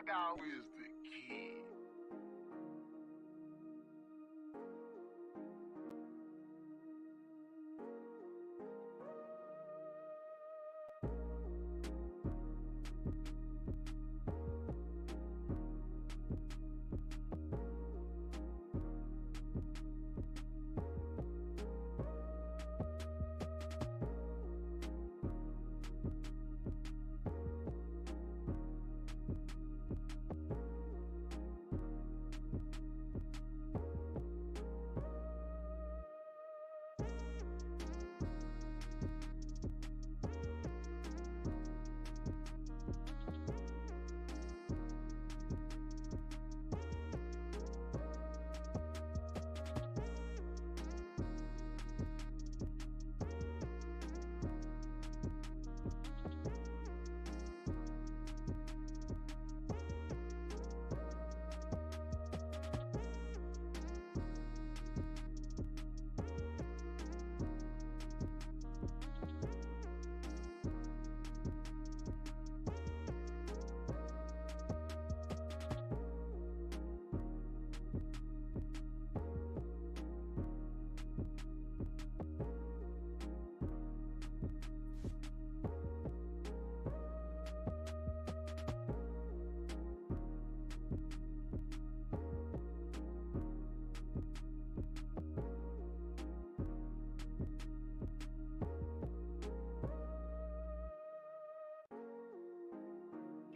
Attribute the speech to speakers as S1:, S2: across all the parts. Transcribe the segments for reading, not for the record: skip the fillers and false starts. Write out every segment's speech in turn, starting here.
S1: God is the key.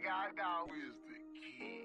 S1: God is the key.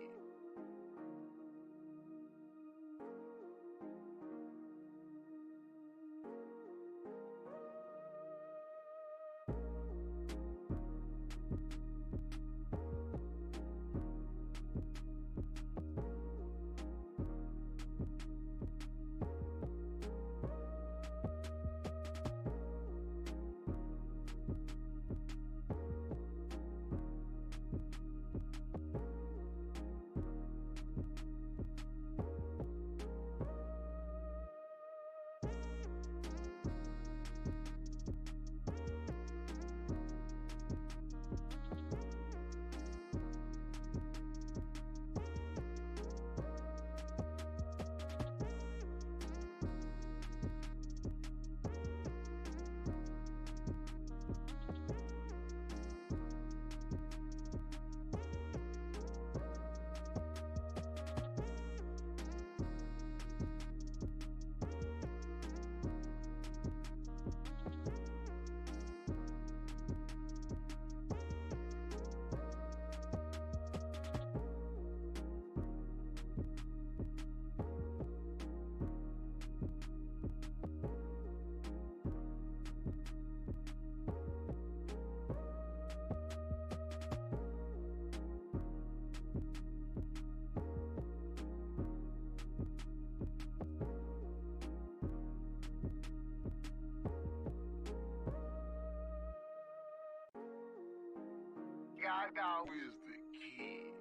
S1: God is the key.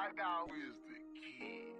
S1: Who is the kid?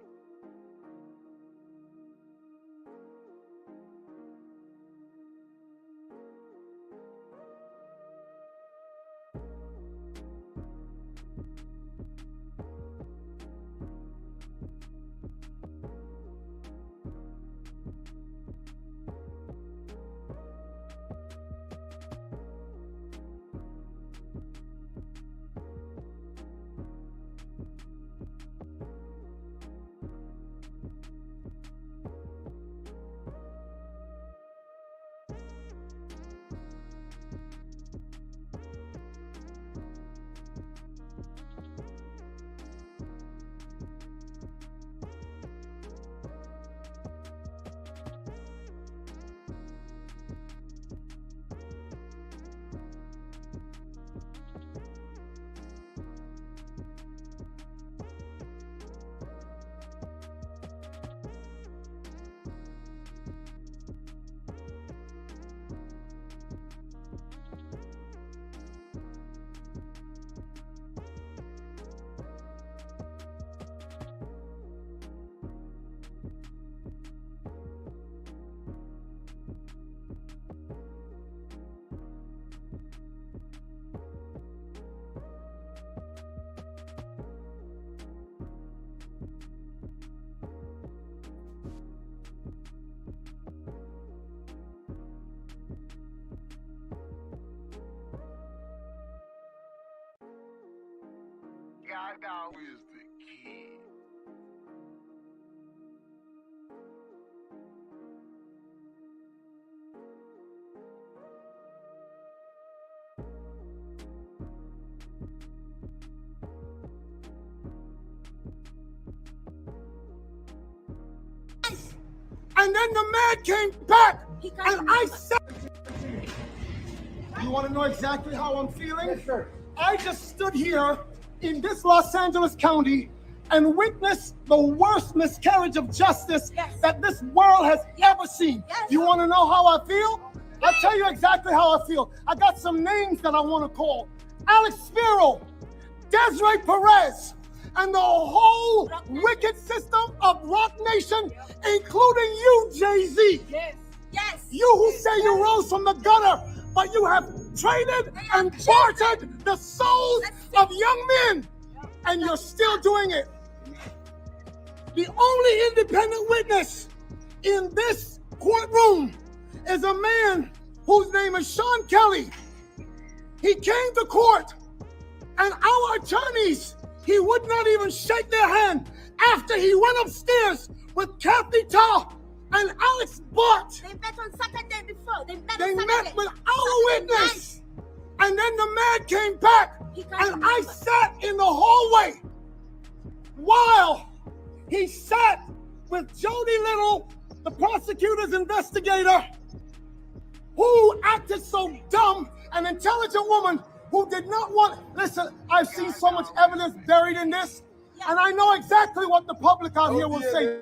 S1: Who is the kid?
S2: And then the man came back, and I said, you want to know exactly how I'm feeling? Yes, sir. I just stood here in this Los Angeles County and witnessed the worst miscarriage of justice that this world has ever seen. You want to know how I feel? I'll tell you exactly how I feel. I got some names that I want to call. Alex Spiro, Desiree Perez, and the whole wicked system of Rock Nation, including you, Jay-Z.
S3: Yes.
S2: You who say you rose from the gutter, but you have traded and bartered the souls of young men, and you're still doing it. The only independent witness in this courtroom is a man whose name is Sean Kelly. He came to court, and our attorneys, he would not even shake their hand after he went upstairs with Kathy Tarr and Alex Bart.
S3: They met on Saturday before.
S2: They met with our witness. And then the man came back, and I sat in the hallway while he sat with Jody Little, the prosecutor's investigator, who acted so dumb, an intelligent woman who did not want, listen, I've seen so much evidence buried in this, and I know exactly what the public out here will say.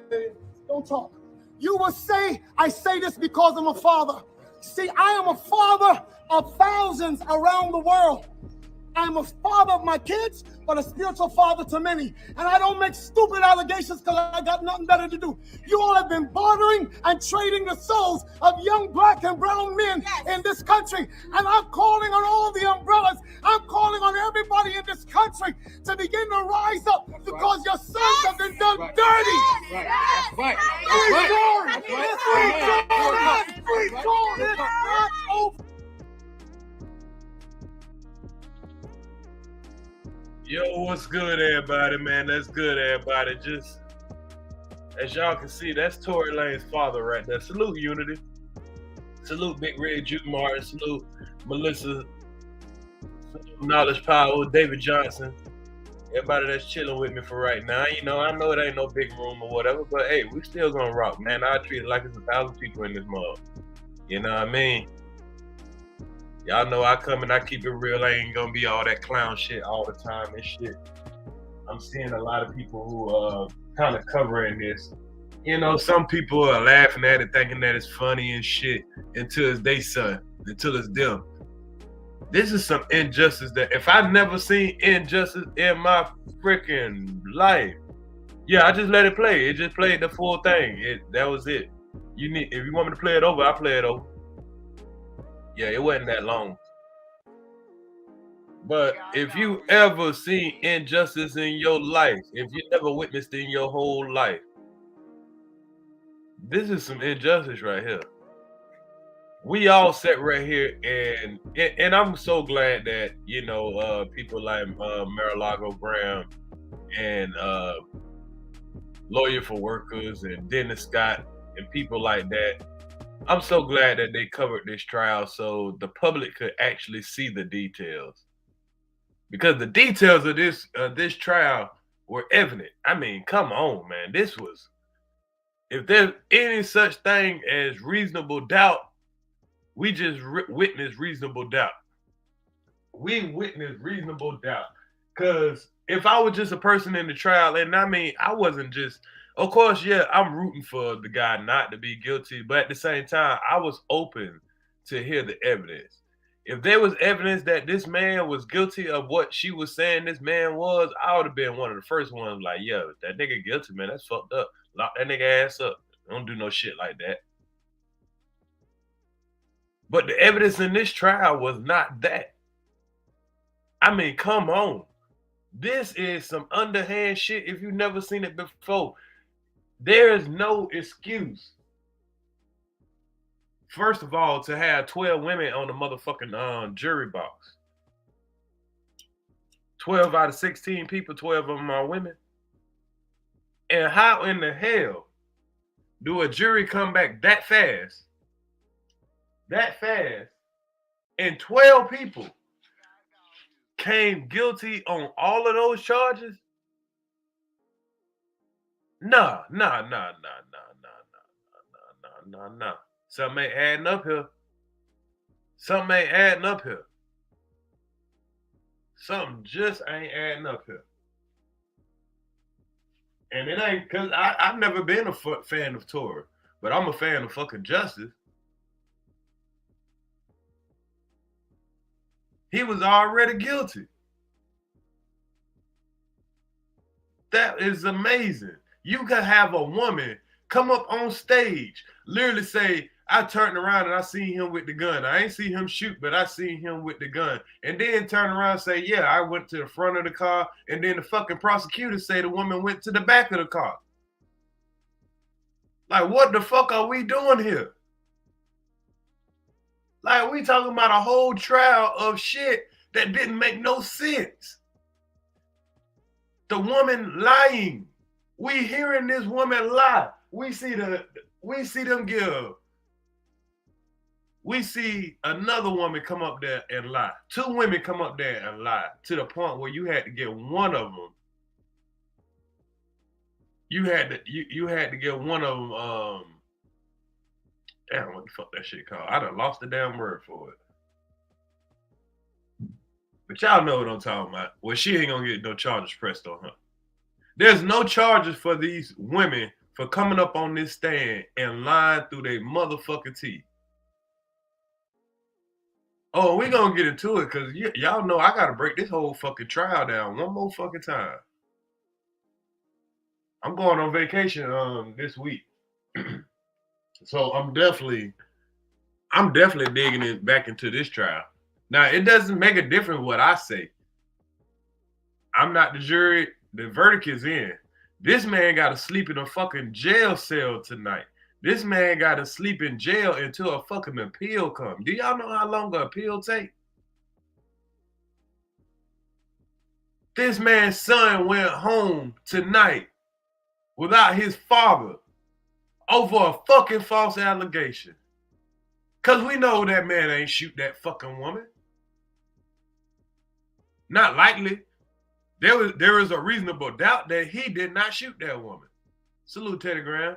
S2: Don't talk. You will say, I say this because I'm a father. See, I am a father of thousands around the world. I'm a father of my kids, but a spiritual father to many. And I don't make stupid allegations because I got nothing better to do. You all have been bartering and trading the souls of young black and brown men in this country. And I'm calling on all the umbrellas. I'm calling on everybody in this country to begin to rise up because your sons have been done dirty. Free Torey. It's not over.
S4: Yo, what's good, everybody, man? That's good, everybody. Just as y'all can see, that's Tory Lanez's father right there. Salute Unity. Salute Big Red Juke Martin. Salute Melissa. Salute Knowledge Power. David Johnson. Everybody that's chilling with me for right now. You know, I know it ain't no big room or whatever, but hey, we still gonna rock, man. I treat it like it's 1,000 people in this mug. You know what I mean? Y'all know I come and I keep it real. I ain't gonna be all that clown shit all the time and shit. I'm seeing a lot of people who kind of covering this. You know, some people are laughing at it, thinking that it's funny and shit until it's they son, until it's them. This is some injustice that if I never seen injustice in my freaking life, yeah, I just let it play. It just played the full thing. That was it. If you want me to play it over, I play it over. Yeah, it wasn't that long. But if you ever seen injustice in your life, if you never witnessed it in your whole life, this is some injustice right here. We all sat right here, and I'm so glad that people like Mar-a-Lago Graham and Lawyer for Workers and Dennis Scott and people like that. I'm so glad that they covered this trial so the public could actually see the details, because the details of this trial were evident. I mean, come on, man. If there's any such thing as reasonable doubt, we just witnessed reasonable doubt. We witnessed reasonable doubt. Because if I was just a person in the trial, and I mean, I wasn't just, of course, yeah, I'm rooting for the guy not to be guilty, but at the same time, I was open to hear the evidence. If there was evidence that this man was guilty of what she was saying this man was, I would have been one of the first ones like, yo, that nigga guilty, man, that's fucked up. Lock that nigga ass up. Don't do no shit like that. But the evidence in this trial was not that. I mean, come on. This is some underhand shit if you've never seen it before. There is no excuse. First of all, to have 12 women on the motherfucking jury box. 12 out of 16 people, 12 of them are women. And how in the hell do a jury come back that fast? That fast. And 12 people came guilty on all of those charges? Nah. Something ain't adding up here. Something ain't adding up here. Something just ain't adding up here. And it ain't because I've never been a fan of Torey, but I'm a fan of fucking justice. He was already guilty. That is amazing. You can have a woman come up on stage, literally say, I turned around and I seen him with the gun. I ain't see him shoot, but I seen him with the gun. And then turn around and say, yeah, I went to the front of the car. And then the fucking prosecutor say the woman went to the back of the car. Like, what the fuck are we doing here? Like, we talking about a whole trial of shit that didn't make no sense. The woman lying. We hearing this woman lie. We see them give. We see another woman come up there and lie. 2 women come up there and lie to the point where you had to get one of them. You had to get one of them. Damn, what the fuck that shit called? I done lost the damn word for it. But y'all know what I'm talking about. Well, she ain't gonna get no charges pressed on her. There's no charges for these women for coming up on this stand and lying through their motherfucking teeth. Oh, we gonna get into it because y'all know I gotta break this whole fucking trial down one more fucking time. I'm going on vacation this week. So I'm definitely digging it back into this trial. Now, it doesn't make a difference what I say. I'm not the jury. The verdict is in. This man got to sleep in a fucking jail cell tonight. This man got to sleep in jail until a fucking appeal comes. Do y'all know how long an appeal take? This man's son went home tonight without his father over a fucking false allegation. Because we know that man ain't shoot that fucking woman. Not likely. There is a reasonable doubt that he did not shoot that woman. Salute Teddy Graham.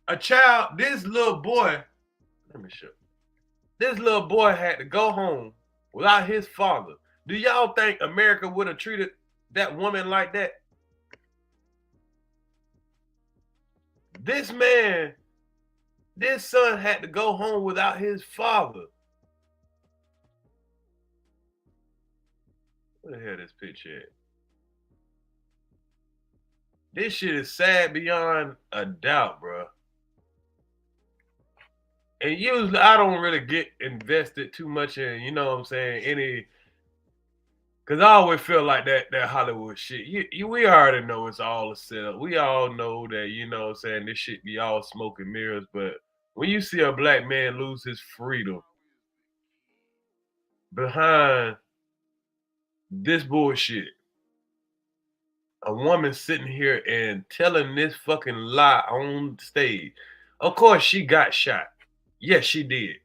S4: This little boy had to go home without his father. Do y'all think America would have treated that woman like that? This son had to go home without his father. Where the hell this picture at? This shit is sad beyond a doubt, bro. And usually I don't really get invested too much in, you know what I'm saying, any, cause I always feel like that Hollywood shit. We already know it's all a setup. We all know that, you know what I'm saying, this shit be all smoke and mirrors. But when you see a black man lose his freedom behind this bullshit, a woman sitting here and telling this fucking lie on stage. Of course she got shot. Yes, she did.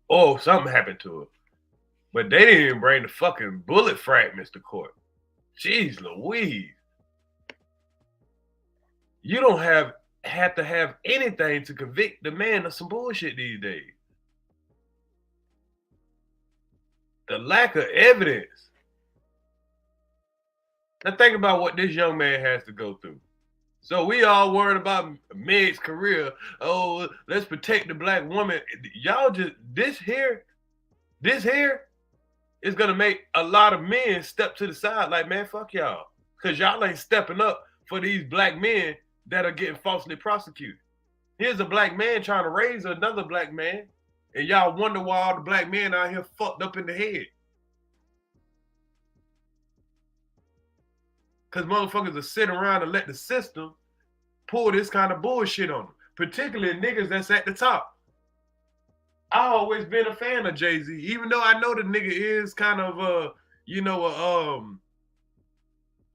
S4: Oh, something happened to her. But they didn't even bring the fucking bullet fragments to court. Jeez Louise. You don't have to have anything to convict the man of some bullshit these days. The lack of evidence. Now think about what this young man has to go through. So we all worried about Meg's career. Oh, let's protect the black woman. Y'all just, this here is gonna make a lot of men step to the side like, man, fuck y'all. Cause y'all ain't stepping up for these black men that are getting falsely prosecuted. Here's a black man trying to raise another black man, and y'all wonder why all the black men out here fucked up in the head. Cause motherfuckers are sitting around and let the system pull this kind of bullshit on them, particularly niggas that's at the top. I always been a fan of Jay-Z, even though I know the nigga is kind of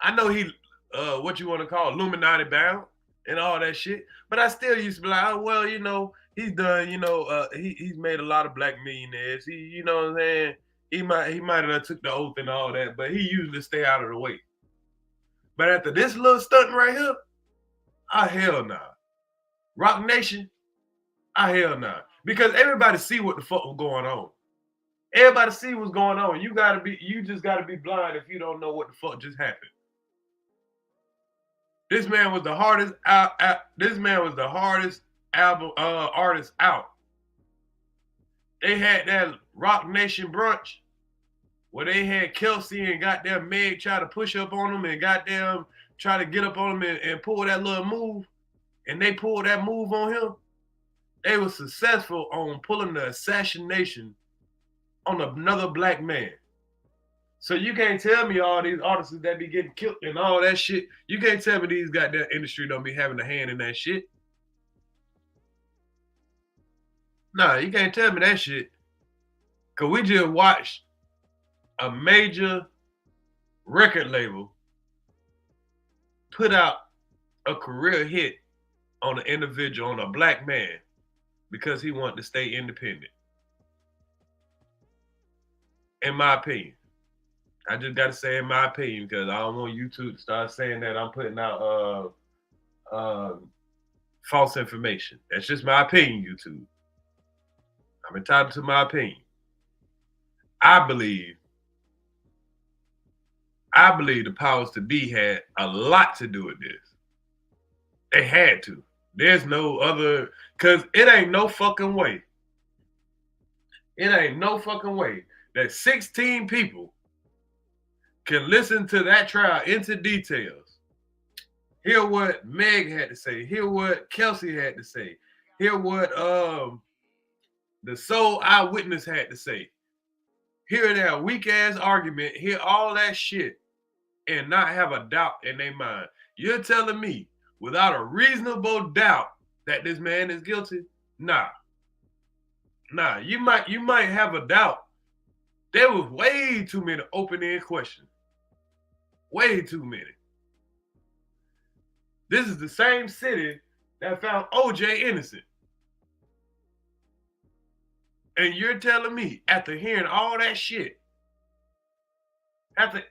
S4: I know he what you want to call Illuminati bound and all that shit, but I still used to be like, oh, well, you know, he's done, you know, he's made a lot of black millionaires. He, you know what I'm saying? He might have took the oath and all that, but he usually stay out of the way. But after this little stunt right here, hell nah. Rock Nation, hell nah. Because everybody see what the fuck was going on. Everybody see what's going on. You just gotta be blind if you don't know what the fuck just happened. This man was the hardest artist out. They had that Rock Nation brunch where they had Kelsey and goddamn Meg try to push up on him and goddamn try to get up on him and pull that little move. And they pulled that move on him. They were successful on pulling the assassination on another black man. So you can't tell me all these artists that be getting killed and all that shit. You can't tell me these goddamn industry don't be having a hand in that shit. Nah, you can't tell me that shit. Cause we just watched a major record label put out a career hit on an individual, on a black man, because he wanted to stay independent. In my opinion. I just got to say in my opinion, because I don't want YouTube to start saying that I'm putting out false information. That's just my opinion, YouTube. I'm entitled to my opinion. I believe the powers to be had a lot to do with this. They had to. There's no other, because it ain't no fucking way. It ain't no fucking way that 16 people can listen to that trial into details, hear what Meg had to say, hear what Kelsey had to say, hear what the sole eyewitness had to say, hear that weak ass argument, hear all that shit, and not have a doubt in their mind. You're telling me without a reasonable doubt that this man is guilty? Nah. You might have a doubt. There was way too many open-end questions. Way too many. This is the same city that found OJ innocent. And you're telling me, after hearing all that shit, after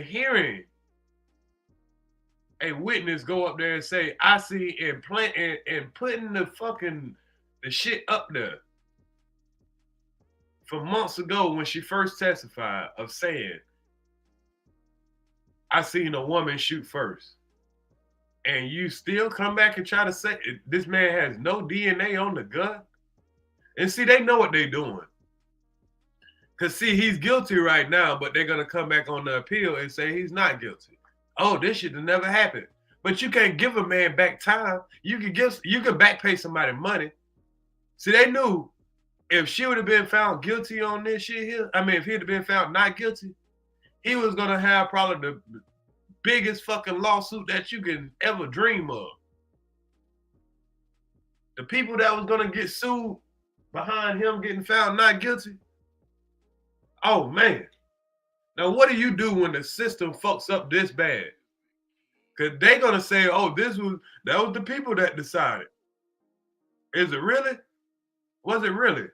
S4: hearing a witness go up there and say, I see and putting the shit up there from months ago when she first testified of saying, I seen a woman shoot first. And you still come back and try to say this man has no DNA on the gun? And see, they know what they're doing. Because, see, he's guilty right now, but they're going to come back on the appeal and say he's not guilty. Oh, this shit has never happened. But you can't give a man back time. You can back pay somebody money. See, they knew if she would have been found guilty on this shit here, if he'd have been found not guilty, he was going to have probably the biggest fucking lawsuit that you can ever dream of. The people that was going to get sued behind him getting found not guilty. Oh, man. Now, what do you do when the system fucks up this bad? Because they're going to say, oh, that was the people that decided. Is it really? Was it really?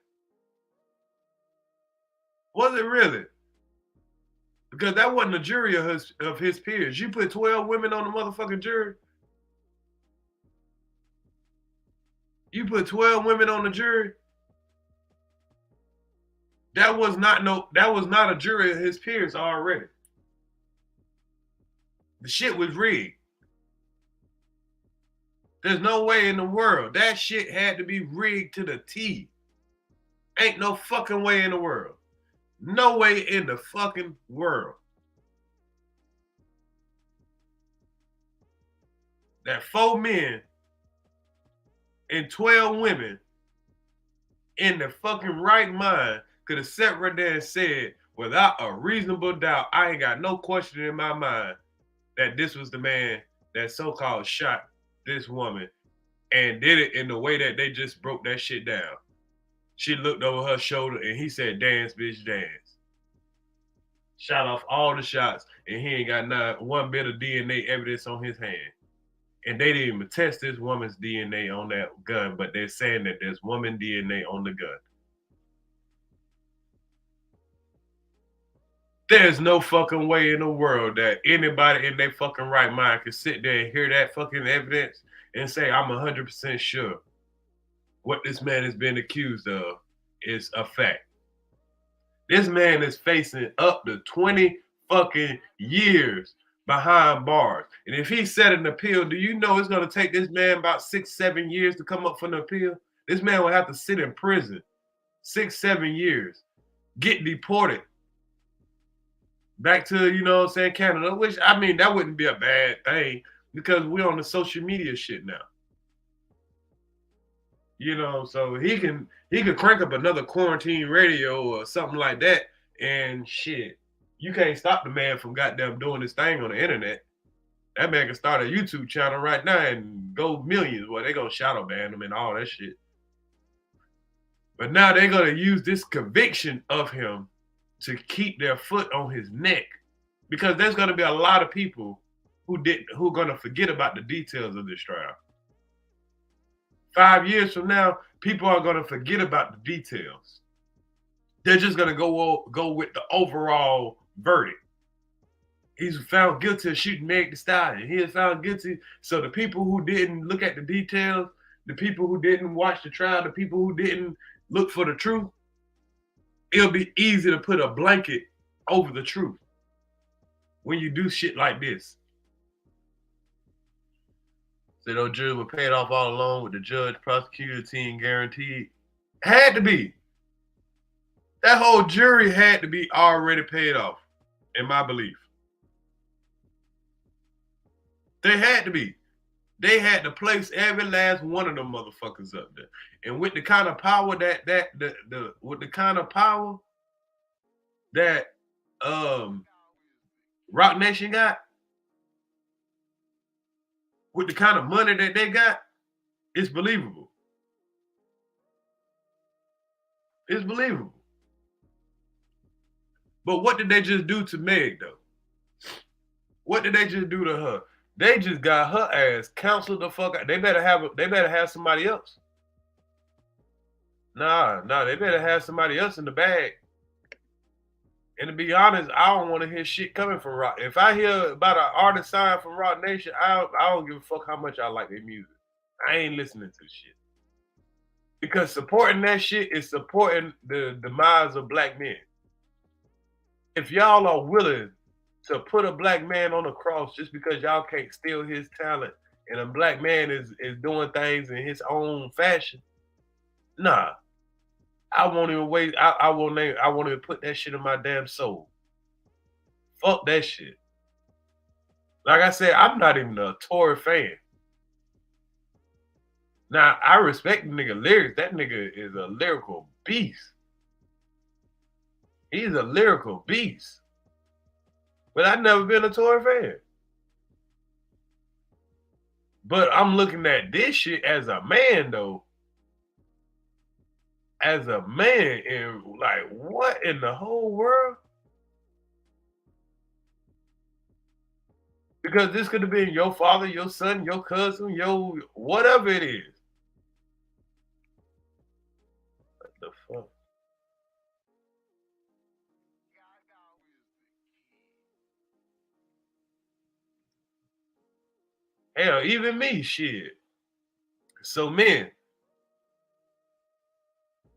S4: Was it really? Because that wasn't a jury of his peers. You put 12 women on the motherfucking jury. You put 12 women on the jury. That was not a jury of his peers already. The shit was rigged. There's no way in the world. That shit had to be rigged to the T. Ain't no fucking way in the world. No way in the fucking world. That 4 men and 12 women in the fucking right mind could have sat right there and said, without a reasonable doubt, I ain't got no question in my mind that this was the man that so-called shot this woman and did it in the way that they just broke that shit down. She looked over her shoulder and he said, dance, bitch, dance. Shot off all the shots and he ain't got not one bit of DNA evidence on his hand. And they didn't even test this woman's DNA on that gun, but they're saying that there's woman DNA on the gun. There's no fucking way in the world that anybody in their fucking right mind could sit there and hear that fucking evidence and say, I'm 100% sure what this man has been accused of is a fact. This man is facing up to 20 fucking years behind bars. And if he set an appeal, do you know it's going to take this man about 6-7 years to come up for an appeal? This man will have to sit in prison 6-7 years, get deported back to, you know what I'm saying, Canada, which, I mean, that wouldn't be a bad thing because we're on the social media shit now. You know, so he could crank up another quarantine radio or something like that, and shit, you can't stop the man from goddamn doing this thing on the internet. That man can start a YouTube channel right now and go millions. Well, they gonna shadow ban him and all that shit. But now they're gonna use this conviction of him to keep their foot on his neck, because there's gonna be a lot of people who are gonna forget about the details of this trial. 5 years from now, people are gonna forget about the details. They're just gonna go with the overall verdict. He's found guilty of shooting Meg Thee Stallion. He is found guilty. So the people who didn't look at the details, the people who didn't watch the trial, the people who didn't look for the truth, it'll be easy to put a blanket over the truth when you do shit like this. So no jury was paid off all along with the judge, prosecutor, team guaranteed. Had to be. That whole jury had to be already paid off, in my belief. They had to be. They had to place every last one of them motherfuckers up there. And with the kind of power that Rock Nation got, with the kind of money that they got, it's believable. It's believable. But what did they just do to Meg, though? What did they just do to her? They just got her ass counseled the fuck out. They better have somebody else. Nah, they better have somebody else in the bag. And to be honest, I don't want to hear shit coming from Rock. If I hear about an artist signed from Rock Nation, I don't give a fuck how much I like their music. I ain't listening to shit. Because supporting that shit is supporting the demise of black men. If y'all are willing to put a black man on the cross just because y'all can't steal his talent and a black man is doing things in his own fashion, nah. I won't even wait. I won't even put that shit in my damn soul. Fuck that shit. Like I said, I'm not even a Torey fan. Now, I respect the nigga lyrics. That nigga is a lyrical beast. He's a lyrical beast. But I've never been a Torey fan. But I'm looking at this shit as a man, though. As a man, and like, what in the whole world? Because this could have been your father, your son, your cousin, your whatever it is. What the fuck? Hell, even me, shit. So, men,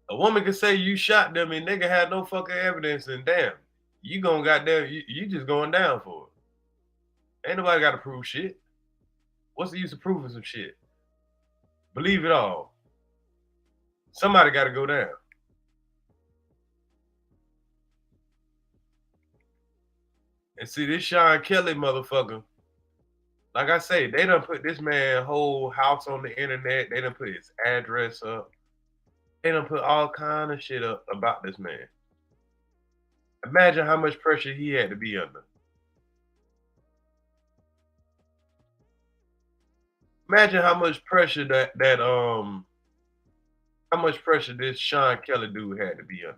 S4: a woman can say you shot them and nigga had no fucking evidence, and damn, you gonna goddamn, you just going down for it. Ain't nobody got to prove shit. What's the use of proving some shit? Believe it all. Somebody got to go down. And see, this Sean Kelly motherfucker, like I say, they done put this man whole house on the internet. They done put his address up. They done put all kind of shit up about this man. Imagine how much pressure he had to be under. Imagine how much pressure how much pressure this Sean Kelly dude had to be under.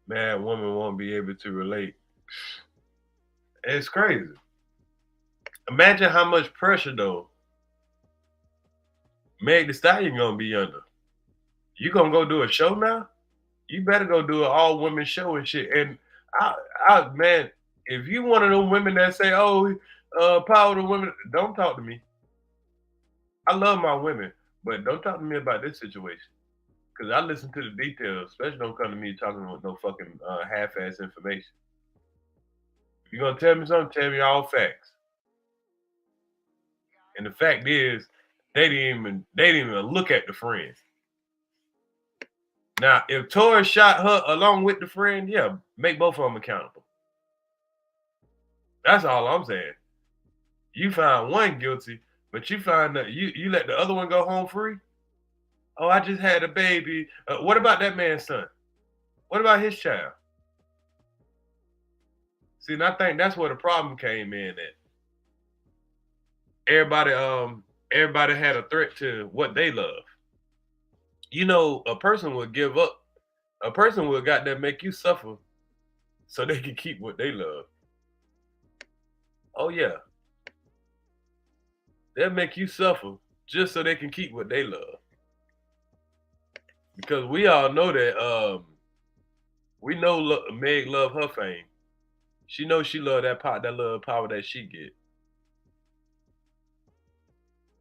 S4: Man, woman won't be able to relate. It's crazy. Imagine how much pressure though Meg the Stallion gonna be under. You gonna go do a show now? You better go do an all women show and shit. And man, if you one of them women that say, "Oh, power to women," don't talk to me. I love my women, but don't talk to me about this situation. Because I listen to the details. Especially don't come to me talking with no fucking half-ass information. If you're gonna tell me something, tell me all facts. And the fact is, they didn't even look at the friend. Now, if Torey shot her along with the friend, yeah, make both of them accountable. That's all I'm saying. You find one guilty, but you find that you let the other one go home free. Oh, I just had a baby. What about that man's son? What about his child? See, and I think that's where the problem came in at. Everybody had a threat to what they love. You know, a person would give up. A person would goddamn make you suffer so they can keep what they love. Oh yeah. They'll make you suffer just so they can keep what they love. Because we all know that we know Meg love her fame. She knows she love that little power that she get.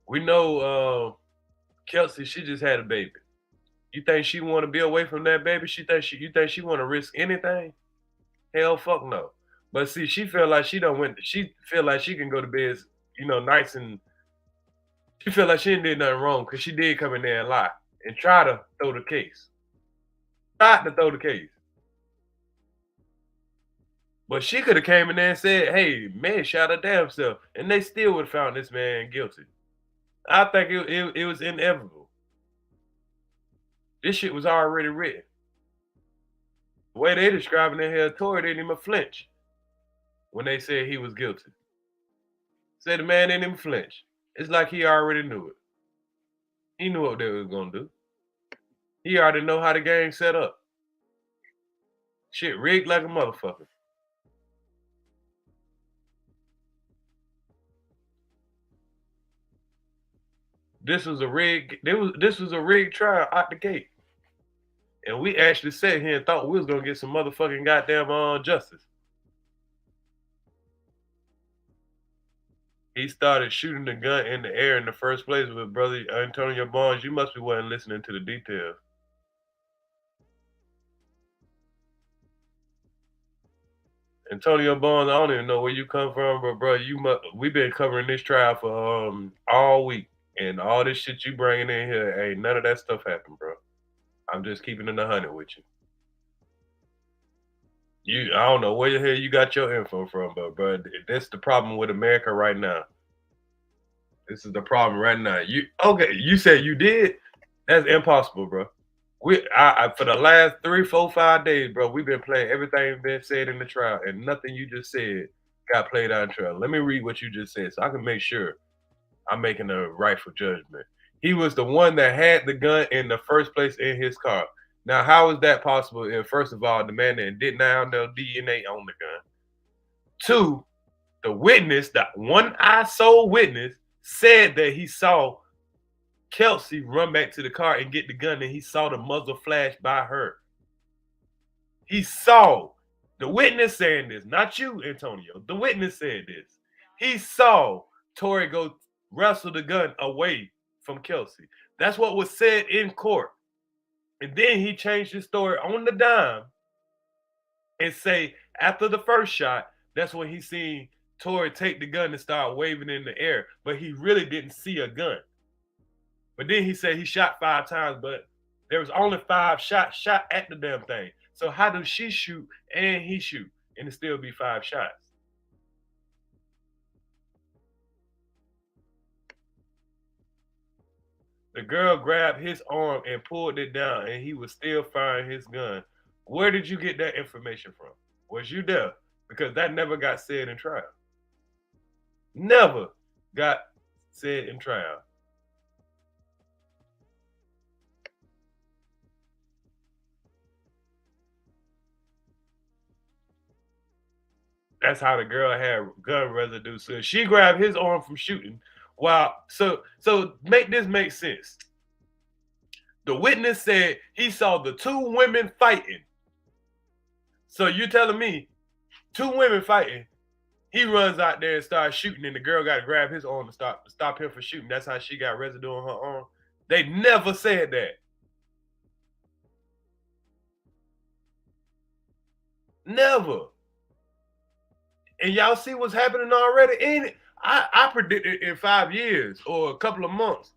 S4: We know Kelsey, she just had a baby. You think she want to be away from that baby? You think she want to risk anything? Hell, fuck no. But see, she feel like she feel like she can go to bed, nights, and she feel like she didn't do nothing wrong because she did come in there and lie and try to throw the case. Tried to throw the case. But she could have came in there and said, "Hey, man, shot her damn self," and they still would have found this man guilty. I think it was inevitable. This shit was already written. The way they describing it here, Torey didn't even flinch when they said he was guilty. Said the man didn't even flinch. It's like he already knew it. He knew what they was gonna do. He already know how the game set up. Shit rigged like a motherfucker. This was a rigged trial out the gate. And we actually sat here and thought we was gonna get some motherfucking goddamn justice. He started shooting the gun in the air in the first place with brother Antonio Barnes. You must be wasn't listening to the details. Antonio Barnes, I don't even know where you come from, but bro, we've been covering this trial for all week, and all this shit you bringing in here, ain't none of that stuff happened, bro. I'm just keeping it 100 with you. I don't know where the hell you got your info from, but bro, that's the problem with America right now. This is the problem right now. You said you did? That's impossible, bro. For the last 3, 4, 5 days, bro, we've been playing everything been said in the trial, and nothing you just said got played out in trial. Let me read what you just said so I can make sure I'm making a rightful judgment. He was the one that had the gun in the first place in his car. Now, how is that possible if, first of all, the man that didn't have no DNA on the gun? 2, the witness, the one-eye sole witness, said that he saw Kelsey run back to the car and get the gun, and he saw the muzzle flash by her. He saw, the witness saying this, not you, Antonio. The witness said this. He saw Torey go wrestle the gun away from Kelsey. That's what was said in court. And then he changed his story on the dime and say after the first shot, that's when he seen Torey take the gun and start waving in the air. But he really didn't see a gun. But then he said he shot 5 times, but there was only 5 shots shot at the damn thing. So how does she shoot and he shoot and it still be 5 shots? The girl grabbed his arm and pulled it down, and he was still firing his gun. Where did you get that information from? Was you there? Because that never got said in trial. Never got said in trial. That's how the girl had gun residue. So she grabbed his arm from shooting. Wow. So make this make sense. The witness said he saw the 2 women fighting. So you're telling me 2 women fighting, he runs out there and starts shooting, and the girl got to grab his arm to stop him from shooting. That's how she got residue on her arm. They never said that. Never. And y'all see what's happening already? Ain't it? I predicted in 5 years or a couple of months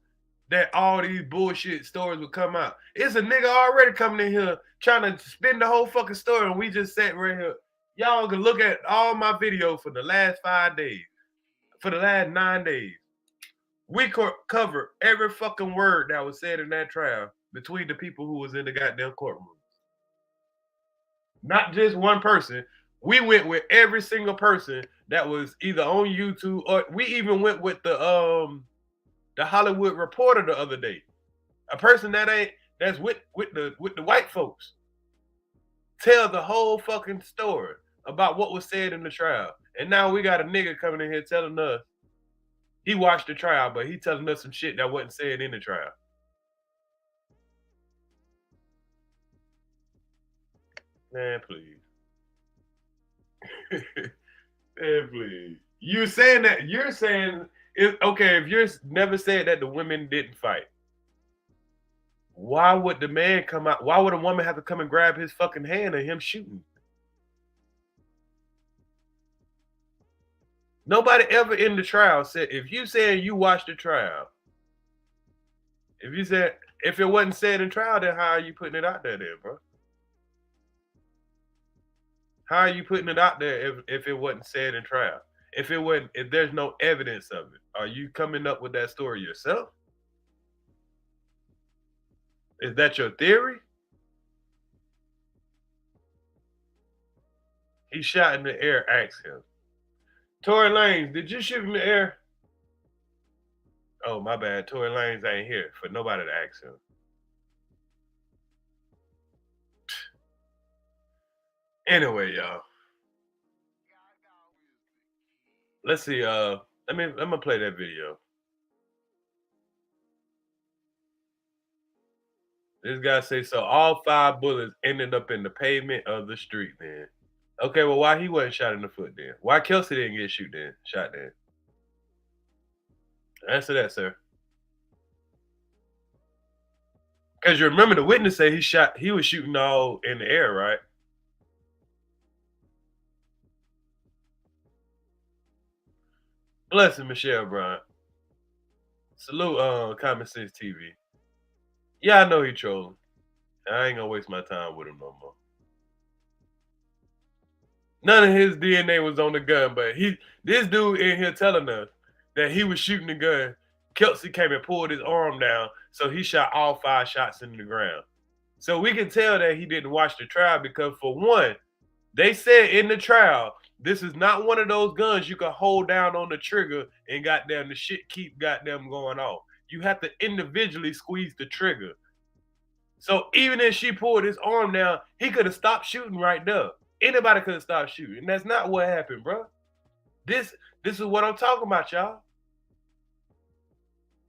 S4: that all these bullshit stories would come out. It's a nigga already coming in here trying to spin the whole fucking story, and we just sat right here. Y'all can look at all my videos for the last 5 days, for the last 9 days. We covered every fucking word that was said in that trial between the people who was in the goddamn courtroom. Not just one person. We went with every single person that was either on YouTube, or we even went with the Hollywood Reporter the other day. A person that's with the white folks. Tell the whole fucking story about what was said in the trial. And now we got a nigga coming in here telling us he watched the trial, but he telling us some shit that wasn't said in the trial. Man, please. Man, please. You're saying, if you're never said that the women didn't fight, why would the man come out? Why would a woman have to come and grab his fucking hand and him shooting? Nobody ever in the trial said, if you said you watched the trial, if it wasn't said in trial, then how are you putting it out there then, bro? How are you putting it out there if it wasn't said in trial? If there's no evidence of it, are you coming up with that story yourself? Is that your theory? He shot in the air, ask him. Tory Lanez, did you shoot in the air? Oh, my bad. Tory Lanez ain't here for nobody to ask him. Anyway, y'all. Let's see. I'm gonna play that video. This guy say, so all 5 bullets ended up in the pavement of the street, man. Okay, well, why he wasn't shot in the foot then? Why Kelsey didn't get shot then? Answer that, sir. Because you remember the witness said he was shooting all in the air, right? Blessing Michelle Bryant. Salute Common Sense TV. Yeah, I know he trolling. I ain't gonna waste my time with him no more. None of his DNA was on the gun, but this dude in here telling us that he was shooting the gun. Kelsey came and pulled his arm down, so he shot all 5 shots into the ground. So we can tell that he didn't watch the trial because, for one, they said in the trial, this is not one of those guns you can hold down on the trigger and goddamn the shit keep goddamn going off. You have to individually squeeze the trigger. So even if she pulled his arm down, he could have stopped shooting right there. Anybody could have stopped shooting. And that's not what happened, bro. This is what I'm talking about, y'all.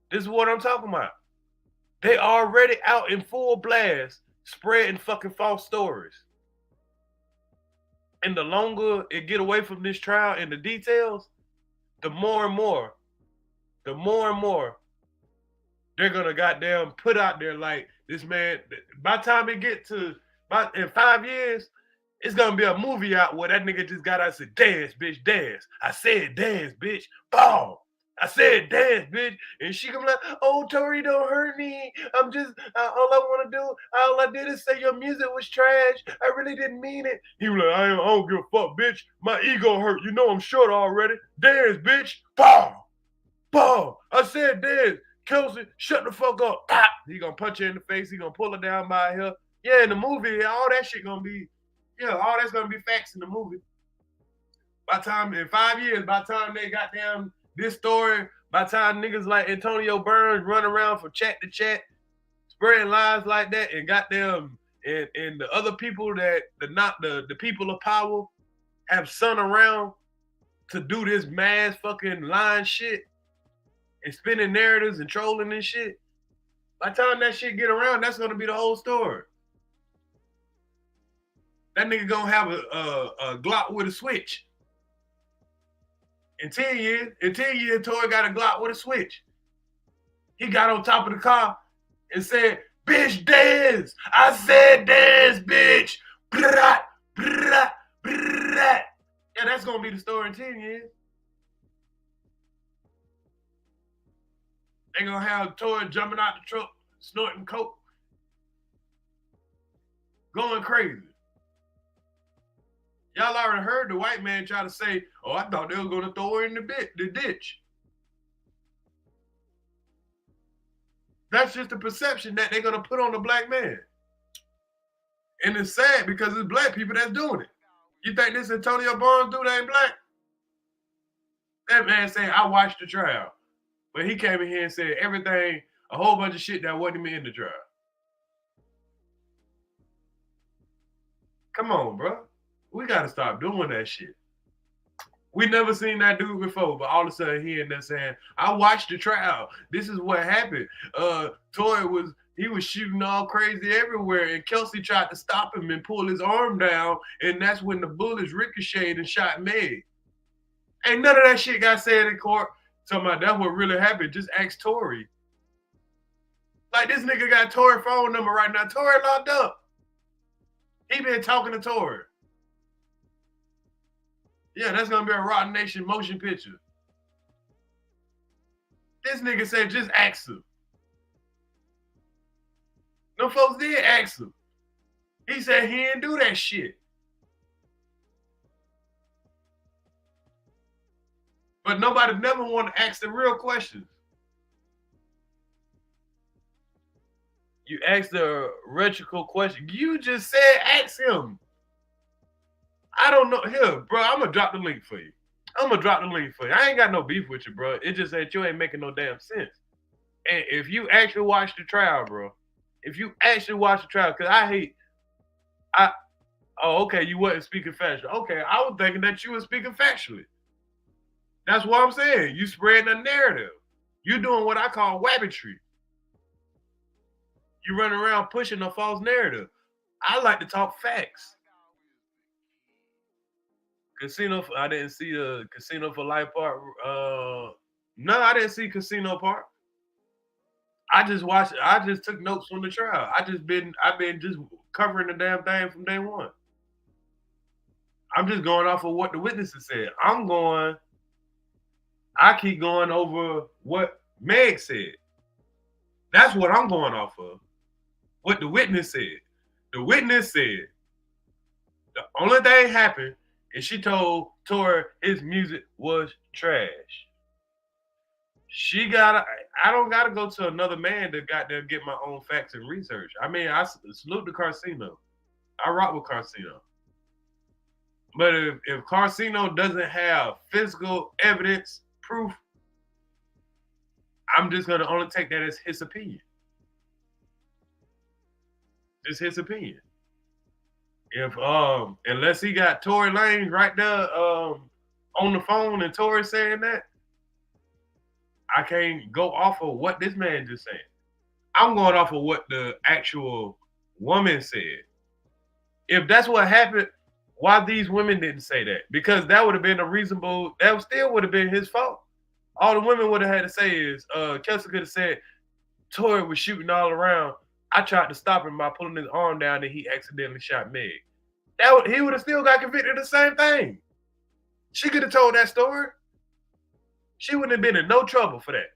S4: This is what I'm talking about. They already out in full blast spreading fucking false stories. And the longer it get away from this trial and the details, the more and more they're gonna goddamn put out there like this man. By the time it get to in 5 years, it's gonna be a movie out where that nigga just got out and said, dance, bitch, dance. I said dance, bitch. Boom. I said dance, bitch. And she gonna be like, oh, Torey, don't hurt me. I'm just, all I want to do, all I did is say your music was trash. I really didn't mean it. He was like, I don't give a fuck, bitch. My ego hurt. You know I'm short already. Dance, bitch. Boom. Boom. I said dance. Kelsey, shut the fuck up. Pop. He gonna punch her in the face. He gonna pull her down by her hair. Yeah, in the movie, all that shit gonna be, all that's gonna be facts in the movie. By the time, in 5 years, by the time they got down this story, by the time niggas like Antonio Burns run around from chat to chat, spreading lies like that, and got them and the other people that the people of power have sent around to do this mass fucking lying shit and spinning narratives and trolling and shit. By the time that shit get around, that's gonna be the whole story. That nigga gonna have a Glock with a switch. In 10 years, Torey got a Glock with a switch. He got on top of the car and said, bitch, dance. I said dance, bitch. Brat, brat, brat. Yeah, that's gonna be the story in 10 years. They gonna have Torey jumping out the truck, snorting coke, going crazy. Y'all already heard the white man try to say, oh, I thought they were going to throw her in the ditch. That's just the perception that they're going to put on the black man. And it's sad because it's black people that's doing it. You think this Antonio Barnes dude ain't black? That man saying, I watched the trial. But he came in here and said everything, a whole bunch of shit that wasn't even in the trial. Come on, bro. We got to stop doing that shit. We never seen that dude before, but all of a sudden he in there saying, I watched the trial. This is what happened. Torey was shooting all crazy everywhere, and Kelsey tried to stop him and pull his arm down, and that's when the bullets ricocheted and shot Meg. Ain't none of that shit got said in court. Talking about that's what really happened. Just ask Torey. Like, this nigga got Torey's phone number right now. Torey locked up. He been talking to Torey. Yeah, that's gonna be a Rotten Nation motion picture. This nigga said just ask him. No folks did ask him. He said he didn't do that shit. But nobody never want to ask the real questions. You asked the rhetorical question. You just said ask him. I don't know. Here, bro, I'm going to drop the link for you. I ain't got no beef with you, bro. It's just that you ain't making no damn sense. And if you actually watch the trial, bro, because okay, you wasn't speaking factually. Okay, I was thinking that you were speaking factually. That's what I'm saying. You spreading a narrative. You doing what I call wabbitry. You running around pushing a false narrative. I like to talk facts. I didn't see the Casino for Life part. No, I didn't see Casino part. I just took notes from the trial. I've been just covering the damn thing from day one. I'm just going off of what the witnesses said. I'm going I keep going over what Meg said. That's what I'm going off of. What the witness said. The witness said the only thing happened is she told Torey his music was trash. I don't gotta go to another man to goddamn get my own facts and research. I mean, I salute the Carcino. I rock with Carcino. But if Carcino doesn't have physical evidence, proof, I'm just gonna only take that as his opinion. Just his opinion. If unless he got Tory Lanez right there on the phone and Tory saying that, I can't go off of what this man just said. I'm going off of what the actual woman said. If that's what happened, why these women didn't say that? Because that would have been that still would have been his fault. All the women would have had to say is, Kelsey could have said, Tory was shooting all around. I tried to stop him by pulling his arm down and he accidentally shot Meg. He would have still got convicted of the same thing. She could have told that story. She wouldn't have been in no trouble for that.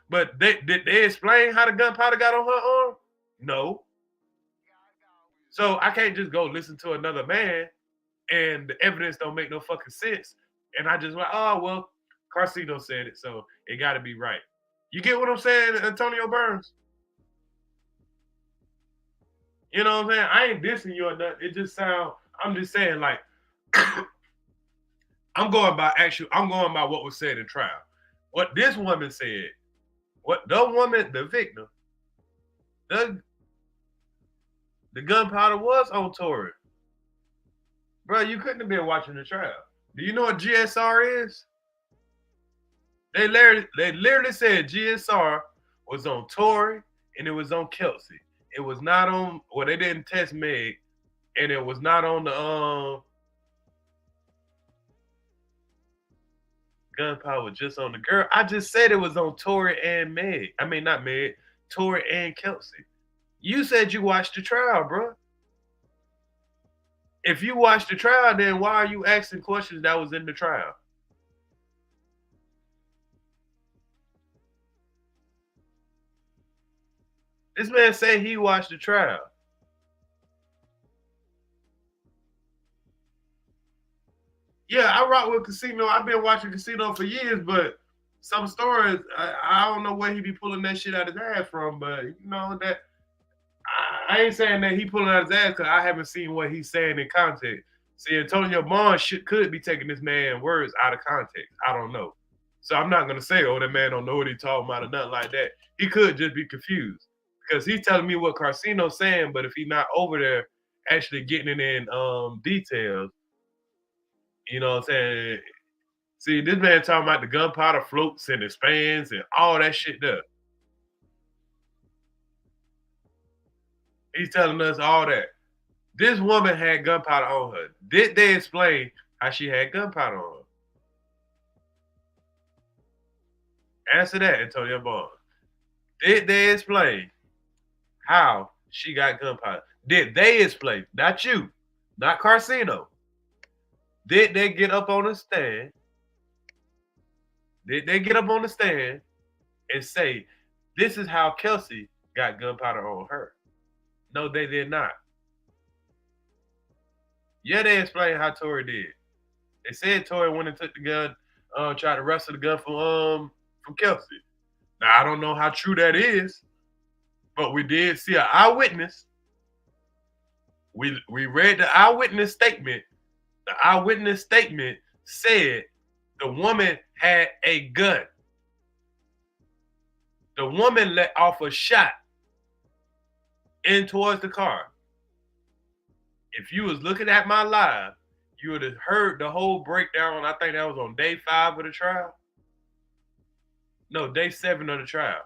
S4: But did they explain how the gunpowder got on her arm? No. So I can't just go listen to another man and the evidence don't make no fucking sense. And I just like, oh, well, Carcino said it, so it got to be right. You get what I'm saying, Antonio Burns? You know what I'm saying? I ain't dissing you or nothing. It just I'm just saying, like, I'm going by what was said in trial. What this woman said, the victim, the gunpowder was on Torey. Bro, you couldn't have been watching the trial. Do you know what GSR is? They literally said GSR was on Torey and it was on Kelsey. It was not on, well, they didn't test Meg, and it was not on the gunpowder was just on the girl. I just said it was on Torey and Meg. I mean, not Meg, Torey and Kelsey. You said you watched the trial, bro. If you watched the trial, then why are you asking questions that was in the trial? This man said he watched the trial. Yeah, I rock with Casino. I've been watching Casino for years, but some stories, I don't know where he be pulling that shit out of his ass from, but you know that I ain't saying that he pulling out his ass because I haven't seen what he's saying in context. See, Antonio Barnes could be taking this man's words out of context. I don't know. So I'm not gonna say, oh, that man don't know what he's talking about or nothing like that. He could just be confused because he's telling me what Carcino's saying, but if he's not over there actually getting it in details, you know what I'm saying? See, this man talking about the gunpowder floats and expands and all that shit there. He's telling us all that. This woman had gunpowder on her. Did they explain how she had gunpowder on her? Answer that, Antonio Barnes. Did they explain how she got gunpowder? Did they explain? Not you, not Carcino. Did they get up on the stand? Did they get up on the stand and say, this is how Kelsey got gunpowder on her? No, they did not. Yeah, they explained how Torey did. They said Torey went and took the gun, tried to wrestle the gun from Kelsey. Now, I don't know how true that is, but we did see an eyewitness. We read the eyewitness statement. The eyewitness statement said the woman had a gun. The woman let off a shot in towards the car. If you was looking at my live, you would have heard the whole breakdown. I think that was on day 5 of the trial. No, day 7 of the trial.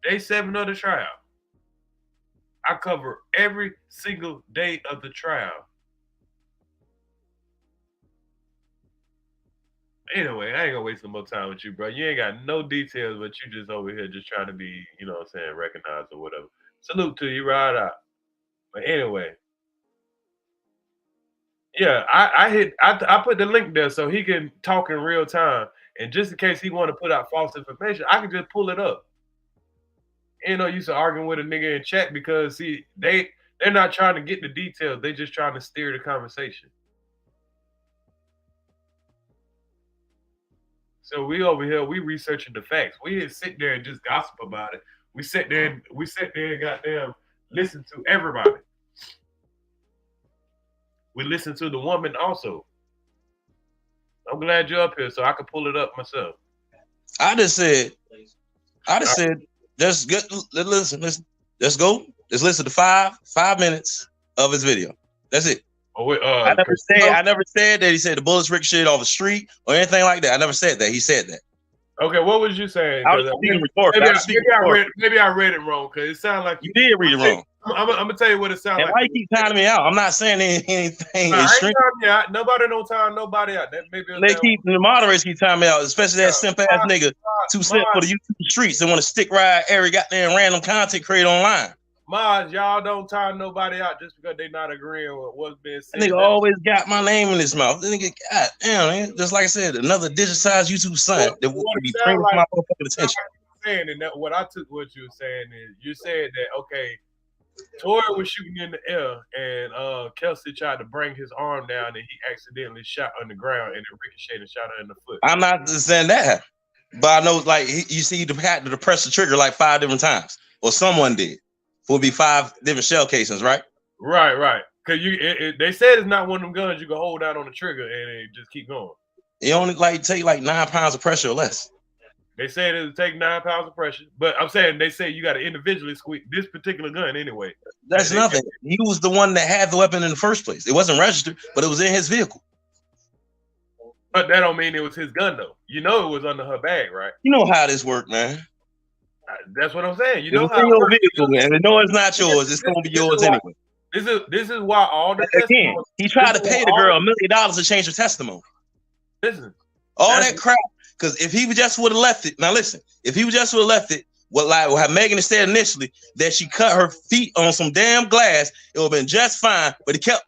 S4: Day 7 of the trial. I cover every single day of the trial. Anyway, I ain't gonna waste no more time with you, bro. You ain't got no details, but you just over here just trying to be, you know what I'm saying, recognized or whatever. Salute to you, right out. But anyway, Yeah, I put the link there so he can talk in real time. And just in case he want to put out false information, I can just pull it up. Ain't no use of arguing with a nigga in chat because see, they're not trying to get the details. They just trying to steer the conversation. So we over here, we researching the facts. We didn't sit there and just gossip about it. We sat there and goddamn listen to everybody. We listen to the woman also. I'm glad you're up here so I can pull it up myself.
S5: I just said, just get listen. Let's go. Let's listen to 5 minutes of his video. That's it.
S4: Oh, wait,
S5: I never said that he said the bullets ricocheted off the street or anything like that. I never said that. He said that.
S4: Okay, what was you saying? Maybe I read it wrong because it sounded like
S5: you did read it wrong.
S4: I'm gonna tell you what it sounds like.
S5: Why you keep timing me out? I'm not saying anything.
S4: Nah, I ain't timing you out. Nobody don't time nobody out. That maybe
S5: the moderators keep timing me out, especially that simp ass nigga too simp for the YouTube streets and want to stick ride every goddamn random content creator online.
S4: Mods, y'all don't time nobody out just because they not agreeing with what's being said.
S5: That nigga always got my name in his mouth. This nigga, god damn, man. Just like I said, another digitized YouTube son that would be bringing my motherfucking attention.
S4: Saying and that what I took what you were saying is you said that okay, Torey was shooting in the air and Kelsey tried to bring his arm down and he accidentally shot on the ground and it ricocheted and shot her in the foot.
S5: I'm not saying that, but I know like you see you had to press the trigger like 5 different times, or someone did. Would be 5 different shell casings, right?
S4: Right. Cause they said it's not one of them guns you can hold down on the trigger and it just keep going.
S5: It only take like 9 pounds of pressure or less.
S4: They said it would take 9 pounds of pressure, but I'm saying they say you got to individually squeeze this particular gun anyway.
S5: That's nothing. He was the one that had the weapon in the first place. It wasn't registered, but it was in his vehicle.
S4: But that don't mean it was his gun though. You know it was under her bag, right?
S5: You know how this worked, man.
S4: That's what I'm saying. You know
S5: how your vehicle, man. No, it's not yours. It's gonna be yours anyway.
S4: This is why all the
S5: again, he tried to pay the girl $1 million to change her testimony.
S4: Listen,
S5: all that crap. Because if he just would have left it, now listen, if he just would have left it, what Megan said initially, that she cut her feet on some damn glass, it would have been just fine. But he kept.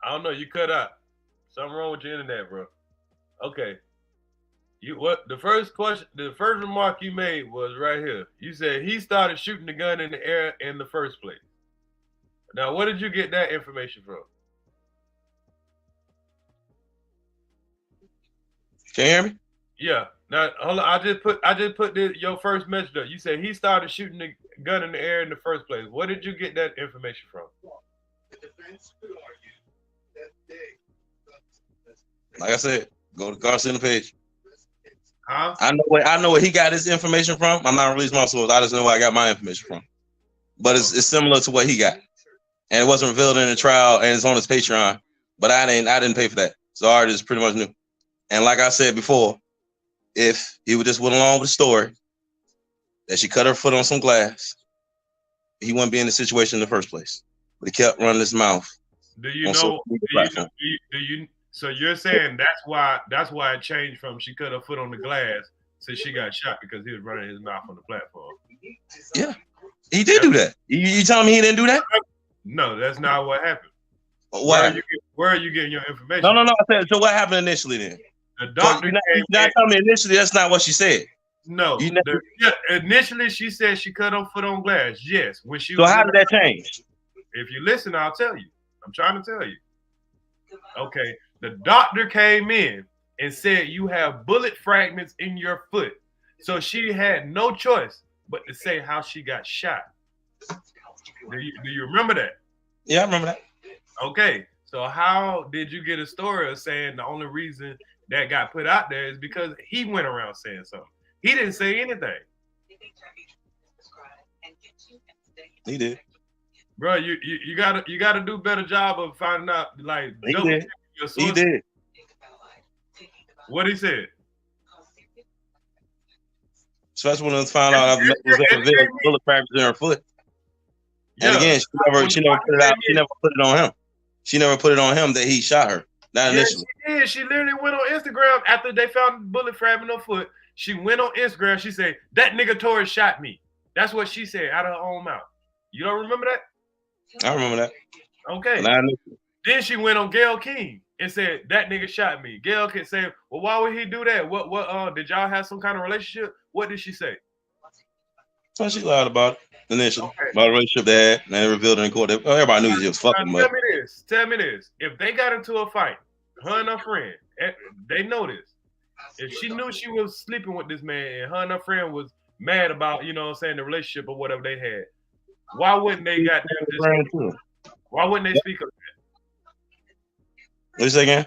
S4: I don't know. You cut out. Something wrong with your internet, bro. Okay. The first remark you made was right here. You said he started shooting the gun in the air in the first place. Now, where did you get that information from?
S5: Can you hear me?
S4: Yeah. Now, hold on. I just put your first message up. You said he started shooting the gun in the air in the first place. Where did you get that information from?
S5: Like I said, go to Garcia page.
S4: Huh?
S5: I know where he got his information from. I'm not releasing my source. I just know where I got my information from. But it's similar to what he got. And it wasn't revealed in the trial, and it's on his Patreon. But I didn't pay for that. So I just pretty much knew. And like I said before, if he would just went along with the story that she cut her foot on some glass, he wouldn't be in the situation in the first place. But he kept running his mouth.
S4: So you're saying that's why it changed from she cut her foot on the glass to she got shot because he was running his mouth on the platform.
S5: Yeah, he did do that. You telling me he didn't do that?
S4: No, that's not what happened. Where are you getting your information?
S5: No. I said, so what happened initially then?
S4: The doctor
S5: you're not telling me initially. That's not what she said.
S4: No. Initially, she said she cut her foot on glass. Yes.
S5: So how did that change?
S4: If you listen, I'll tell you. I'm trying to tell you. Okay. The doctor came in and said you have bullet fragments in your foot. So she had no choice but to say how she got shot. Do you remember that?
S5: Yeah, I remember that.
S4: Okay. So how did you get a story of saying the only reason that got put out there is because he went around saying something? He didn't say anything.
S5: He did.
S4: Bro, you gotta do a better job of finding out like
S5: he did. He did.
S4: What he said?
S5: Especially when it's found out bullet fragments in her foot. And again, she never put it out. She never put it on him. She never put it on him that he shot her. Not initially.
S4: She did. She literally went on Instagram after they found bullet fragment in her foot. She went on Instagram. She said, that nigga Torey shot me. That's what she said out of her own mouth. You don't remember that?
S5: I remember that.
S4: Okay. Then she went on Gayle King and said, that nigga shot me. Gayle King said, well, why would he do that? What did y'all have some kind of relationship? What did she say?
S5: So she lied about it initially. About the relationship they had, and they revealed it in court. Everybody knew she was fucking.
S4: Tell me this. If they got into a fight, her and her friend, they know this. If she knew she was sleeping with this man and her and her friend was mad about, you know what I'm saying, the relationship or whatever they had, why wouldn't they why wouldn't they speak on that?
S5: What you say again?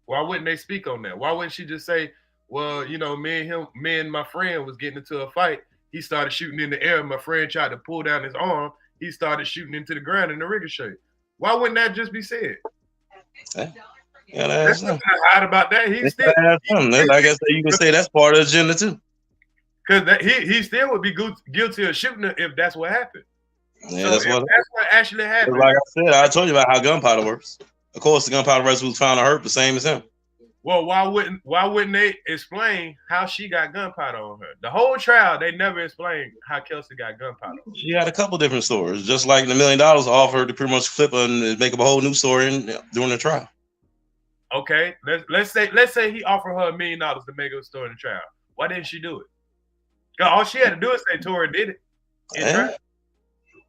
S4: Why wouldn't they speak on that? Why wouldn't she just say, well, you know, me and my friend was getting into a fight. He started shooting in the air. My friend tried to pull down his arm. He started shooting into the ground in the ricochet. Why wouldn't that just be said?
S5: Yeah, that's not
S4: hide about that.
S5: I guess you can say that's part of the agenda too.
S4: Because he still would be guilty of shooting her if that's what happened.
S5: Yeah,
S4: so
S5: that's what
S4: actually happened.
S5: Like I said, I told you about how gunpowder works. Of course, the gunpowder residue was found on her, the same as him.
S4: Well, why wouldn't they explain how she got gunpowder on her? The whole trial, they never explained how Kelsey got gunpowder.
S5: She had a couple different stories, just like the $1 million offered to pretty much flip her and make up a whole new story during the trial.
S4: Okay, let's say he offered her $1 million to make up a story in the trial. Why didn't she do it? Because all she had to do is say Torey did it.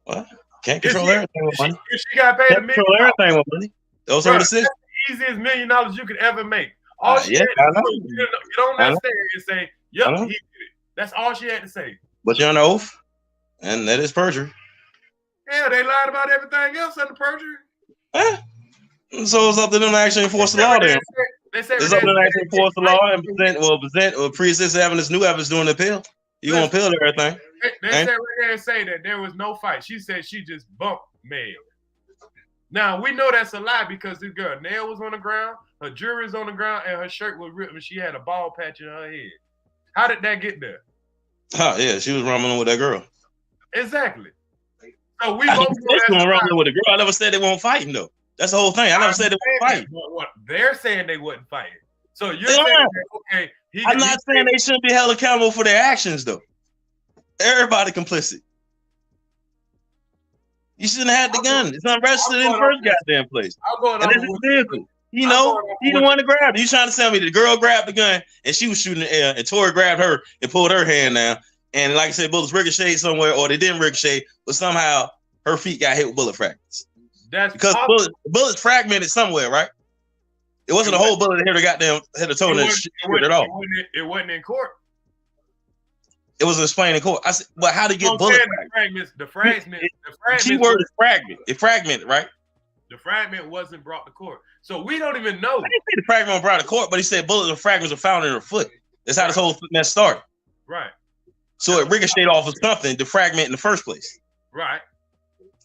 S5: Well, can't control everything with money.
S4: If she got paid $1 million, control everything
S5: with money. Those are the decisions.
S4: That's the easiest $1 million you could ever make. All she had to do is get on that stage and say, "Yep, he did it." That's all she had to say.
S5: But you're on oath, and that is perjury.
S4: Yeah, they lied about everything else under perjury.
S5: So it's up to them to actually enforce the law. Then it's up to them to actually enforce the law and present or pre-existing evidence, new evidence during the appeal. You gonna appeal to everything?
S4: They said right there and say that there was no fight. She said she just bumped Meg. Now we know that's a lie because this girl nail was on the ground, her jewelry was on the ground, and her shirt was ripped, and she had a ball patch in her head. How did that get there?
S5: Yeah, she was rumbling with that girl.
S4: Exactly. So we both know
S5: that's rumbling with the girl. I never said they weren't fighting though. That's the whole thing. I never said they weren't fighting.
S4: What they're saying they wasn't fighting. So you're saying that, okay?
S5: I'm not saying they shouldn't be held accountable for their actions though. Everybody complicit. You shouldn't have had the gun. It's unregistered in the first goddamn place. And it's his vehicle. You know, he the one to grab it. You trying to tell me the girl grabbed the gun and she was shooting in the air and Torey grabbed her and pulled her hand down. And like I said, bullets ricocheted somewhere or they didn't ricochet, but somehow her feet got hit with bullet fragments. That's because bullets fragmented somewhere, right? It wasn't a whole bullet that hit her goddamn hit her toe and shit at all.
S4: It wasn't in court.
S5: It was explained in court. I said, but how to get bullet
S4: fragments? The fragment.
S5: Keyword is fragment. It fragmented, right?
S4: The fragment wasn't brought to court, so we don't even know.
S5: I didn't say the fragment was brought to court, but he said bullets and fragments were found in her foot. That's how this whole mess started.
S4: Right.
S5: So it ricocheted off of something to fragment in the first place.
S4: Right.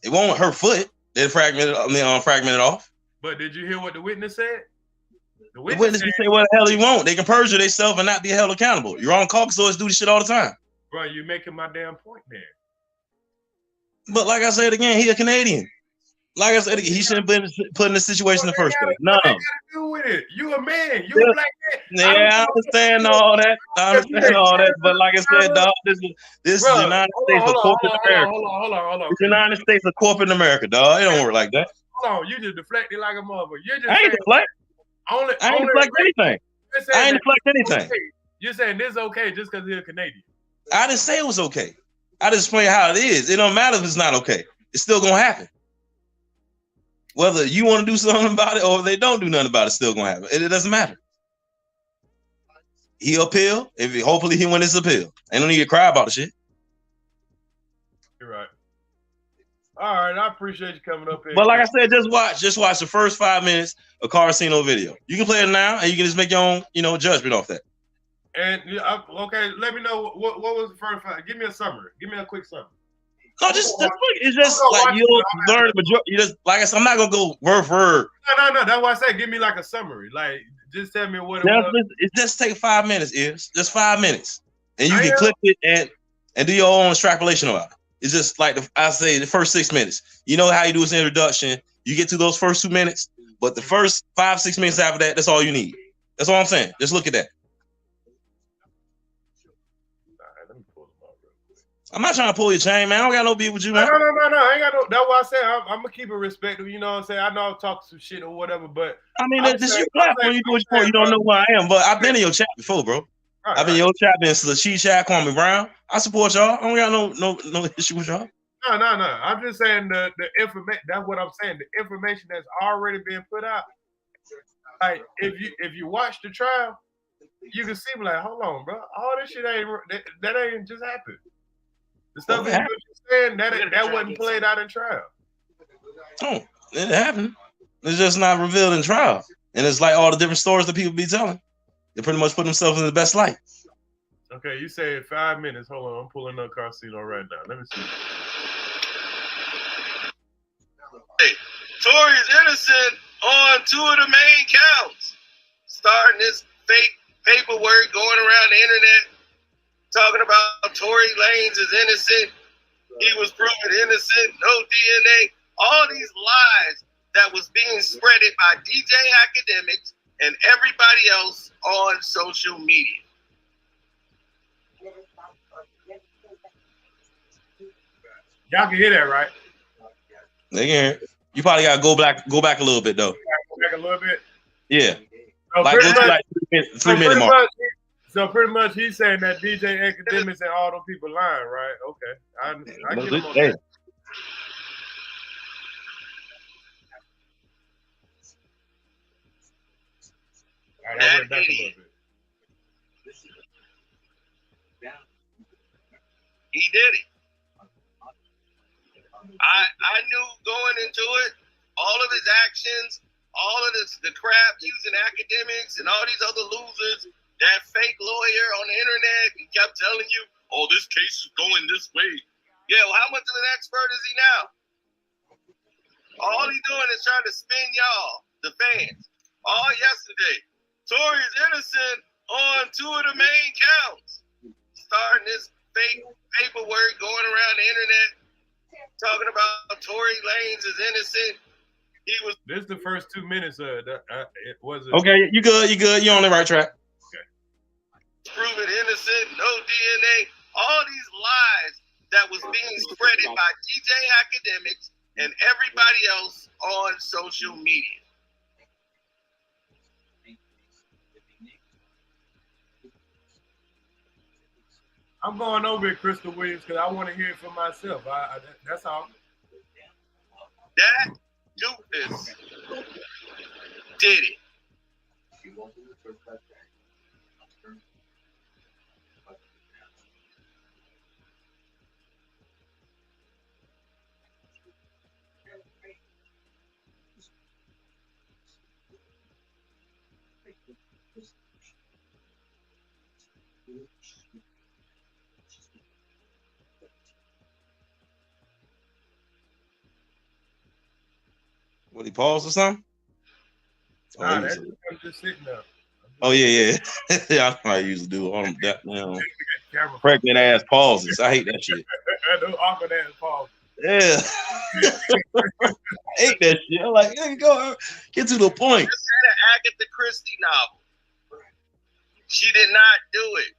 S5: It wasn't her foot that fragmented off.
S4: But did you hear what the witness said?
S5: The witness can say what the hell he want. They can perjure themselves and not be held accountable. Your own caucus do this shit all the time.
S4: Bro, you're making my damn point there.
S5: But like I said again, he a Canadian. Like I said, he shouldn't have been put in this situation in the first place. No.
S4: What got to do with it? You a man. You a black man.
S5: Yeah, I understand all that. But like I said, dog, this is the United States of corporate America.
S4: Hold on.
S5: It's the United States of corporate America, dog. It don't work like that.
S4: Hold on. You just deflected like a motherfucker.
S5: I ain't deflect. I ain't deflect anything. I ain't deflect anything.
S4: You're saying this is okay just because you're a Canadian.
S5: I didn't say it was okay. I just explained how it is. It don't matter if it's not okay. It's still gonna happen. Whether you want to do something about it or if they don't do nothing about it, it's still gonna happen. It doesn't matter. He appeal. Hopefully he win his appeal. Ain't no need to cry about the shit.
S4: You're right. All right, I appreciate you coming up here.
S5: But like I said, just watch the first 5 minutes of Carcino video. You can play it now, and you can just make your own, judgment off that.
S4: And okay, let me know what was the first 5. Give me a summary. Give me a quick summary.
S5: No, it's just like you'll learn the majority. You just like I said, I'm not gonna go word for word.
S4: No. That's why I say give me like a summary. Like just tell me what it was.
S5: It just take 5 minutes, just 5 minutes, and you can clip it and do your own extrapolation about it. It's just like I say the first 6 minutes. You know how you do this introduction. You get to those first 2 minutes, but the first 5-6 minutes after that, that's all you need. That's all I'm saying. Just look at that. I'm not trying to pull your chain, man. I don't got no beef with you,
S4: No,
S5: man.
S4: no. I ain't got no. That's why I said I'm gonna keep it respectful. You know what I'm saying? I know I'm talking some shit or whatever, but
S5: I mean, this is your platform. You do what you want. You don't know who I am, but I've been in your chat before, bro.
S4: Right,
S5: I've been in your chat, been She Chat, Kwame Brown. I support y'all. I don't got no issue with y'all.
S4: No. I'm just saying the information. That's what I'm saying. The information that's already been put out. Like if you watch the trial, you can see like, hold on, bro. All this shit ain't that ain't just happened. The stuff that you're saying that wasn't played out in trial.
S5: Oh, it happened. It's just not revealed in trial. And it's like all the different stories that people be telling. They pretty much put themselves in the best light.
S4: Okay, you said 5 minutes. Hold on, I'm pulling up Carcino right now. Let me see.
S6: Hey, Torey is innocent on 2 of the main counts. Starting this fake paperwork going around the internet talking about Tory Lanez is innocent. He was proven innocent, no DNA. All these lies that was being spreaded by DJ Academics and everybody else on social media.
S4: Y'all can hear that, right?
S5: They can hear it. You probably gotta go back a little bit though.
S4: Go back a little bit.
S5: Yeah.
S4: So
S5: Like go to like 3 minute mark.
S4: So pretty much he's saying that DJ Academics and all those people lying, right? Okay. I get him on that. All right, I went back a little bit.
S6: He did it. I knew going into it, all of his actions, all of the crap using academics and all these other losers, that fake lawyer on the internet, he kept telling you, oh, this case is going this way. Yeah, well, how much of an expert is he now? All he's doing is trying to spin y'all, the fans. All yesterday, Torey is innocent on 2 of the main counts. Starting this fake paperwork going around the internet talking about Tory Lanez is innocent. He was.
S4: This is the first 2 minutes of it wasn't.
S5: Okay, you good. You're on the right track.
S4: Okay.
S6: Proven innocent, no DNA. All these lies that was being spreaded by DJ Academics and everybody else on social media.
S4: I'm going over it, Crystal Williams, because I want to hear it for myself. That's all.
S6: That doofus did it.
S5: What, he paused or something?
S4: I'm just sitting there.
S5: Oh yeah. Yeah, I usually do all them pregnant ass pauses. I hate that shit.
S4: Those awkward ass pauses.
S5: Yeah. I hate that shit. I'm like, yeah, go get to the point.
S6: This is an Agatha Christie novel. She did not do it.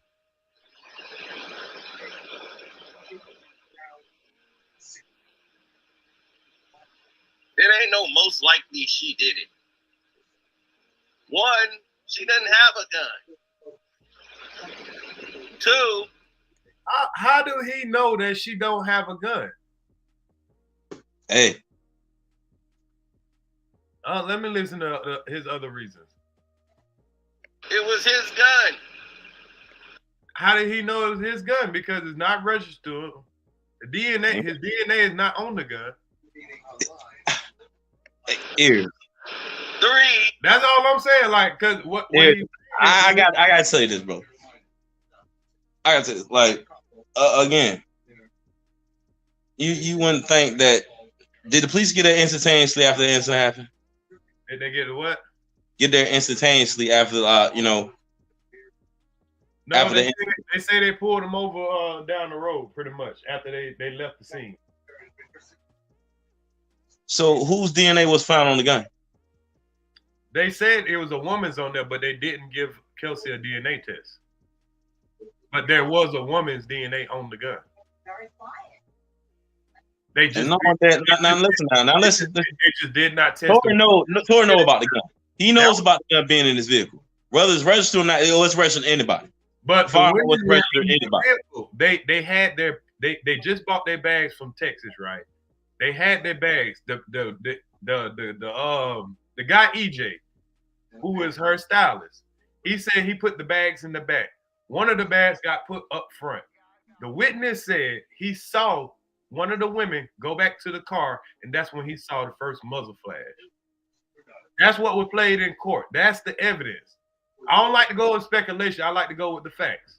S6: It ain't no most likely she did it. 1, she doesn't have a gun. 2,
S4: how do he know that she don't have a gun?
S5: Hey.
S4: Let me listen to his other reasons.
S6: it was his gun.
S4: How did he know it was his gun? Because it's not registered. The DNA, his DNA is not on the gun.
S5: Ears.
S6: 3.
S4: That's all I'm saying. Like, cause what
S5: I gotta tell you this, bro. I gotta tell you, like, again, you wouldn't think that. Did the police get there instantaneously after the incident happened?
S4: Did they get what?
S5: Get there instantaneously after,
S4: No,
S5: after
S4: they say they pulled him over down the road, pretty much after they left the scene.
S5: So whose DNA was found on the gun?
S4: They said it was a woman's on there, but they didn't give Kelsey a DNA test. But there was a woman's DNA on the gun. They just
S5: And not that. Now listen. Now listen.
S4: They just did not test.
S5: Torey know about the gun. He knows about the gun being in his vehicle. Whether it's registered or not, it's registered to anybody.
S4: But the
S5: Firearm
S4: women
S5: was registered
S4: in
S5: to
S4: the
S5: anybody.
S4: vehicle, they had they just bought their bags from Texas, right? They had their bags. The guy EJ, who is her stylist, he said he put the bags in the back. One of the bags got put up front. The witness said he saw one of the women go back to the car, and that's when he saw the first muzzle flash. That's what was played in court. That's the evidence. I don't like to go with speculation. I like to go with the facts.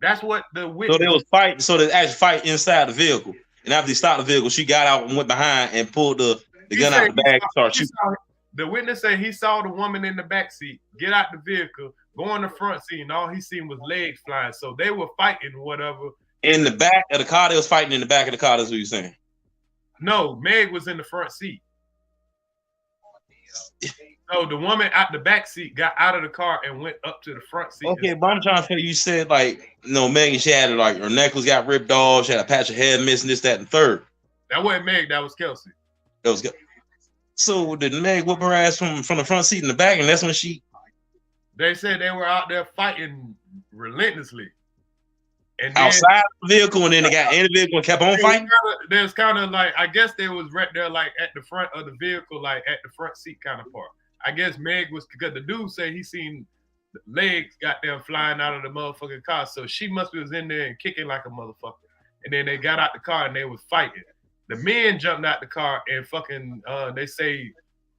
S4: That's what the witness.
S5: So they was fighting. So they actually fight inside the vehicle. And after he stopped the vehicle, she got out and went behind and pulled the gun out of the bag and started shooting.
S4: The witness said he saw the woman in the back seat get out the vehicle, go in the front seat, and all he seen was legs flying. So they were fighting whatever.
S5: In the back of the car, they was fighting in the back of the car. That's what you're saying.
S4: No, Meg was in the front seat. So the woman out the back seat got out of the car and went up to the front seat.
S5: Okay, but I'm trying to tell you, you said like, Megan, she had like her necklace got ripped off, she had a patch of hair missing, this, that, and third.
S4: That wasn't Meg, that was Kelsey.
S5: That was good. So did Meg whip her ass from the front seat in the back, and that's when she.
S4: They said they were out there fighting relentlessly. And
S5: outside the vehicle, and then they got in the vehicle and kept on fighting.
S4: There's kind of like, I guess they was right there, like at the front of the vehicle, like at the front seat kind of part. I guess Meg was, because the dude said he seen the legs got them flying out of the motherfucking car, so she must be was in there and kicking like a motherfucker. And then they got out the car and they was fighting. The men jumped out the car and fucking, they say,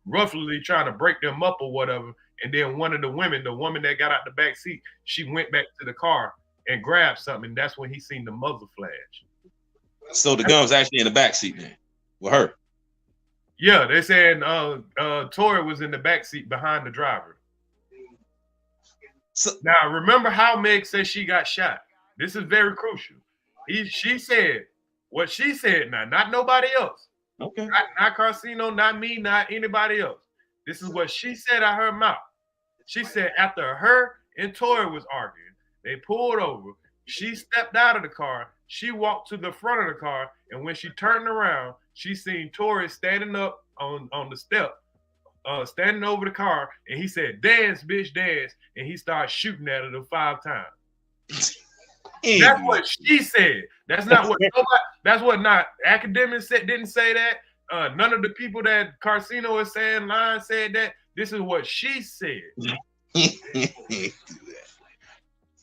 S4: roughly trying to break them up or whatever. And then one of the women, the woman that got out the back seat, she went back to the car and grabbed something. And that's when he seen the muzzle flash.
S5: So the gun was actually in the back seat then with her.
S4: Yeah, they saying Torey was in the back seat behind the driver. So, now remember how Meg said she got shot. This is very crucial. She said what she said now, not nobody else.
S5: Okay.
S4: Not Carcino, not me, not anybody else. This is what she said out her mouth. She said after her and Torey was arguing, they pulled over. She stepped out of the car. She walked to the front of the car, and when she turned around, she seen Torey standing up on the step, standing over the car, and he said, "Dance, bitch, dance," and he started shooting at her the 5 times. That's what she said. That's not what nobody. That's what not academics said. Didn't say that. None of the people that Carcino is saying line said that. This is what she said.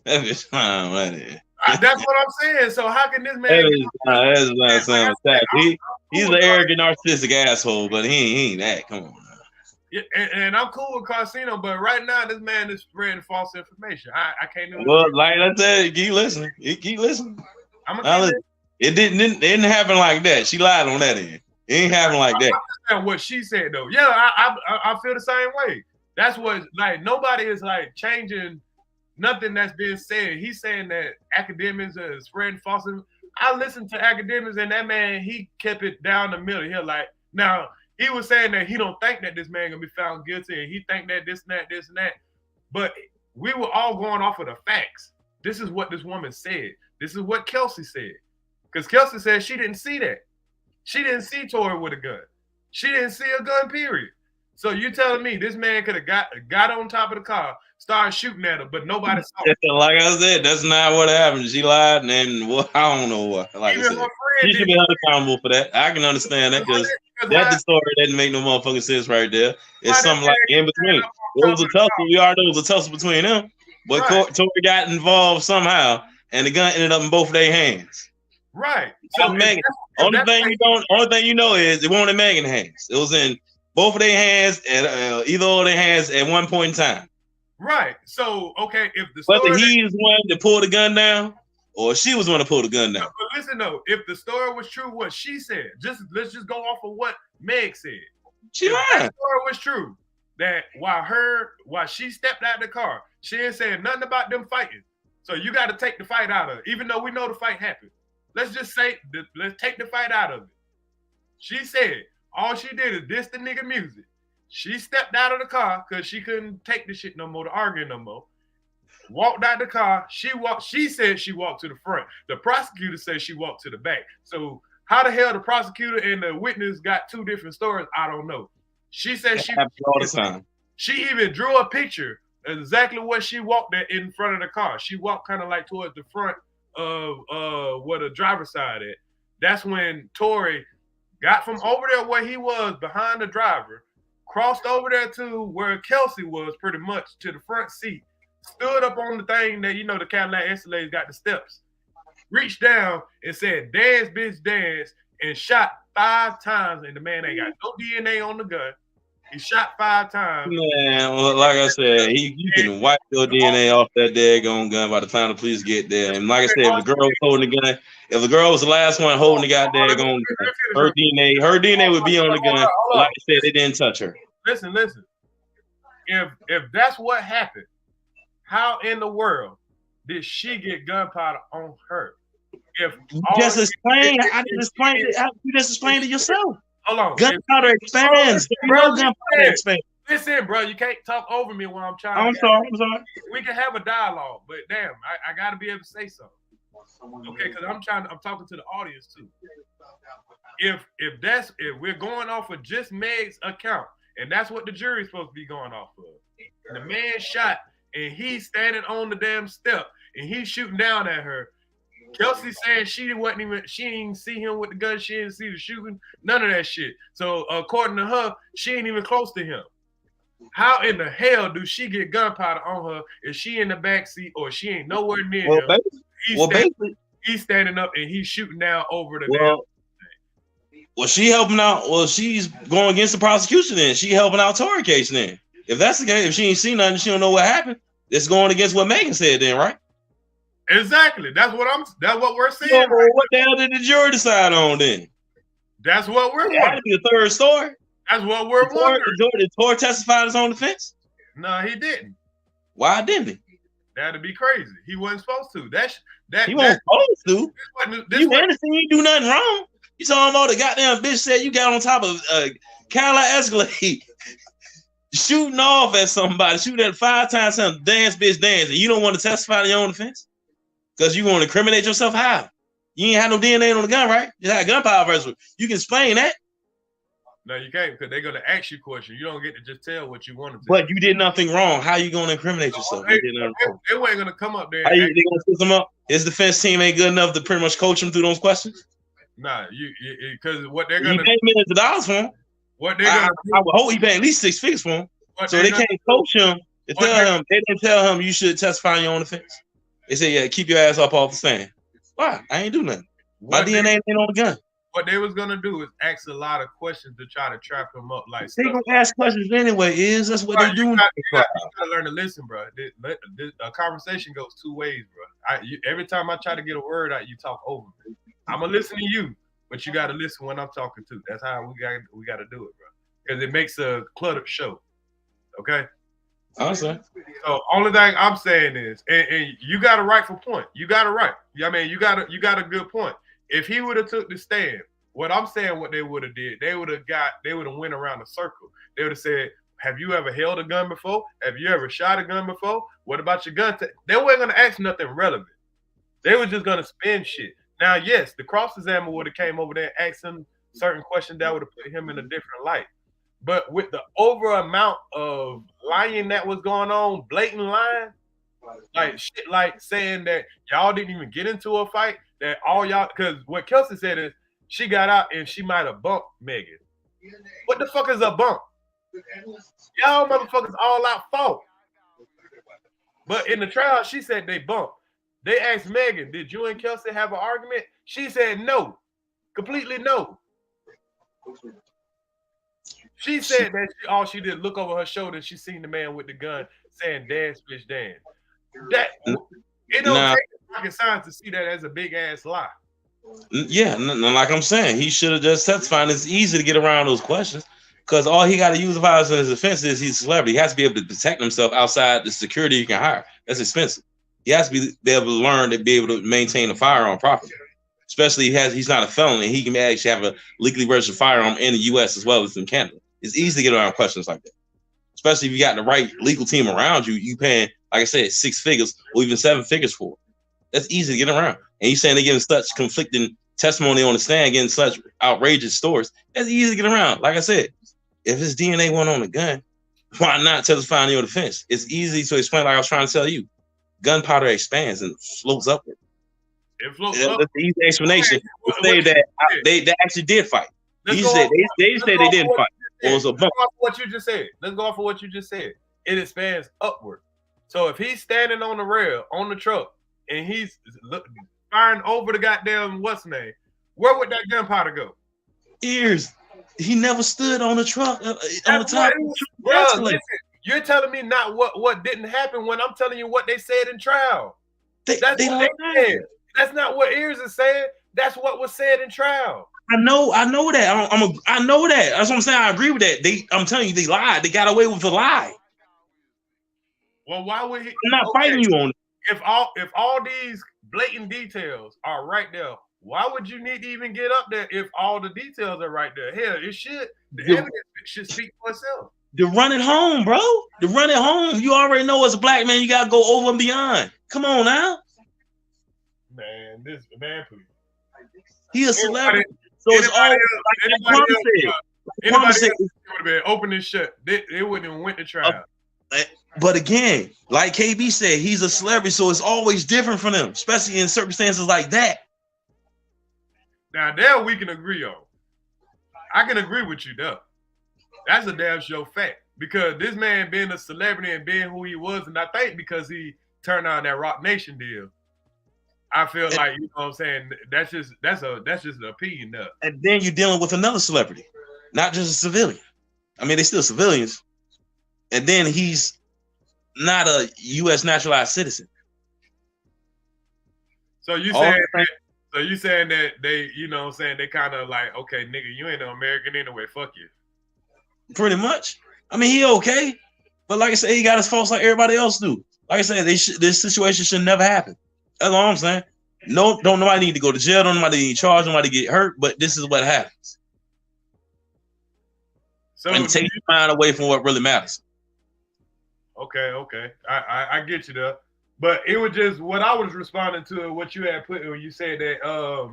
S5: That is fine, right?
S4: That's what I'm saying. So how can this man?
S5: That's not saying he's an arrogant, narcissistic asshole, but he ain't that. Come on.
S4: Yeah, and I'm cool with Carcino, but right now this man is spreading false information. I can't even.
S5: Well, like I said, keep listening. Keep listening. It didn't happen like that. She lied on that end. It ain't happen like that.
S4: I understand what she said though. Yeah, I feel the same way. That's what, like, nobody is like changing nothing that's being said. He's saying that academics are spreading false. I listened to academics, and that man, he kept it down the middle. He like, now he was saying that he don't think that this man gonna be found guilty, and he think that this and that. But we were all going off of the facts. This is what this woman said. This is what Kelsey said. Because Kelsey said she didn't see that. She didn't see Torey with a gun. She didn't see a gun, period. So you telling me this man could have got on top of the car, started shooting at her, but nobody saw it?
S5: Like I said, that's not what happened. She lied, and I don't know what. Like I said, she should be held accountable for that. I can understand that because that story doesn't make no motherfucking sense right there. It's something like in between. There was a tussle. We already know there was a tussle between them, but Torey got involved somehow, and the gun ended up in both of their hands.
S4: Right.
S5: So Megan, only thing you know is it wasn't in Megan's hands. It was in both of their hands at either of their hands at one point in time.
S4: Right. So okay, if the
S5: whether he's one that pulled the gun down or she was one to pull the gun down.
S4: But listen though, if the story was true, what she said, let's just go off of what Meg said.
S5: If that
S4: story was true, that while she stepped out of the car, she ain't saying nothing about them fighting. So you got to take the fight out of it, even though we know the fight happened. Let's just say, let's take the fight out of it. She said all she did is diss the nigga music. She stepped out of the car because she couldn't take the shit no more, to argue no more. walked out the car. She said she walked to the front. The prosecutor said she walked to the back. So how the hell the prosecutor and the witness got two different stories? I don't know. She said she
S5: all the time.
S4: She even drew a picture of exactly what she walked at in front of the car. She walked kind of like towards the front of where the driver's side at. That's when Torey got from over there where he was behind the driver, crossed over there to where Kelsey was pretty much to the front seat, stood up on the thing that, the Cadillac Escalade's got the steps, reached down and said, "Dance, bitch, dance," and shot 5 times, and the man ain't got no DNA on the gun. He shot 5 times.
S5: Man, well, like I said, you can wipe your DNA off that daggone gun by the time the police get there. And like I said, if the girl was holding the gun, if the girl was the last one holding the goddamn gun, her DNA would be on the gun. Like I said, they didn't touch her.
S4: Listen. If that's what happened, how in the world did she get gunpowder on her? If
S5: you just explained it yourself.
S4: Hold on.
S5: Gunpowder expands. Gunpowder expands.
S4: Listen, bro, you can't talk over me when I'm trying.
S5: I'm sorry.
S4: We can have a dialogue, but damn, I got to be able to say something. Okay, because I'm talking to the audience too. If we're going off of just Meg's account, and that's what the jury's supposed to be going off of. And the man shot, and he's standing on the damn step, and he's shooting down at her. Kelsey saying she didn't see him with the gun, she didn't see the shooting, none of that shit. So according to her, she ain't even close to him. How in the hell do she get gunpowder on her if she in the back seat or she ain't nowhere near him? He's standing up and he's shooting down over the damn.
S5: Well, she helping out. Well, she's going against the prosecution then. She helping out Torey case then. If that's the case, if she ain't seen nothing, she don't know what happened. It's going against what Megan said then, right?
S4: Exactly. That's what we're saying.
S5: So, what the hell did the jury decide on then?
S4: That's what we're
S5: wondering. That'd be the third story.
S4: That's what we're wondering.
S5: Did Torey testify his own defense?
S4: No, he didn't.
S5: Why didn't he?
S4: That'd be crazy. He wasn't supposed to.
S5: He wasn't supposed to. You innocent, you didn't do nothing wrong. You talking about the goddamn bitch said you got on top of Cadillac Escalade, shooting off at somebody, shooting at 5 times, something, dance, bitch, dance, and you don't want to testify to your own defense? Because you want to incriminate yourself? How? You ain't had no DNA on the gun, right? You had gunpowder versus. You can explain that.
S4: No, you can't, because they're gonna ask you questions. You don't get to just tell what you want to.
S5: But you did nothing wrong. How you gonna incriminate yourself?
S4: They ain't gonna come up there.
S5: They gonna switch them up? His defense team ain't good enough to pretty much coach him through those questions.
S4: Nah, because what they're gonna.
S5: He paid millions of dollars for him.
S4: What they're gonna.
S5: I would hope he paid at least 6 figures for him. So they can't coach him to tell him. They didn't tell him you should testify on your own defense. They say, yeah, keep your ass up off the stand. Why? I ain't do nothing. My DNA ain't on the gun.
S4: What they was gonna do is ask a lot of questions to try to trap him up. Like
S5: they gonna ask questions anyway. That's what they do.
S4: You gotta learn to listen, bro. A conversation goes 2 ways, bro. Every time I try to get a word out, you talk over me. I'm gonna listen to you, but you gotta listen when I'm talking too. That's how we gotta do it, bro. Because it makes a cluttered show. Okay.
S5: Awesome.
S4: So only thing I'm saying is, and you got a rightful point. You got it right. I mean, you got a good point. If he would have took the stand, what I'm saying, what they would have did, they would have went around a circle. They would have said, "Have you ever held a gun before? Have you ever shot a gun before? What about your gun?" They weren't gonna ask nothing relevant. They were just gonna spin shit. Now, yes, the cross-examiner would have came over there and asked him certain questions that would have put him in a different light. But with the over amount of lying that was going on, blatant lying, like shit, like saying that y'all didn't even get into a fight, that all y'all, because what Kelsey said is she got out and she might have bumped Megan. What the fuck is a bump? Y'all motherfuckers all out fault. But in the trial, she said they bumped. They asked Megan, did you and Kelsey have an argument? She said no. Completely no. She said that all she did look over her shoulder and she seen the man with the gun saying dance, bitch, dance. That it don't take rocket science to see that as a big ass lie.
S5: Yeah, like I'm saying, he should have just testified. It's easy to get around those questions because all he got to use as his defense is he's a celebrity. He has to be able to protect himself outside the security you can hire. That's expensive. He has to be able to learn to be able to maintain a firearm properly. Especially he's not a felon and he can actually have a legally registered firearm in the U.S. as well as in Canada. It's easy to get around questions like that. Especially if you got the right legal team around you, you paying like I said, 6 figures or even 7 figures for. That's easy to get around. And you saying they're giving such conflicting testimony on the stand, getting such outrageous stories. That's easy to get around. Like I said, if his DNA went on the gun, why not testify in your defense? It's easy to explain, like I was trying to tell you. Gunpowder expands and floats upward.
S4: It floats up.
S5: That's the easy explanation to say that they actually did fight. They say they didn't fight. It was a bump.
S4: Let's go off what you just said. Let's go off of what you just said. It expands upward. So if he's standing on the rail on the truck and he's firing over the goddamn what's name, where would that gunpowder go?
S5: Ears. He never stood on the truck on the top.
S4: Bro, listen, you're telling me not what didn't happen when I'm telling you what they said in trial. That's what they said. That's not what Ears is saying. That's what was said in trial.
S5: I know that. I know that. That's what I'm saying. I agree with that. I'm telling you, they lied. They got away with the lie.
S4: Well, why would he?
S5: I'm not fighting you on it.
S4: If all these blatant details are right there, why would you need to even get up there if all the details are right there? Hell, it should. The evidence should speak for itself.
S5: To run it home, bro. To run it home. You already know as a black man, you gotta go over and beyond. Come on now.
S4: Man, this man, please.
S5: He a celebrity. So it's all
S4: anybody would have been open and shut. They wouldn't even went to trial.
S5: But again, like KB said, he's a celebrity, so it's always different for them, especially in circumstances like that.
S4: Now, there we can agree on. I can agree with you, though. That's a damn sure fact. Because this man being a celebrity and being who he was, and I think because he turned on that Rock Nation deal, I feel like, you know what I'm saying, that's just an opinion though.
S5: And then you're dealing with another celebrity, not just a civilian. I mean, they're still civilians. And then he's not a U.S. naturalized citizen.
S4: So you saying that they, you know what I'm saying, they kind of like, okay, nigga, you ain't no American anyway, fuck you.
S5: Pretty much. I mean, he okay. But like I said, he got his faults like everybody else do. Like I said, this situation should never happen. That's all I'm saying. Don't nobody need to go to jail. Don't nobody need charged. Nobody get hurt. But this is what happens.
S4: So
S5: and take your mind away from what really matters.
S4: Okay. I get you there. But it was just what I was responding to, what you had put when you said that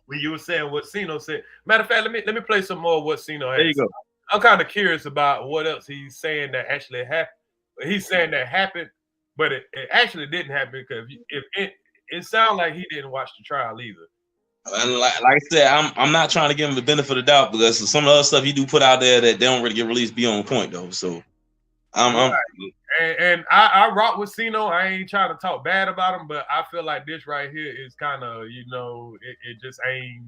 S4: when you were saying what Sino said. Matter of fact, let me play some more of what Sino had.
S5: There you go.
S4: I'm kind of curious about what else he's saying that actually happened. He's saying that happened, but it actually didn't happen because if it sounds like he didn't watch the trial either.
S5: And like I said, I'm not trying to give him the benefit of the doubt because some of the other stuff he do put out there that they don't really get released be on point though. So
S4: I rock with Sino. I ain't trying to talk bad about him, but I feel like this right here is kind of, you know, it just ain't.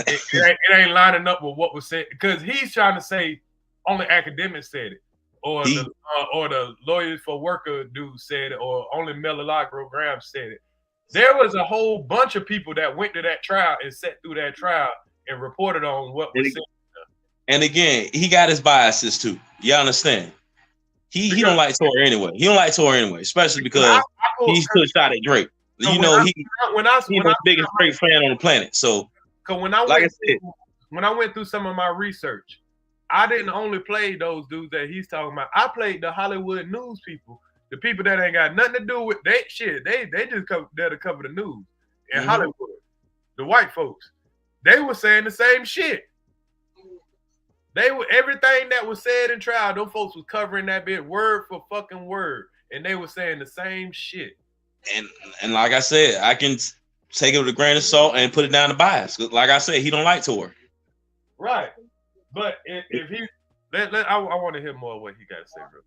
S4: It ain't lining up with what was said because he's trying to say only academics said it, or the lawyers for worker dude said it, or only Melilagro said it. There was a whole bunch of people that went to that trial and sat through that trial and reported on what was said.
S5: And again, he got his biases too. You understand? He don't like Torey anyway. He don't like Torey anyway, especially because he stood shot at Drake. So he's the biggest Drake fan on the planet. So.
S4: Because when I went through some of my research, I didn't only play those dudes that he's talking about. I played the Hollywood news people, the people that ain't got nothing to do with that shit. They just there to cover the news. In Hollywood, the white folks, they were saying the same shit. They were everything that was said in trial. Those folks was covering that bit word for fucking word, and they were saying the same shit.
S5: And like I said, I can take it with a grain of salt and put it down to bias. Like I said, he don't like Torey.
S4: Right. But if he I want to hear more of what he got to say, bro.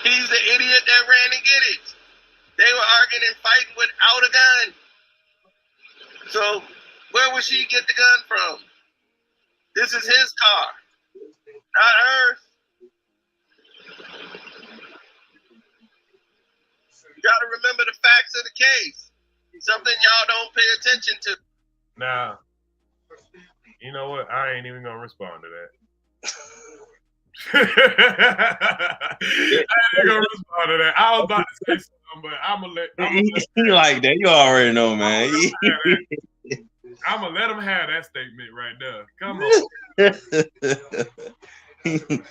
S6: He's the idiot that ran to get it. They were arguing and fighting without a gun. So where would she get the gun from? This is his car, not hers. You got to remember the facts of the case. Something y'all don't pay attention to.
S4: Now, you know what? I ain't even going to respond to that. I ain't going to respond to that. I was about to say something, but I'm going to let...
S5: He like that. You already know, man.
S4: I'm going to let him have that statement right there. Come on.
S6: They were going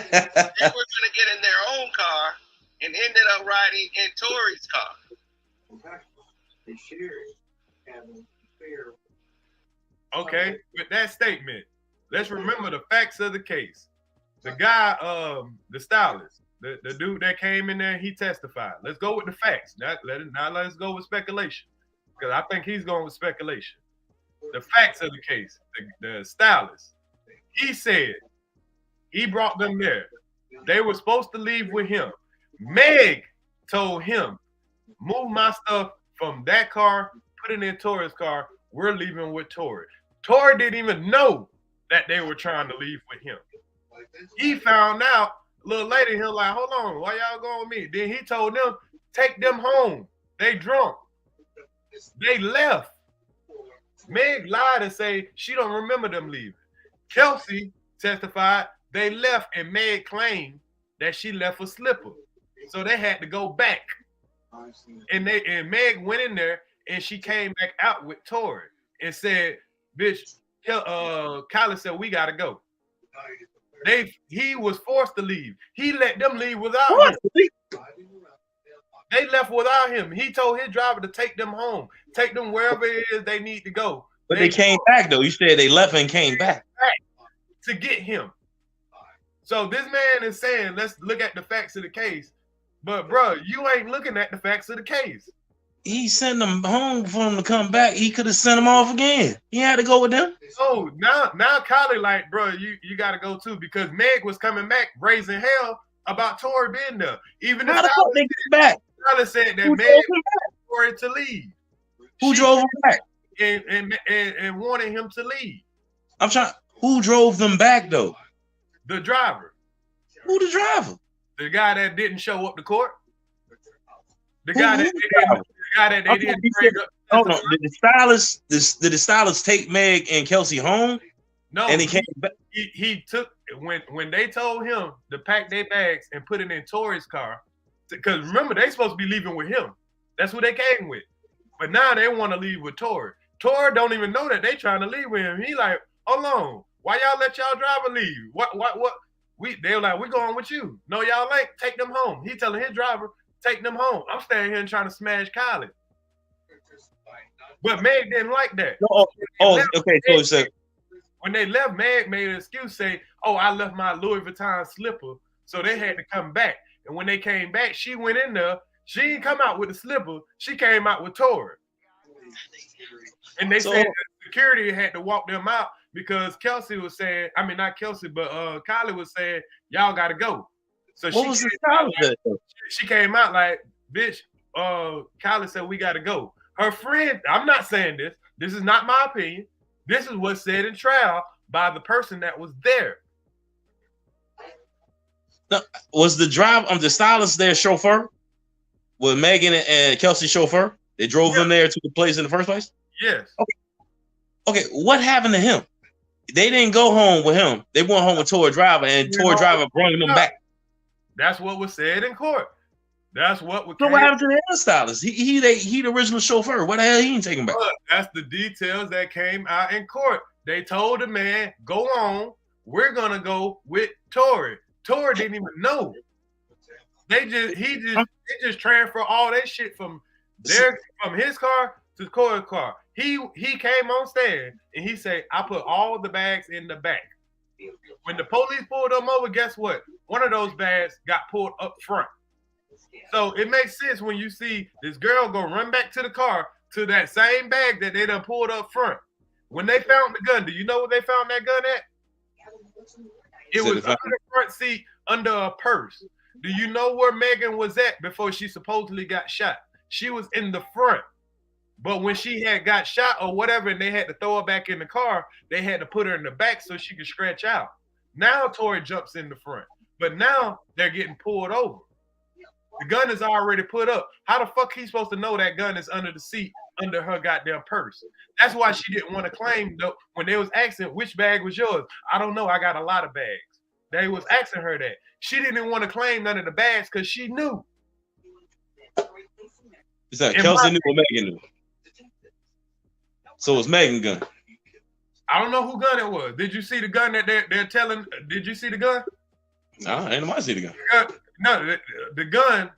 S6: to get in their own car and ended up riding in Torey's car.
S4: Okay, with that statement, let's remember the facts of the case. The guy, the stylist, the dude that came in there, he testified. Let's go with the facts. Now let's go with speculation, because I think he's going with speculation. The facts of the case. The stylist, he said he brought them there. They were supposed to leave with him. Meg told him, move my stuff from that car, put it in Torey's car. We're leaving with Torey. Torey didn't even know that they were trying to leave with him. He found out a little later. He was like, hold on, why y'all going with me? Then he told them, take them home. They drunk. They left. Meg lied and say she don't remember them leaving. Kelsey testified they left, and Meg claimed that she left a slipper. So they had to go back. And Meg went in there and she came back out with Torey and said, bitch, Kylie said we gotta go. He was forced to leave. He let them leave without him. They left without him. He told his driver to take them home, take them wherever it is they need to go.
S5: But they came back though. You said they left and came back
S4: to get him. So this man is saying, let's look at the facts of the case. But bro, you ain't looking at the facts of the case.
S5: He sent them home for him to come back. He could have sent them off again. He had to go with them.
S4: So now Kylie like, bro, you got to go too, because Meg was coming back raising hell about Torey being there. Even if
S5: they get back.
S4: Kylie said that Meg wanted Torey to leave.
S5: Who drove him back?
S4: And wanted him to leave.
S5: I'm trying. Who drove them back though?
S4: The driver.
S5: Who the driver?
S4: The guy that didn't show up to court. The guy that they didn't bring up.
S5: Hold on. Did the stylist take Meg and Kelsey home?
S4: No.
S5: And he came back.
S4: He took when they told him to pack their bags and put it in Torey's car. Because remember, they supposed to be leaving with him. That's what they came with. But now they want to leave with Torey. Torey don't even know that they trying to leave with him. He like, hold on, why y'all let y'all driver leave? What? They were like, we going with you. No, y'all ain't. Take them home. He telling his driver, take them home. I'm staying here and trying to smash Kylie. But Meg didn't like that.
S5: Okay. So he said,
S4: when they left, Meg made an excuse, say, oh, I left my Louis Vuitton slipper, so they had to come back. And when they came back, she went in there. She didn't come out with the slipper. She came out with Torey. And they said that security had to walk them out because Kelsey was saying, I mean, not Kelsey, but Kylie was saying, y'all got to go. So she came out like, bitch, Kylie said, we got to go. Her friend, I'm not saying this. This is not my opinion. This is what's said in trial by the person that was there.
S5: No, was the the stylist their chauffeur? Was Megan and Kelsey chauffeur? They drove them there to the place in the first place?
S4: Yes.
S5: Okay, what happened to him? They didn't go home with him. They went home with Torey driver, and Torey driver brought them back.
S4: That's what was said in court. That's what was.
S5: So what happened to the other stylist? He the original chauffeur. What the hell he ain't taking back?
S4: That's the details that came out in court. They told the man, go on. We're gonna go with Torey. Torey didn't even know. They just transfer all that shit from his car to Corey's car. He came on stand and he said, I put all the bags in the back. When the police pulled them over, guess what? One of those bags got pulled up front. So it makes sense when you see this girl go run back to the car to that same bag that they done pulled up front. When they found the gun, do you know where they found that gun at? It was under the front seat, under a purse. Do you know where Megan was at before she supposedly got shot? She was in the front. But when she had got shot or whatever, and they had to throw her back in the car, they had to put her in the back so she could stretch out. Now Torey jumps in the front. But now they're getting pulled over. The gun is already put up. How the fuck he supposed to know that gun is under the seat, under her goddamn purse? That's why she didn't want to claim, though, when they was asking which bag was yours. I don't know. I got a lot of bags. They was asking her that. She didn't want to claim none of the bags because she knew.
S5: Kelsey knew what Megan knew. So it was Megan gun.
S4: I don't know who gun it was. Did you see the gun that they're telling? Did you see the gun?
S5: No, ain't nobody see the gun.
S4: No, the gun.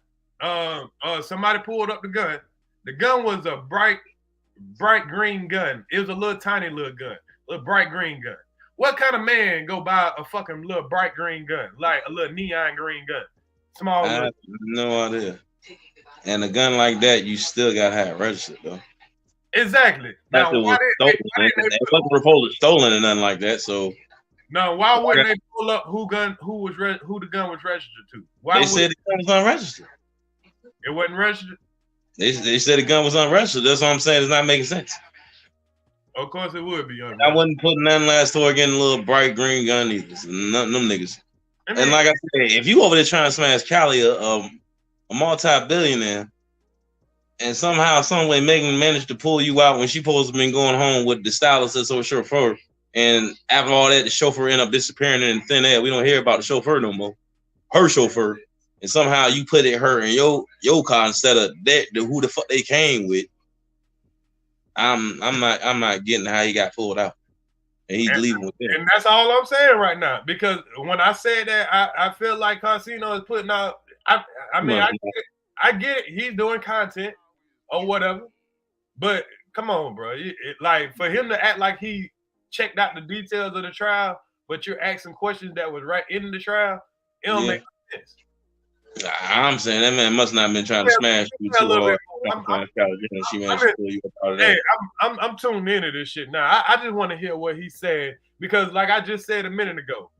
S4: Somebody pulled up the gun. The gun was a bright green gun. It was a little tiny little gun, little bright green gun. What kind of man go buy a fucking little bright green gun, like a little neon green gun? Small.
S5: I have no idea. And a gun like that, you still gotta have it registered though.
S4: Exactly. Now,
S5: it wasn't reported stolen or nothing like that. So
S4: no, why wouldn't they pull up who the gun was registered to? Why
S5: they said the gun was unregistered.
S4: It wasn't registered.
S5: They said the gun was unregistered. That's what I'm saying. It's not making sense.
S4: Of course, it would be unregistered.
S5: I wouldn't put nothing last Torey getting a little bright green gun either. None them niggas. And like I said, if you over there trying to smash Cali, a multi-billionaire, and somehow, some way, Megan managed to pull you out when she supposed to be going home with the stylist as her chauffeur, and after all that, the chauffeur ended up disappearing in thin air. We don't hear about the chauffeur no more. Her chauffeur, and somehow you put it her in your car instead of that. Who the fuck they came with? I'm not getting how he got pulled out, and he's leaving with them.
S4: And that's all I'm saying right now. Because when I said that, I feel like Casino is putting out. I get it. He's doing content or whatever, but come on, bro. Like for him to act like he checked out the details of the trial, but you're asking questions that was right in the trial, it don't make sense.
S5: I'm saying that man must not have been trying to smash you too hard.
S4: I'm tuned into this shit now. I just want to hear what he said, because like I just said a minute ago,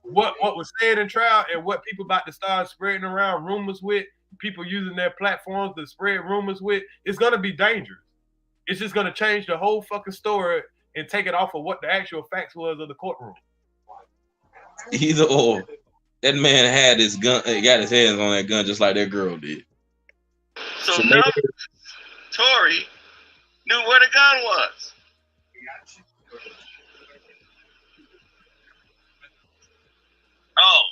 S4: what was said in trial and what people about to start spreading around rumors with, people using their platforms to spread rumors with, it's gonna be dangerous. It's just gonna change the whole fucking story and take it off of what the actual facts was of the courtroom.
S5: Either or. That man had his gun, got his hands on that gun just like that girl did.
S6: So now Torey knew where the gun was. Oh,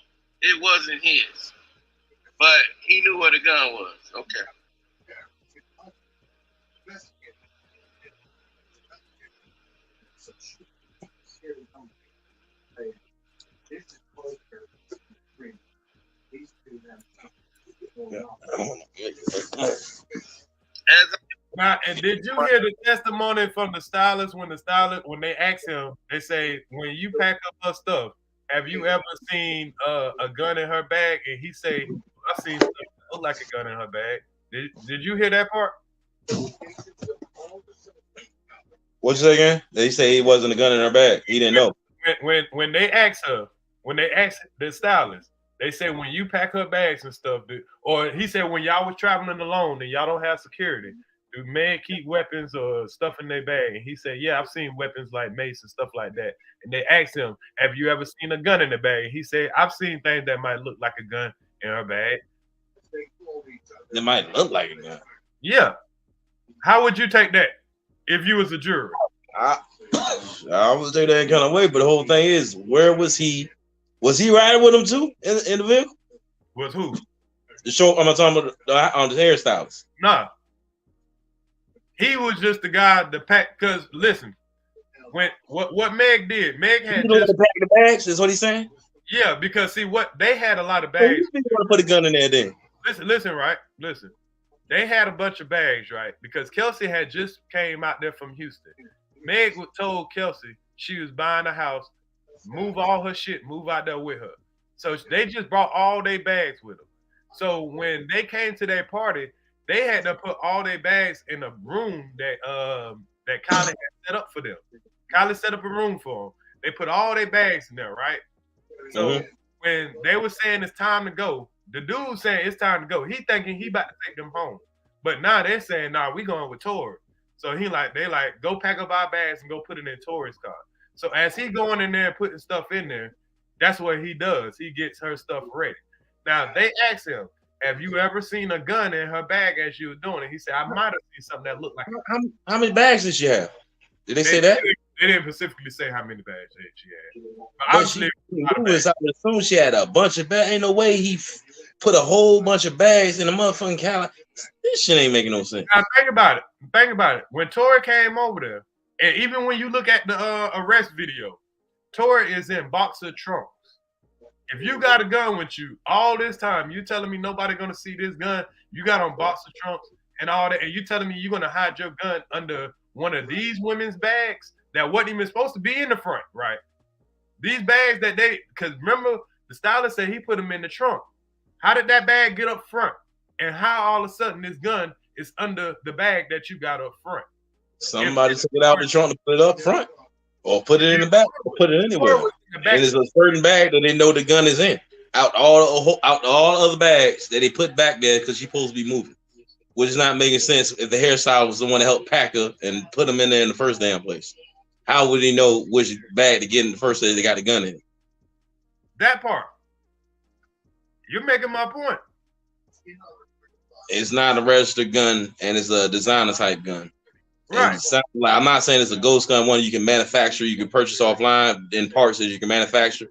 S6: it wasn't his, but he knew where the gun was. Okay.
S4: Now, and did you hear the testimony from the stylist when they asked him, they say, when you pack up her stuff, have you ever seen a gun in her bag? And he say, I seen stuff that look like a gun in her bag. Did you hear that part?
S5: What'd you say again? They say he wasn't a gun in her bag. He didn't know.
S4: When they asked her, when they asked the stylist, they said when you pack her bags and stuff, or he said when y'all was traveling alone and y'all don't have security, do men keep weapons or stuff in their bag? And he said, yeah, I've seen weapons like mace and stuff like that. And they asked him, have you ever seen a gun in the bag? And he said, I've seen things that might look like a gun in her bag.
S5: It might look like a gun.
S4: Yeah. How would you take that if you was a juror?
S5: I would take that kind of way, but the whole thing is, where was he? Was he riding with him too in the vehicle?
S4: Was who?
S5: The show. I'm not talking about on the hairstylist.
S4: Nah. He was just the guy to pack. Cause listen, when what Meg did, Meg had
S5: just pack the bags. Is what he's saying.
S4: Yeah, because see what they had a lot of bags.
S5: You want to put a gun in there then?
S4: Listen, right? Listen, they had a bunch of bags, right? Because Kelsey had just came out there from Houston. Meg told Kelsey she was buying a house, move all her shit, move out there with her. So they just brought all their bags with them. So when they came to their party, they had to put all their bags in a room that Kylie had set up for them. Kylie set up a room for them. They put all their bags in there, right? So when they were saying it's time to go, the dude saying it's time to go, he thinking he about to take them home. But now they're saying, nah, we going with Torey. So they go pack up our bags and go put it in Torey's car. So as he going in there and putting stuff in there, that's what he does. He gets her stuff ready. Now they asked him, have you ever seen a gun in her bag as you were doing it? He said, I might have seen something that looked like
S5: how many bags did she have? Did they say that?
S4: They didn't specifically say how many bags she had.
S5: I would assume she had a bunch of bags. Ain't no way he put a whole bunch of bags in a motherfucking Cali. This shit ain't making no sense.
S4: Now think about it. When Torey came over there, And even when you look at the arrest video, Torey is in boxer trunks. If you got a gun with you all this time, you telling me nobody gonna see this gun? You got on boxer trunks and all that, and you telling me you're gonna hide your gun under one of these women's bags that wasn't even supposed to be in the front, right? These bags that because remember the stylist said he put them in the trunk. How did that bag get up front? And how all of a sudden this gun is under the bag that you got up front?
S5: Somebody took it out of the trunk to put it up front, or put it in the back, or put it anywhere. And there's a certain bag that they know the gun is in. Out all other bags that they put back there because she's supposed to be moving, which is not making sense. If the hairstyle was the one that helped pack her and put them in there in the first damn place, how would he know which bag to get in the first day they got the gun in?
S4: That part. You're making my point.
S5: It's not a registered gun, and it's a designer type gun.
S4: Right.
S5: I'm not saying it's a ghost gun, one you can manufacture, you can purchase offline in parts that you can manufacture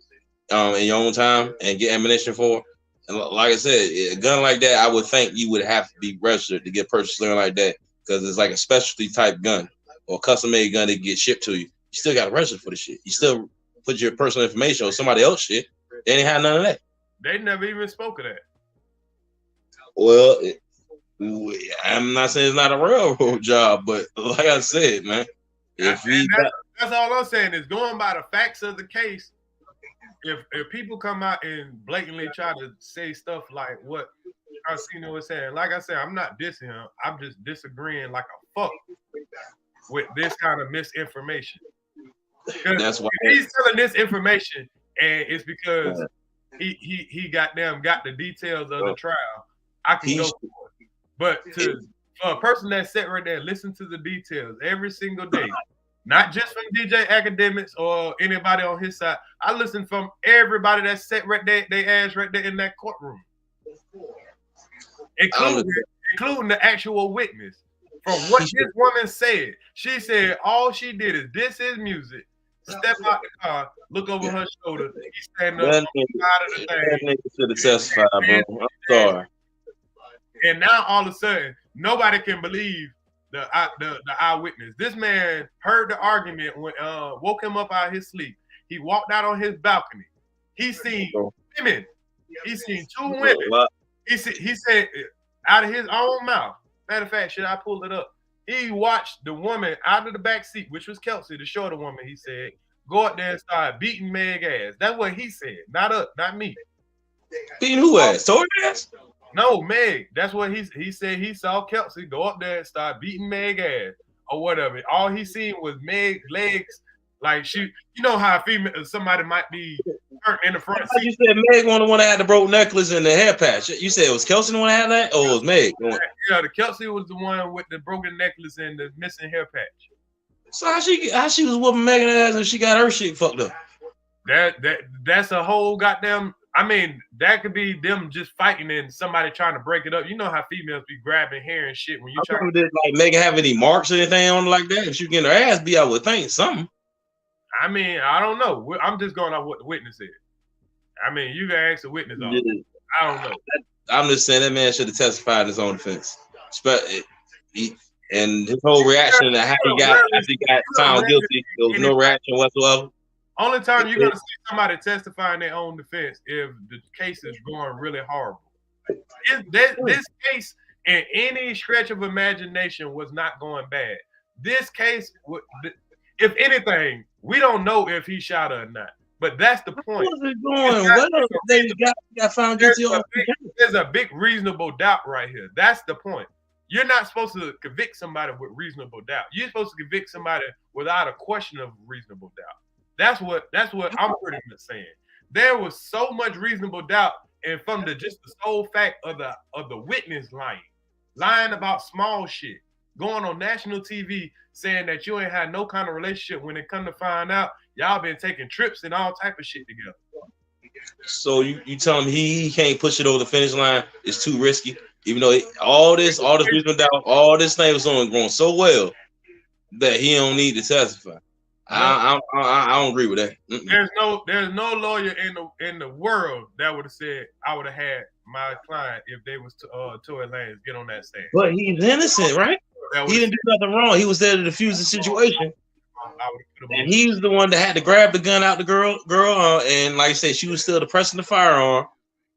S5: in your own time and get ammunition for. And like I said, a gun like that, I would think you would have to be registered to get purchased gun like that because it's like a specialty type gun or custom made gun that get shipped to you. You still got to register for the shit. You still put your personal information on somebody else's shit. They ain't had none of that.
S4: They never even spoke of that.
S5: Well, I'm not saying it's not a railroad job, but like I said, man,
S4: that's all I'm saying is going by the facts of the case. If people come out and blatantly try to say stuff like what Arsino was saying, like I said, I'm not dissing him. I'm just disagreeing like a fuck with this kind of misinformation.
S5: That's why
S4: he's telling this information, and it's because he got the details of the trial. I can go for it. But for a person that sat right there, listen to the details every single day, not just from DJ Academics or anybody on his side. I listen from everybody that sat right there, they ass right there in that courtroom, including the actual witness. From what this woman said, she said all she did is diss his music, step out the car, look over her shoulder, he's standing up on the side of the thing.
S5: That nigga should have testified, bro. I'm sorry.
S4: And now all of a sudden, nobody can believe the eyewitness. This man heard the argument when woke him up out of his sleep. He walked out on his balcony. He seen women. He seen two women. He said out of his own mouth. Matter of fact, should I pull it up? He watched the woman out of the back seat, which was Kelsey, the shorter woman. He said, "Go up there and start beating Meg ass." That's what he said, not me.
S5: Beating who ass? Torey ass?
S4: No, Meg. That's what he said. He saw Kelsey go up there and start beating Meg ass or whatever. All he seen was Meg legs, like she. You know how somebody might be hurt in the front seat.
S5: You said Meg was the one that had the broke necklace and the hair patch. You said it was Kelsey the one that had that, or it was Meg?
S4: Yeah, the Kelsey was the one with the broken necklace and the missing hair patch.
S5: So how she was whooping Megan ass and she got her shit fucked up?
S4: That's a whole goddamn. I mean, that could be them just fighting and somebody trying to break it up. You know how females be grabbing hair and shit when you try.
S5: Did like Megan have any marks or anything on her like that? If she getting her ass beat, I would think something.
S4: I mean, I don't know. I'm just going off what the witness said. I mean, you can ask the witness on.
S5: Yeah.
S4: I don't know.
S5: I'm just saying that man should have testified in his own defense. And his whole reaction to how he got found guilty, there was no reaction whatsoever.
S4: Only time you're gonna see somebody testify in their own defense if the case is going really horrible. This case, in any stretch of imagination, was not going bad. This case, if anything, we don't know if he shot her or not. But that's the point.
S5: What's it going? What else they got found guilty on?
S4: There's a big reasonable doubt right here. That's the point. You're not supposed to convict somebody with reasonable doubt. You're supposed to convict somebody without a question of reasonable doubt. That's what I'm pretty much saying. There was so much reasonable doubt, and from just the sole fact of the witness lying about small shit, going on national TV saying that you ain't had no kind of relationship. When it come to find out, y'all been taking trips and all type of shit together.
S5: So you tell him he can't push it over the finish line. It's too risky, even though all this reasonable doubt, all this thing was going so well that he don't need to testify. I don't agree with that.
S4: There's no lawyer in the world that would have said I would have had my client if they was Torey Lanez get on that stand.
S5: But he's innocent, right? He didn't do nothing wrong. He was there to defuse the situation. And he's the one that had to grab the gun out the girl, and like I said, she was still depressing the firearm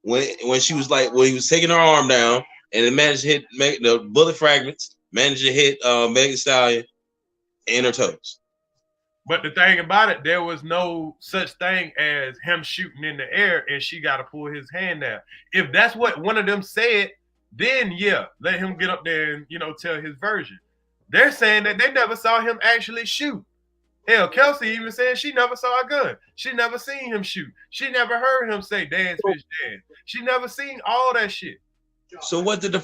S5: when she was like, when he was taking her arm down, and it managed to make the bullet fragments, managed to hit Megan Thee Stallion in her toes.
S4: But the thing about it, there was no such thing as him shooting in the air and she got to pull his hand down. If that's what one of them said, then yeah, let him get up there and, tell his version. They're saying that they never saw him actually shoot. Hell, Kelsey even said she never saw a gun. She never seen him shoot. She never heard him say dance, fish, dance. She never seen all that shit.
S5: So what did the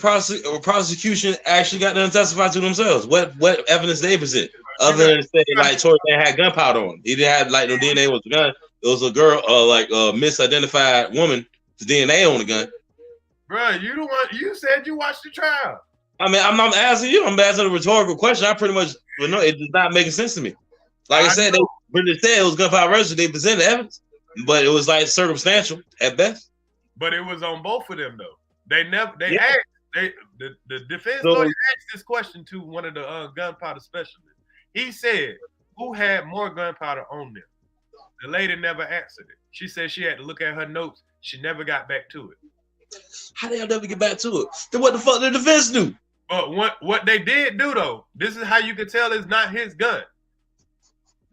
S5: prosecution actually got them testify to themselves? What evidence they present? Other than say like Torey had gunpowder on him. He didn't have like no DNA with the gun. It was a girl, like a misidentified woman, the DNA on the gun.
S4: Bro, you said you watched the trial.
S5: I mean, I'm not asking you. I'm asking a rhetorical question. I pretty much know it does not make sense to me. Like I said, when they said it was gunpowder registered, they presented evidence, but it was like circumstantial at best.
S4: But it was on both of them though. They asked the defense lawyer asked this question to one of the gunpowder specialists. He said, "Who had more gunpowder on them?" The lady never answered it. She said she had to look at her notes. She never got back to it.
S5: How did y'all never get back to it? Then what the fuck did the defense do?
S4: But what they did do though, this is how you can tell it's not his gun.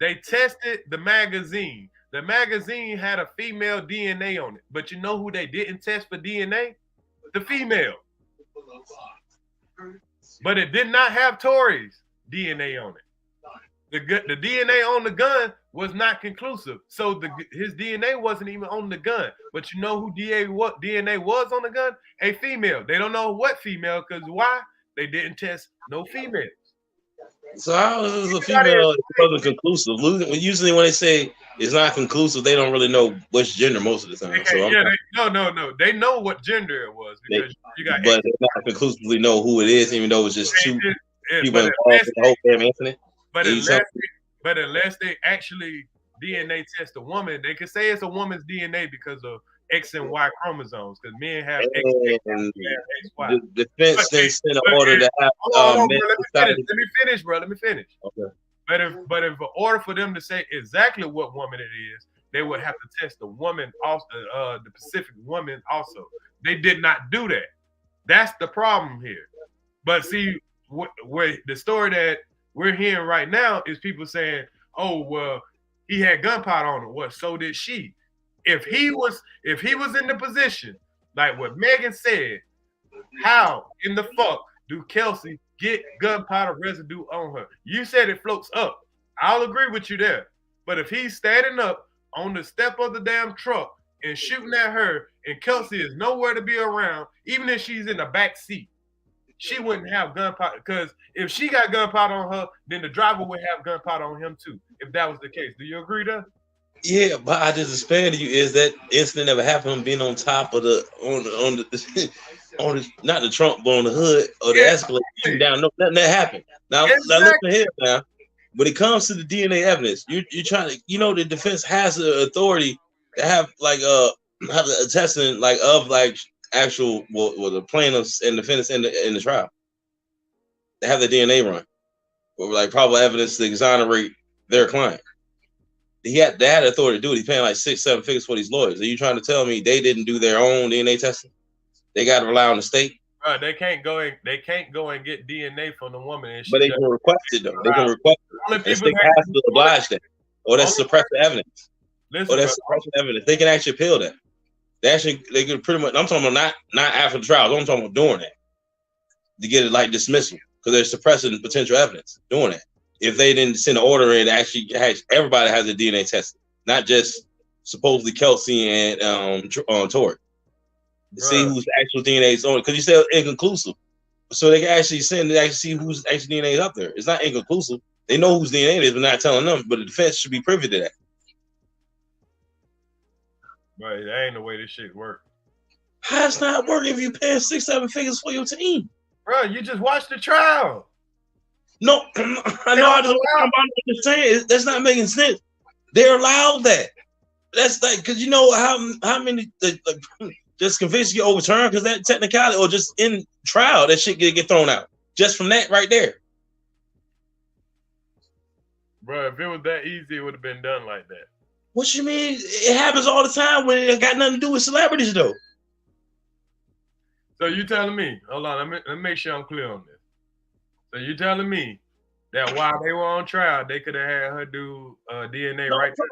S4: They tested the magazine. The magazine had a female DNA on it. But you know who they didn't test for DNA? The female. But it did not have Torey's DNA on it. The DNA on the gun was not conclusive. So his DNA wasn't even on the gun. But you know who DNA was on the gun? A female. They don't know what female, because why? They didn't test no females.
S5: So how is a female it wasn't conclusive? Usually when they say it's not conclusive, they don't really know which gender most of the time.
S4: No. They know what gender it was because
S5: but they not conclusively know who it is, even though it's just two people involved in the whole damn incident.
S4: But unless they actually DNA test a woman, they could say it's a woman's DNA because of X and Y chromosomes, because men have X and Y.
S5: The defense then sent an order to have.
S4: Let me finish, bro. Let me finish.
S5: Okay.
S4: But in order for them to say exactly what woman it is, they would have to test the woman also, the Pacific woman also. They did not do that. That's the problem here. But see, where the story that we're hearing right now is people saying, "Oh, well, he had gunpowder on him." Well, so did she. If he was in the position like what Megan said, how in the fuck do Kelsey get gunpowder residue on her? You said it floats up. I'll agree with you there. But if he's standing up on the step of the damn truck and shooting at her, and Kelsey is nowhere to be around, even if she's in the back seat, she wouldn't have gunpowder. Because if she got gunpowder on her, then the driver would have gunpowder on him too, if that was the case. Do you agree there?
S5: Yeah, but I just explained to you is that incident never happened being on top of not the trunk, but on the hood or the escalator down. No, nothing that happened. Now listen here now. When it comes to the DNA evidence, you're trying to, the defense has the authority to have like have the testing like of like actual the plaintiffs and defendants in the trial. They have the DNA run or like probable evidence to exonerate their client. They had authority to do it. He's paying like 6-7 figures for these lawyers. Are you trying to tell me they didn't do their own DNA testing? They got to rely on the state.
S4: Right, they can't go and get DNA from the woman.
S5: But they can request it though. They can request it. The state has to oblige that, or that's suppressive evidence. Or that's suppressive evidence. They can actually appeal that. They could pretty much. I'm talking about not after the trial. I'm talking about doing that to get it like dismissal because they're suppressing potential evidence. Doing that. If they didn't send an order in, actually everybody has a DNA tested, not just supposedly Kelsey and Torey. To see whose actual DNA is on it, because you said inconclusive. So they can actually send to actually see whose actual DNA is up there. It's not inconclusive. They know whose DNA it is, but not telling them. But the defense should be privy to that.
S4: Right, that ain't the way this shit works.
S5: How it's not working if you paying 6-7 figures for your team?
S4: Bro, you just watched the trial.
S5: No, I know. I'm just saying that's not making sense. They're allowed that. That's like because you know how many just convictions get overturned because that technicality or just in trial that shit get thrown out just from that right there.
S4: Bro, if it was that easy, it would have been done like that.
S5: What you mean? It happens all the time when it ain't got nothing to do with celebrities, though.
S4: So you telling me? Hold on, let me make sure I'm clear on this. So you telling me that while they were on trial, they could have had her do DNA right there?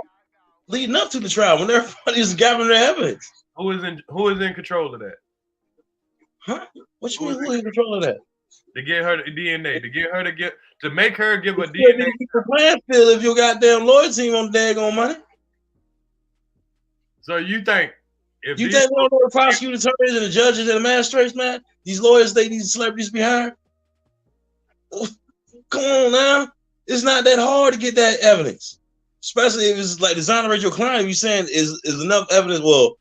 S5: Leading up to the trial, when everybody's gathering their evidence.
S4: Who is in control of that?
S5: Huh? What you mean? Who is in control of that?
S4: To get her the DNA, to make her give a DNA.
S5: Playing field if your goddamn lawyer team on the daggone money.
S4: So you think if
S5: you think we don't know the prosecuting attorneys and the judges and the magistrates, man? These lawyers think these celebrities be hired? Come on now. It's not that hard to get that evidence. Especially if it's like exonerate your client. You're saying is enough evidence, well,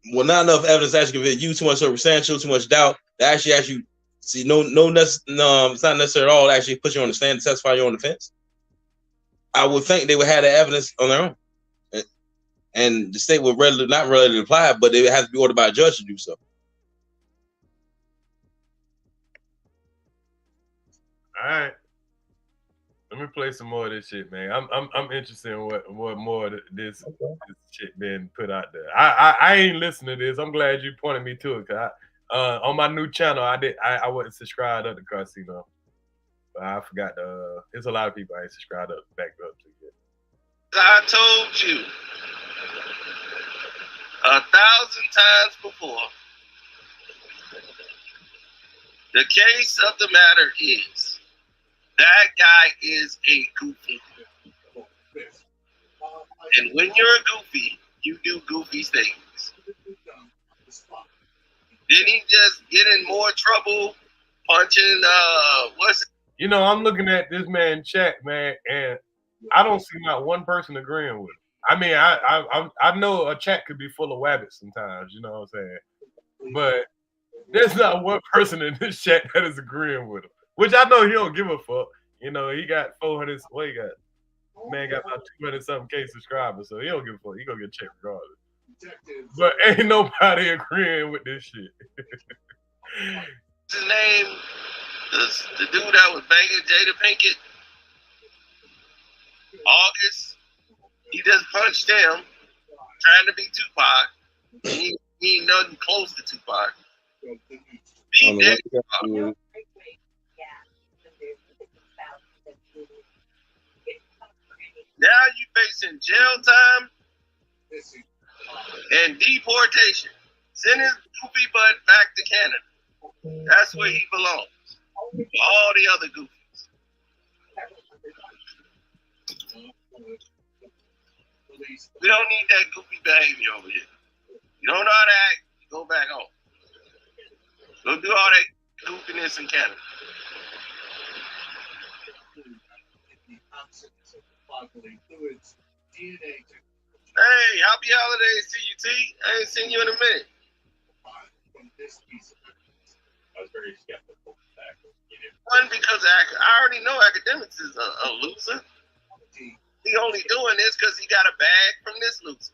S5: not enough evidence to actually convict you, too much circumstantial, too much doubt to actually see it's not necessary at all to actually put you on the stand to testify your own defense. I would think they would have the evidence on their own. And the state would not readily apply, but it has to be ordered by a judge to do so.
S4: All right. Let me play some more of this shit, man. I'm interested in what more of this shit been put out there. I ain't listening to this. I'm glad you pointed me to it, cause on my new channel I wasn't subscribed up to Casino, but I forgot there's a lot of people I ain't subscribed back up to yet.
S6: I told you 1,000 times before. The case of the matter is that guy is a goofy. And when you're a goofy, you do goofy things. Didn't he just get in more trouble punching
S4: You know, I'm looking at this man chat, man, and I don't see not one person agreeing with him. I mean, I know a chat could be full of wabbits sometimes, you know what I'm saying? But there's not one person in this chat that is agreeing with him. Which I know he don't give a fuck. You know, he got 400. What he got? Man got about 200 something K subscribers, so he don't give a fuck. He gonna get checked regardless. But ain't nobody agreeing with this shit.
S6: His name, the dude that was banging Jada Pinkett. August. He just punched him, trying to be Tupac. And he ain't nothing close to Tupac. Be dead. Now you facing jail time and deportation. Send his goofy butt back to Canada. That's where he belongs. All the other goofies. We don't need that goofy behavior over here. You don't know how to act, go back home. Go do all that goofiness in Canada. Hey, happy holidays to you, T. I ain't seen you in a minute.
S7: I was very skeptical.
S6: One, because I already know academics is a loser. He only doing this because he got a bag from this loser.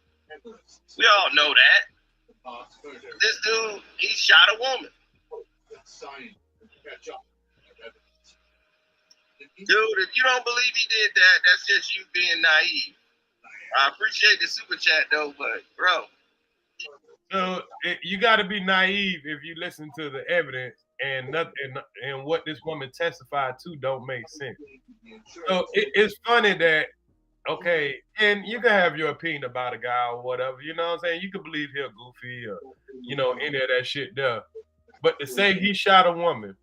S6: We all know that. This dude, he shot a woman. Dude, if you don't believe he did that, that's just you being naive. I appreciate the super chat though, but bro.
S4: So you got to be naive if you listen to the evidence and nothing and what this woman testified to don't make sense. So it's funny that okay, and you can have your opinion about a guy or whatever, you know what I'm saying? You can believe he's goofy or you know any of that shit there, but to say he shot a woman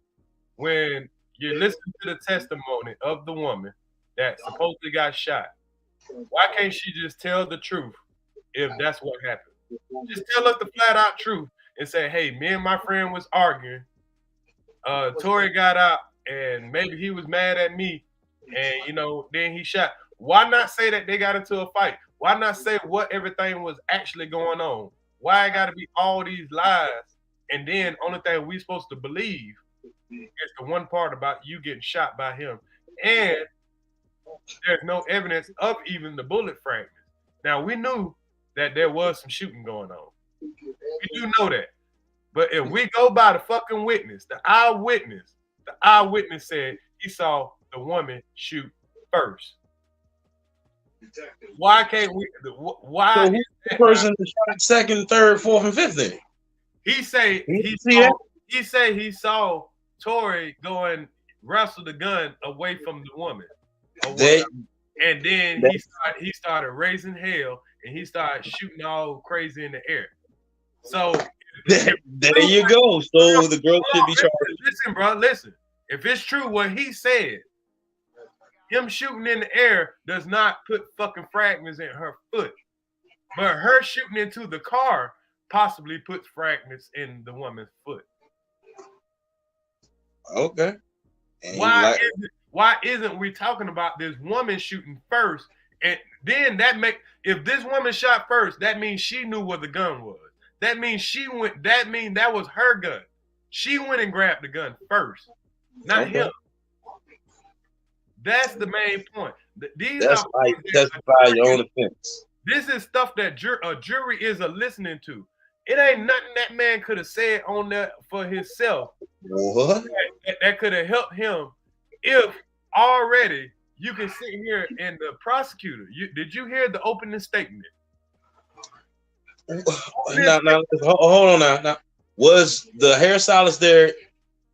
S4: when you listen to the testimony of the woman that supposedly got shot, why can't she just tell the truth if that's what happened? Just tell us the flat out truth and say, hey, me and my friend was arguing. Torey got out and maybe he was mad at me and, you know, then he shot. Why not say that they got into a fight? Why not say what everything was actually going on? Why it got to be all these lies? And then only thing we supposed to believe is the one part about you getting shot by him. And there's no evidence of even the bullet fragments. Now, we knew that there was some shooting going on. We do know that. But if we go by the fucking witness, the eyewitness said he saw the woman shoot first. Why can't we? Why?
S5: So who's the person that shot second, third, fourth, and fifth then?
S4: He say
S5: You see that?
S4: he saw Torey go and wrestle the gun away from the woman, and then he started raising hell and he started shooting all crazy in the air. So
S5: there you go. So the girl should be charged.
S4: Listen, bro, listen. If it's true what he said, him shooting in the air does not put fucking fragments in her foot, but her shooting into the car possibly puts fragments in the woman's foot.
S5: Okay.
S4: Why isn't we talking about this woman shooting first? And then if this woman shot first, that means she knew what the gun was. That means that was her gun. She went and grabbed the gun first, not him. That's the main point.
S5: That's why you testify your own offense.
S4: This is stuff that a jury is listening to. It ain't nothing that man could have said on that for himself.
S5: What?
S4: That could have helped him if already you can sit here and the prosecutor. Did you hear the opening statement?
S5: Now, hold on now. Was the hairstylist there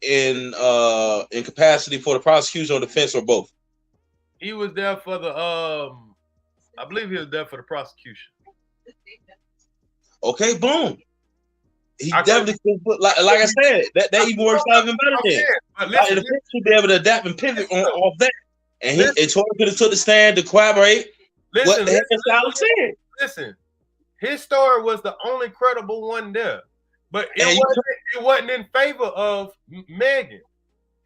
S5: in capacity for the prosecution or defense or both?
S4: He was there for the I believe he was there for the prosecution.
S5: Okay, boom. He definitely could put, like I said, that even works out even better then. The defense should be able to adapt and pivot off that. And Torey could have took the stand to corroborate what the hairstylist said.
S4: Listen, his story was the only credible one there. But it wasn't in favor of Megan.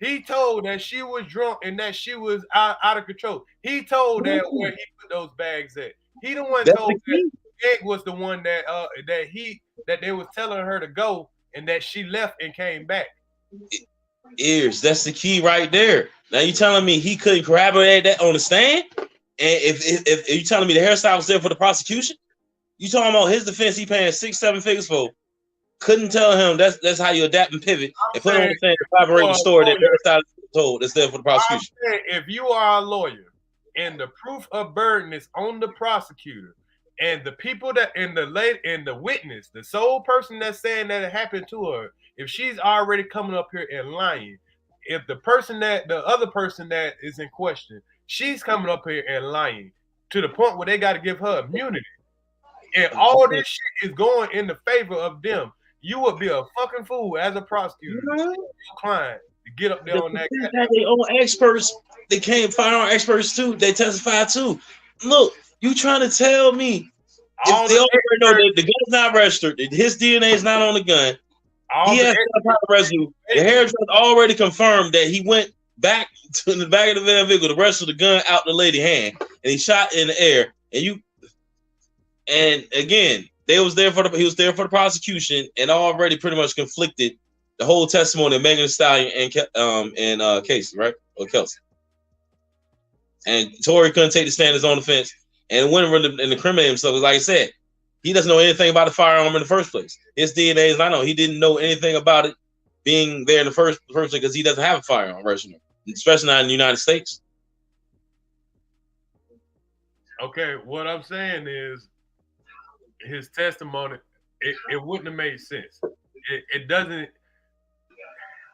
S4: He told that she was drunk and that she was out of control. He told that where he put those bags at. He the one told that Meg was the one that they was telling her to go and that she left and came back.
S5: Ears, that's the key right there. Now you telling me he couldn't corroborate that on the stand? And if you telling me the hairstyle was there for the prosecution, you talking about his defense he paying 6-7 figures for? Couldn't tell him that's how you adapt and pivot and put on the stand to corroborate the story that the hairstylist told that's there for the prosecution.
S4: If you are a lawyer and the proof of burden is on the prosecutor and the people that and the witness, the sole person that's saying that it happened to her, if she's already coming up here and lying, if the other person that is in question, she's coming up here and lying to the point where they got to give her immunity, and all this shit is going in the favor of them, you would be a fucking fool as a prosecutor, your client, to get up there on that.
S5: They have their own experts. They came firearm experts too. They testify too. Look, you trying to tell me if they already know that the gun's not registered, his DNA is not on the gun. He has some residue. The hairdresser already confirmed that he went back to the back of the vehicle to wrestle the gun out the lady's hand, and he shot in the air. And again, he was there for the prosecution, and already pretty much conflicted the whole testimony of Megan Thee Stallion and Casey, right, or Kelsey. And Torey couldn't take the stand his own defense and went and incriminate himself. Like I said, he doesn't know anything about the firearm in the first place. His DNA is not known. He didn't know anything about it being there in the first place because he doesn't have a firearm registered, especially not in the United States.
S4: Okay, what I'm saying is his testimony, it wouldn't have made sense. It doesn't.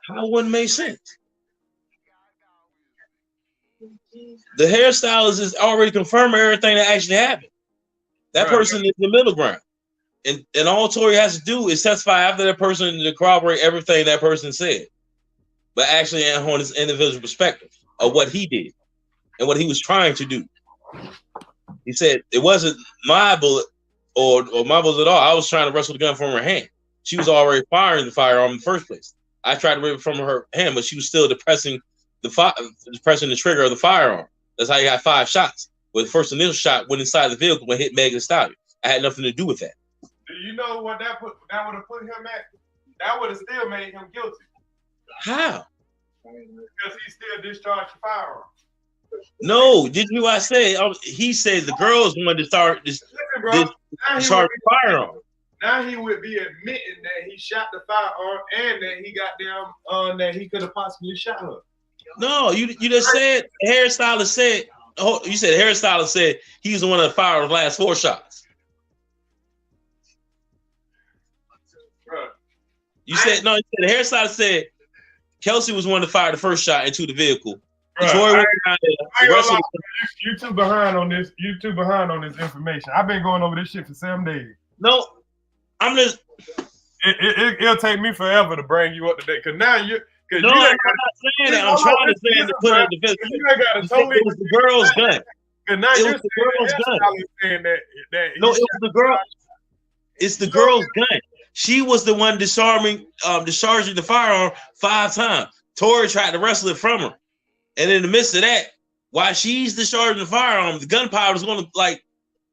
S5: How it wouldn't make sense? The hairstylist is already confirming everything that actually happened. That person is the middle ground. And all Torey has to do is testify after that person to corroborate everything that person said. But actually on his individual perspective of what he did and what he was trying to do. He said, it wasn't my bullet or my bullet at all. I was trying to wrestle the gun from her hand. She was already firing the firearm in the first place. I tried to rip it from her hand, but she was still depressing the trigger of the firearm. That's how you got 5 shots. Well, the first initial shot went inside the vehicle and hit Megan Thee Stallion. I had nothing to do with that.
S4: Do you know what that would have put him at? That would have still made him guilty.
S5: How?
S4: Because he still discharged the firearm.
S5: No, did you? I said he said the girls wanted to start discharge the firearm.
S4: Now he would be admitting that he shot the firearm and that he got down that he could have possibly shot her.
S5: No, you just said the hairstylist said You said the hairstylist said he's the one that fired the last 4 shots. You said no. You said the hairstylist said Kelsey was one that fired the first shot into the vehicle. Torey went down there.
S4: You too behind on this. You too behind on this information. I've been going over this shit for 7 days.
S5: No, I'm just.
S4: It'll take me forever to bring you up to date. Cause now you.
S5: No, I'm not saying that. I'm trying to say to put it in defense. It was the girl's gun.
S4: Now
S5: it was the girl's gun.
S4: Saying that
S5: no, it was the girl. It's the girl's gun. She was the one discharging the firearm 5 times. Torey tried to wrestle it from her. And in the midst of that, while she's discharging the firearm, the gunpowder is going to like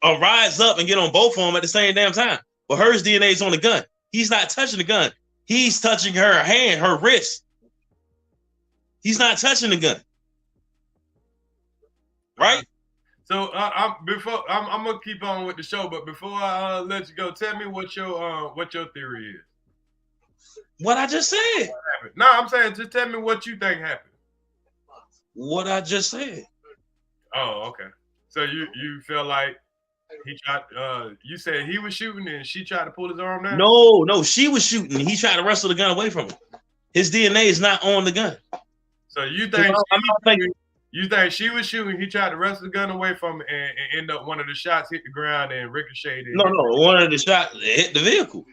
S5: rise up and get on both of them at the same damn time. But hers DNA is on the gun. He's not touching the gun. He's touching her hand, her wrist. He's not touching the gun. Right?
S4: So I'm gonna keep on with the show, but before I let you go, tell me what your theory is.
S5: What I just said.
S4: No, I'm saying just tell me what you think happened.
S5: What I just said.
S4: Oh, okay. So you feel like he tried? You said he was shooting and she tried to pull his arm down.
S5: No, she was shooting. He tried to wrestle the gun away from him. His DNA is not on the gun.
S4: So you think she was shooting? He tried to wrestle the gun away from him and end up one of the shots hit the ground and ricocheted.
S5: No, one of the shots hit the vehicle.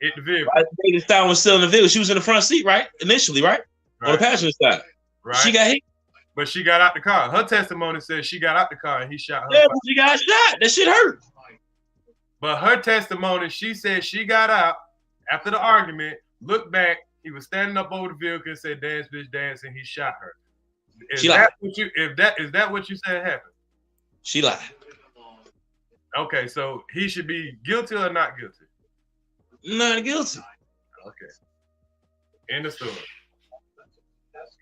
S4: Hit the vehicle.
S5: The style was still in the vehicle. She was in the front seat, right? Initially, right? On the passenger side.
S4: Right.
S5: She got hit.
S4: But she got out the car. Her testimony says she got out the car and he shot her.
S5: Yeah, but she got shot. That shit hurt.
S4: But her testimony, she said she got out after the argument, looked back, he was standing up over the vehicle and said, "Dance, bitch, dance," and he shot her. Is that what you said happened?
S5: She lied.
S4: Okay, so he should be guilty or not guilty?
S5: Not guilty.
S4: Okay. End of story.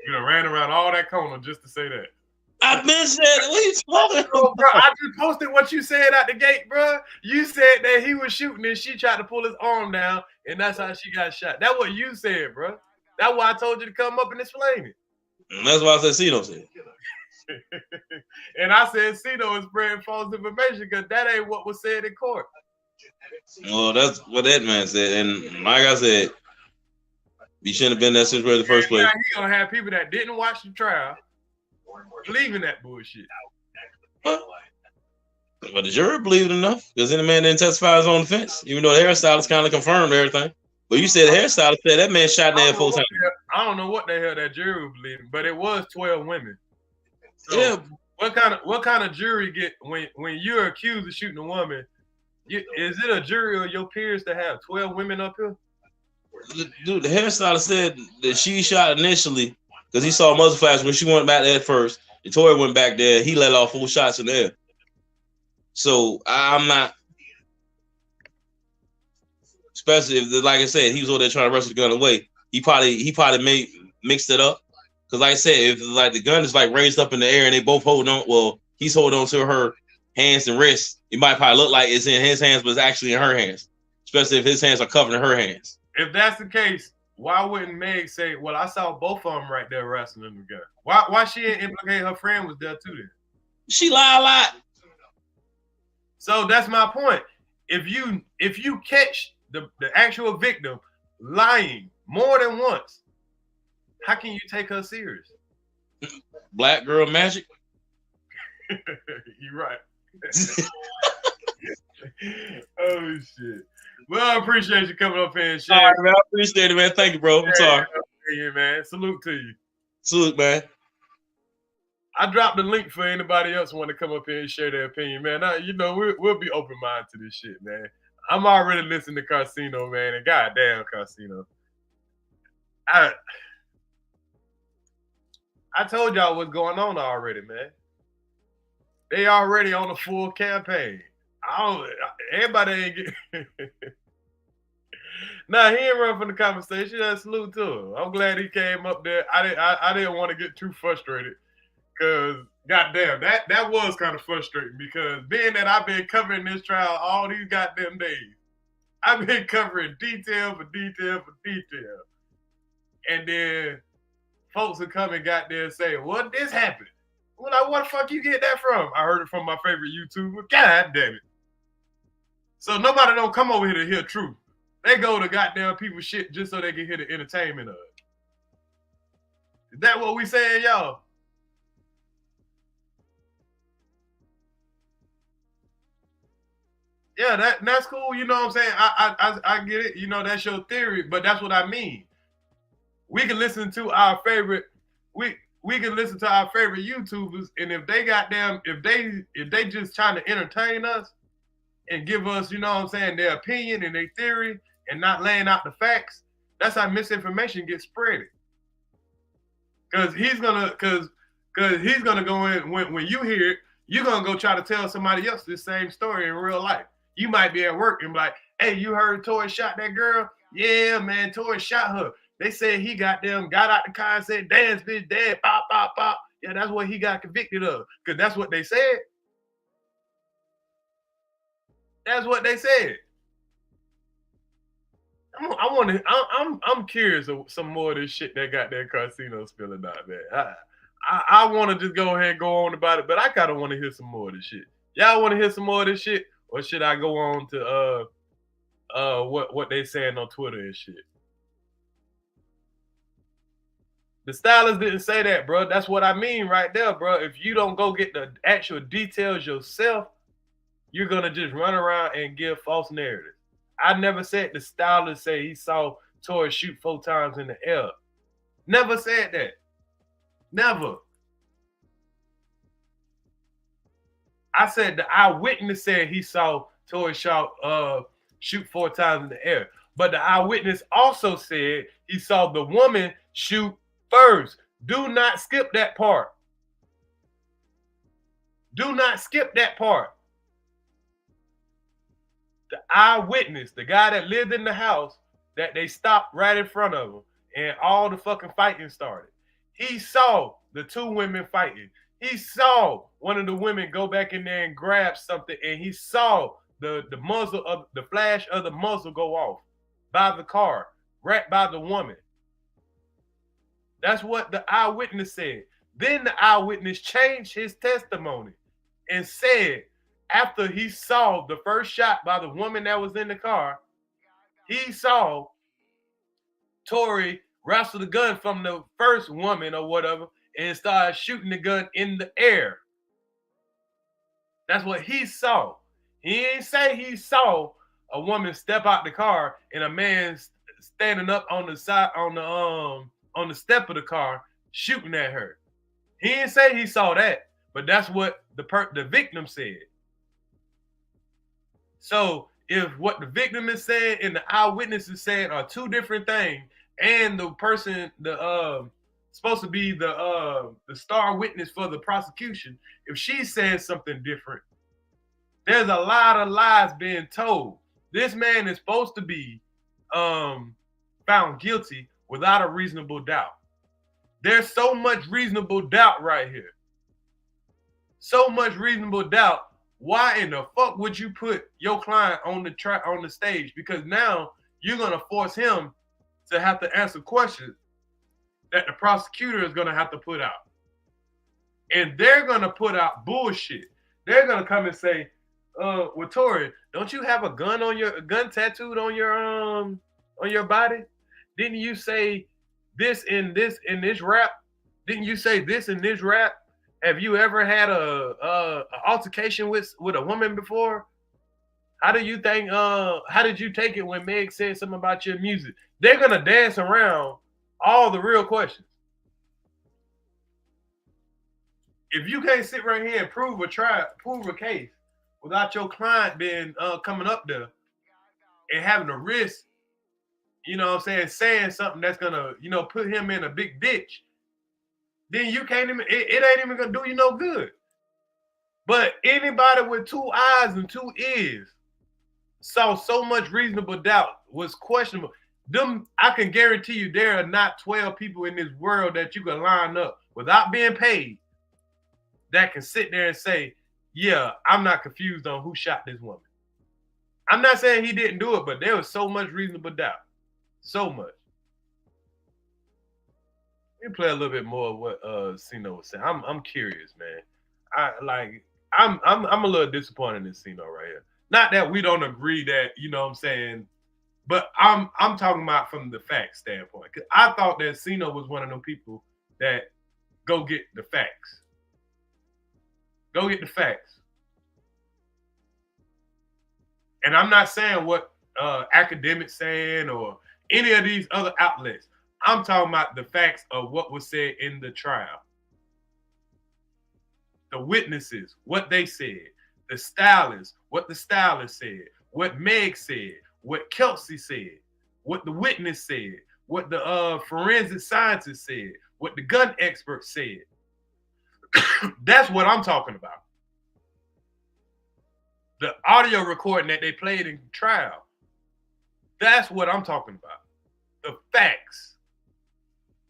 S4: You done ran around all that corner just to say that.
S5: I've been saying, what are you talking about?
S4: Bro, I just posted what you said at the gate, bro. You said that he was shooting and she tried to pull his arm down, and that's how she got shot. That's what you said, bro. That's why I told you to come up and explain it.
S5: And that's why I said Cito said.
S4: And I said Cito is spreading false information because that ain't what was said in court.
S5: Well, that's what that man said. And like I said, he shouldn't have been that situation in the first place.
S4: He gonna have people that didn't watch the trial believing that bullshit.
S5: But the jury believed enough because then the man didn't testify his own defense, even though the hairstylist kind of confirmed everything. But you said the hairstylist said that man shot in the head 4 times.
S4: I don't know what the hell that jury was believing, but it was 12 women. So
S5: yeah.
S4: What kind of jury get when you're accused of shooting a woman? Is it a jury or your peers to have 12 women up here?
S5: Dude, the hairstylist said that she shot initially because he saw muzzle flash when she went back there first. And Torey went back there. He let off 4 shots in the air. So I'm not, especially if, like I said, he was over there trying to wrestle the gun away. He probably mixed it up. Because like I said, if like the gun is like raised up in the air and they both hold on, well, he's holding on to her hands and wrists. It might probably look like it's in his hands, but it's actually in her hands. Especially if his hands are covering her hands.
S4: If that's the case, why wouldn't Meg say, "Well, I saw both of them right there wrestling the gun"? Why she didn't implicate her friend was there too? Then
S5: she lied a lot.
S4: So that's my point. If you catch the actual victim lying more than once, how can you take her serious?
S5: Black girl magic.
S4: You're right. Oh shit. Well, I appreciate you coming up here and sharing.
S5: All right, man. I appreciate it, man. Thank you, bro. I'm sorry.
S4: Yeah, man. Salute to you.
S5: Salute, man.
S4: I dropped the link for anybody else who want to come up here and share their opinion, man. We'll be open minded to this shit, man. I'm already listening to Casino, man, and goddamn Casino. I told y'all what's going on already, man. They already on a full campaign. Everybody ain't get. Nah, he ain't run from the conversation. I salute to him. I'm glad he came up there. I didn't want to get too frustrated because goddamn, that was kind of frustrating because being that I've been covering this trial all these goddamn days, I've been covering detail for detail for detail, and then folks will come and got there and say, "What this happened? We're like, what the fuck you get that from? I heard it from my favorite YouTuber. God damn it. So nobody don't come over here to hear truth. They go to goddamn people's shit just so they can hear the entertainment of it. Is that what we saying, y'all? Yeah, that's cool. You know what I'm saying? I get it. You know, that's your theory, but that's what I mean. We can listen to our favorite. We can listen to our favorite YouTubers, and if they goddamn, if they just trying to entertain us and give us, you know what I'm saying, their opinion and their theory, and not laying out the facts, that's how misinformation gets spread. Cause he's gonna go in when you hear it, you're gonna go try to tell somebody else this same story in real life. You might be at work and be like, hey, you heard Torey shot that girl? Yeah, man, Torey shot her. They said he got out the car and said, dance, bitch, dead, pop, pop, pop. Yeah, that's what he got convicted of. Because that's what they said. That's what they said. I'm curious of some more of this shit that got that casino spilling out, man. I want to just go ahead and go on about it, but I kind of want to hear some more of this shit. Y'all want to hear some more of this shit? Or should I go on to what they saying on Twitter and shit? The stylist didn't say that, bro. That's what I mean right there, bro. If you don't go get the actual details yourself, you're gonna just run around and give false narratives. I never said the stylist say he saw Torey shoot 4 times in the air. Never said that. Never. I said the eyewitness said he saw Torey shoot 4 times in the air. But the eyewitness also said he saw the woman shoot first. Do not skip that part. Do not skip that part. The eyewitness, the guy that lived in the house that they stopped right in front of him and all the fucking fighting started. He saw the 2 women fighting. He saw one of the women go back in there and grab something, and he saw the muzzle of the flash of the muzzle go off by the car, right by the woman. That's what the eyewitness said. Then the eyewitness changed his testimony and said, after he saw the first shot by the woman that was in the car, he saw Torey wrestle the gun from the first woman or whatever and started shooting the gun in the air. That's what he saw. He ain't say he saw a woman step out the car and a man standing up on the side on the step of the car shooting at her. He didn't say he saw that, but that's what the victim said. So if what the victim is saying and the eyewitness is saying are 2 different things, and the person supposed to be the star witness for the prosecution, if she says something different, there's a lot of lies being told. This man is supposed to be found guilty without a reasonable doubt. There's so much reasonable doubt right here. So much reasonable doubt. Why in the fuck would you put your client on the stage? Because now you're gonna force him to have to answer questions that the prosecutor is gonna have to put out. And they're gonna put out bullshit. They're gonna come and say, well, Torey, don't you have a gun tattooed on your body? Didn't you say this in this rap? Didn't you say this in this rap? Have you ever had a altercation with a woman before? How do you think? How did you take it when Meg said something about your music? They're gonna dance around all the real questions. If you can't sit right here and prove a case without your client being coming up there and having to risk, you know what I'm saying something that's gonna, put him in a big ditch, then you can't even, it ain't even gonna do you no good. But anybody with 2 eyes and 2 ears saw so much reasonable doubt, was questionable. I can guarantee you there are not 12 people in this world that you can line up without being paid that can sit there and say, yeah, I'm not confused on who shot this woman. I'm not saying he didn't do it, but there was so much reasonable doubt. So much. Let me play a little bit more of what Cino was saying. I'm curious, man. I'm a little disappointed in Cino right here. Not that we don't agree that, you know what I'm saying, but I'm talking about from the facts standpoint. Cause I thought that Cino was one of them people that go get the facts. Go get the facts. And I'm not saying what academics saying or any of these other outlets. I'm talking about the facts of what was said in the trial. The witnesses, what they said. The stylists, what the stylist said. What Meg said. What Kelsey said. What the witness said. What the forensic scientist said. What the gun expert said. That's what I'm talking about. The audio recording that they played in trial. That's what I'm talking about. The facts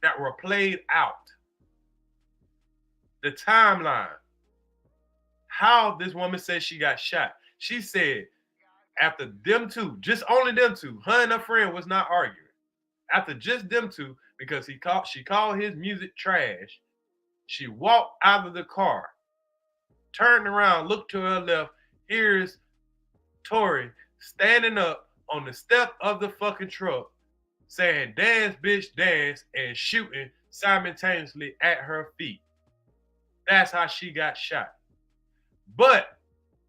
S4: that were played out. The timeline. How this woman said she got shot. She said after them two, just only them two, her and her friend was not arguing. After just them two, because she called his music trash, she walked out of the car, turned around, looked to her left. Here's Torey standing up on the step of the fucking truck saying, "Dance, bitch, dance," and shooting simultaneously at her feet. That's how she got shot. But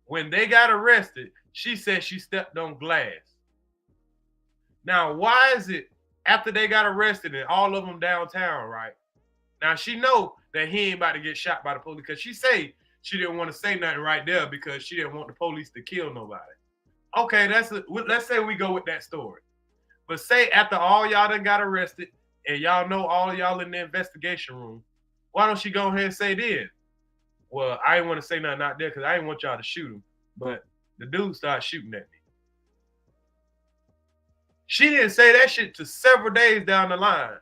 S4: when they got arrested, she said she stepped on glass. Now, why is it after they got arrested and all of them downtown, right? Now, she know that he ain't about to get shot by the police because she say she didn't want to say nothing right there because she didn't want the police to kill nobody. Okay, let's say we go with that story. But say after all y'all done got arrested and y'all know all y'all in the investigation room, why don't she go ahead and say then? Well, I didn't want to say nothing out there because I didn't want y'all to shoot him. But the dude started shooting at me. She didn't say that shit to several days down the line.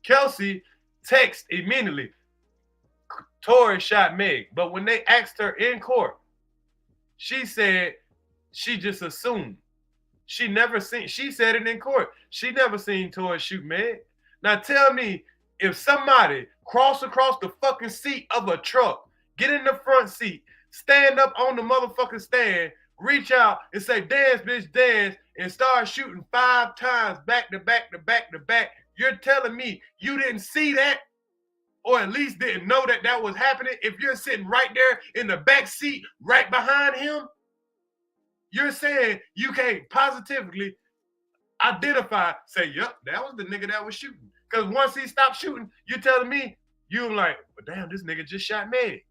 S4: Kelsey texted immediately, Torey shot Meg. But when they asked her in court, she said she just assumed. She said it in court. She never seen Torey shoot Meg. Now tell me, if somebody cross across the fucking seat of a truck, get in the front seat, stand up on the motherfucking stand, reach out and say, "Dance, bitch, dance," and start shooting 5 times back to back to back to back, you're telling me you didn't see that? Or at least didn't know that that was happening? If you're sitting right there in the back seat right behind him, you're saying you can't positively identify, say, "Yep, that was the nigga that was shooting." Because once he stopped shooting, you're telling me, you're like, "Well, damn, this nigga just shot Meg."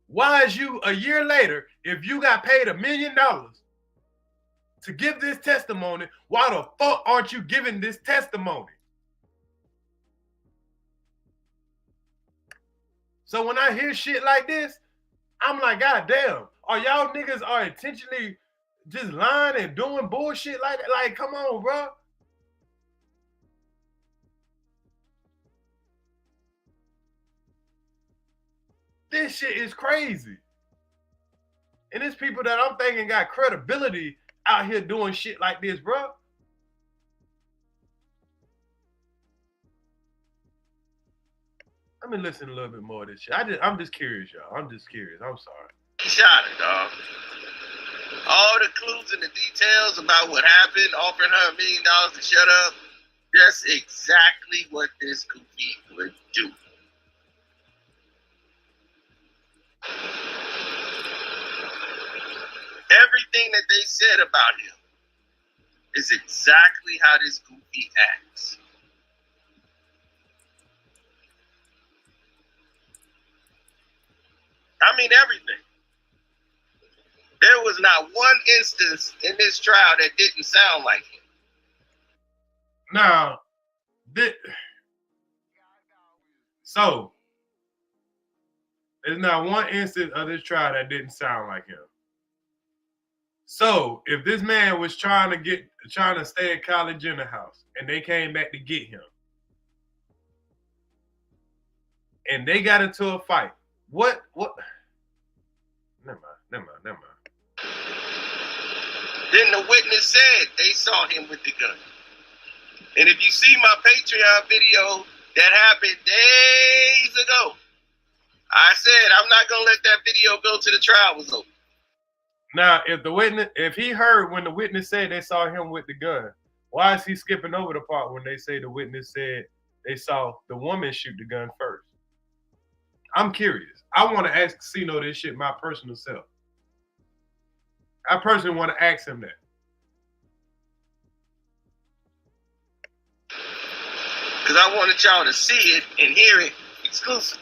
S4: Why is you a year later, if you got paid $1 million to give this testimony, why the fuck aren't you giving this testimony? So when I hear shit like this, I'm like, God damn, are y'all niggas are intentionally just lying and doing bullshit like that? Like, come on, bro. This shit is crazy. And it's people that I'm thinking got credibility out here doing shit like this, bro. Let me listen a little bit more of this shit. I'm just curious, y'all. I'm just curious. I'm sorry.
S6: He shot her, dog. All the clues and the details about what happened, offering her $1 million to shut up, that's exactly what this goofy would do. Everything that they said about him is exactly how this goofy acts. I mean, everything. There was not one instance in this trial that didn't sound like him.
S4: Now, so there's not one instance of this trial that didn't sound like him. So if this man was trying to stay at Kylie Jenner house and they came back to get him and they got into a fight, what? Never mind.
S6: Then the witness said they saw him with the gun. And if you see my Patreon video that happened days ago, I said I'm not gonna let that video go till the trial was over.
S4: Now, if he heard when the witness said they saw him with the gun, why is he skipping over the part when they say the witness said they saw the woman shoot the gun first? I'm curious. I want to ask Casino this shit my personal self. I personally want to ask him that.
S6: Because I wanted y'all to see it and hear it exclusive.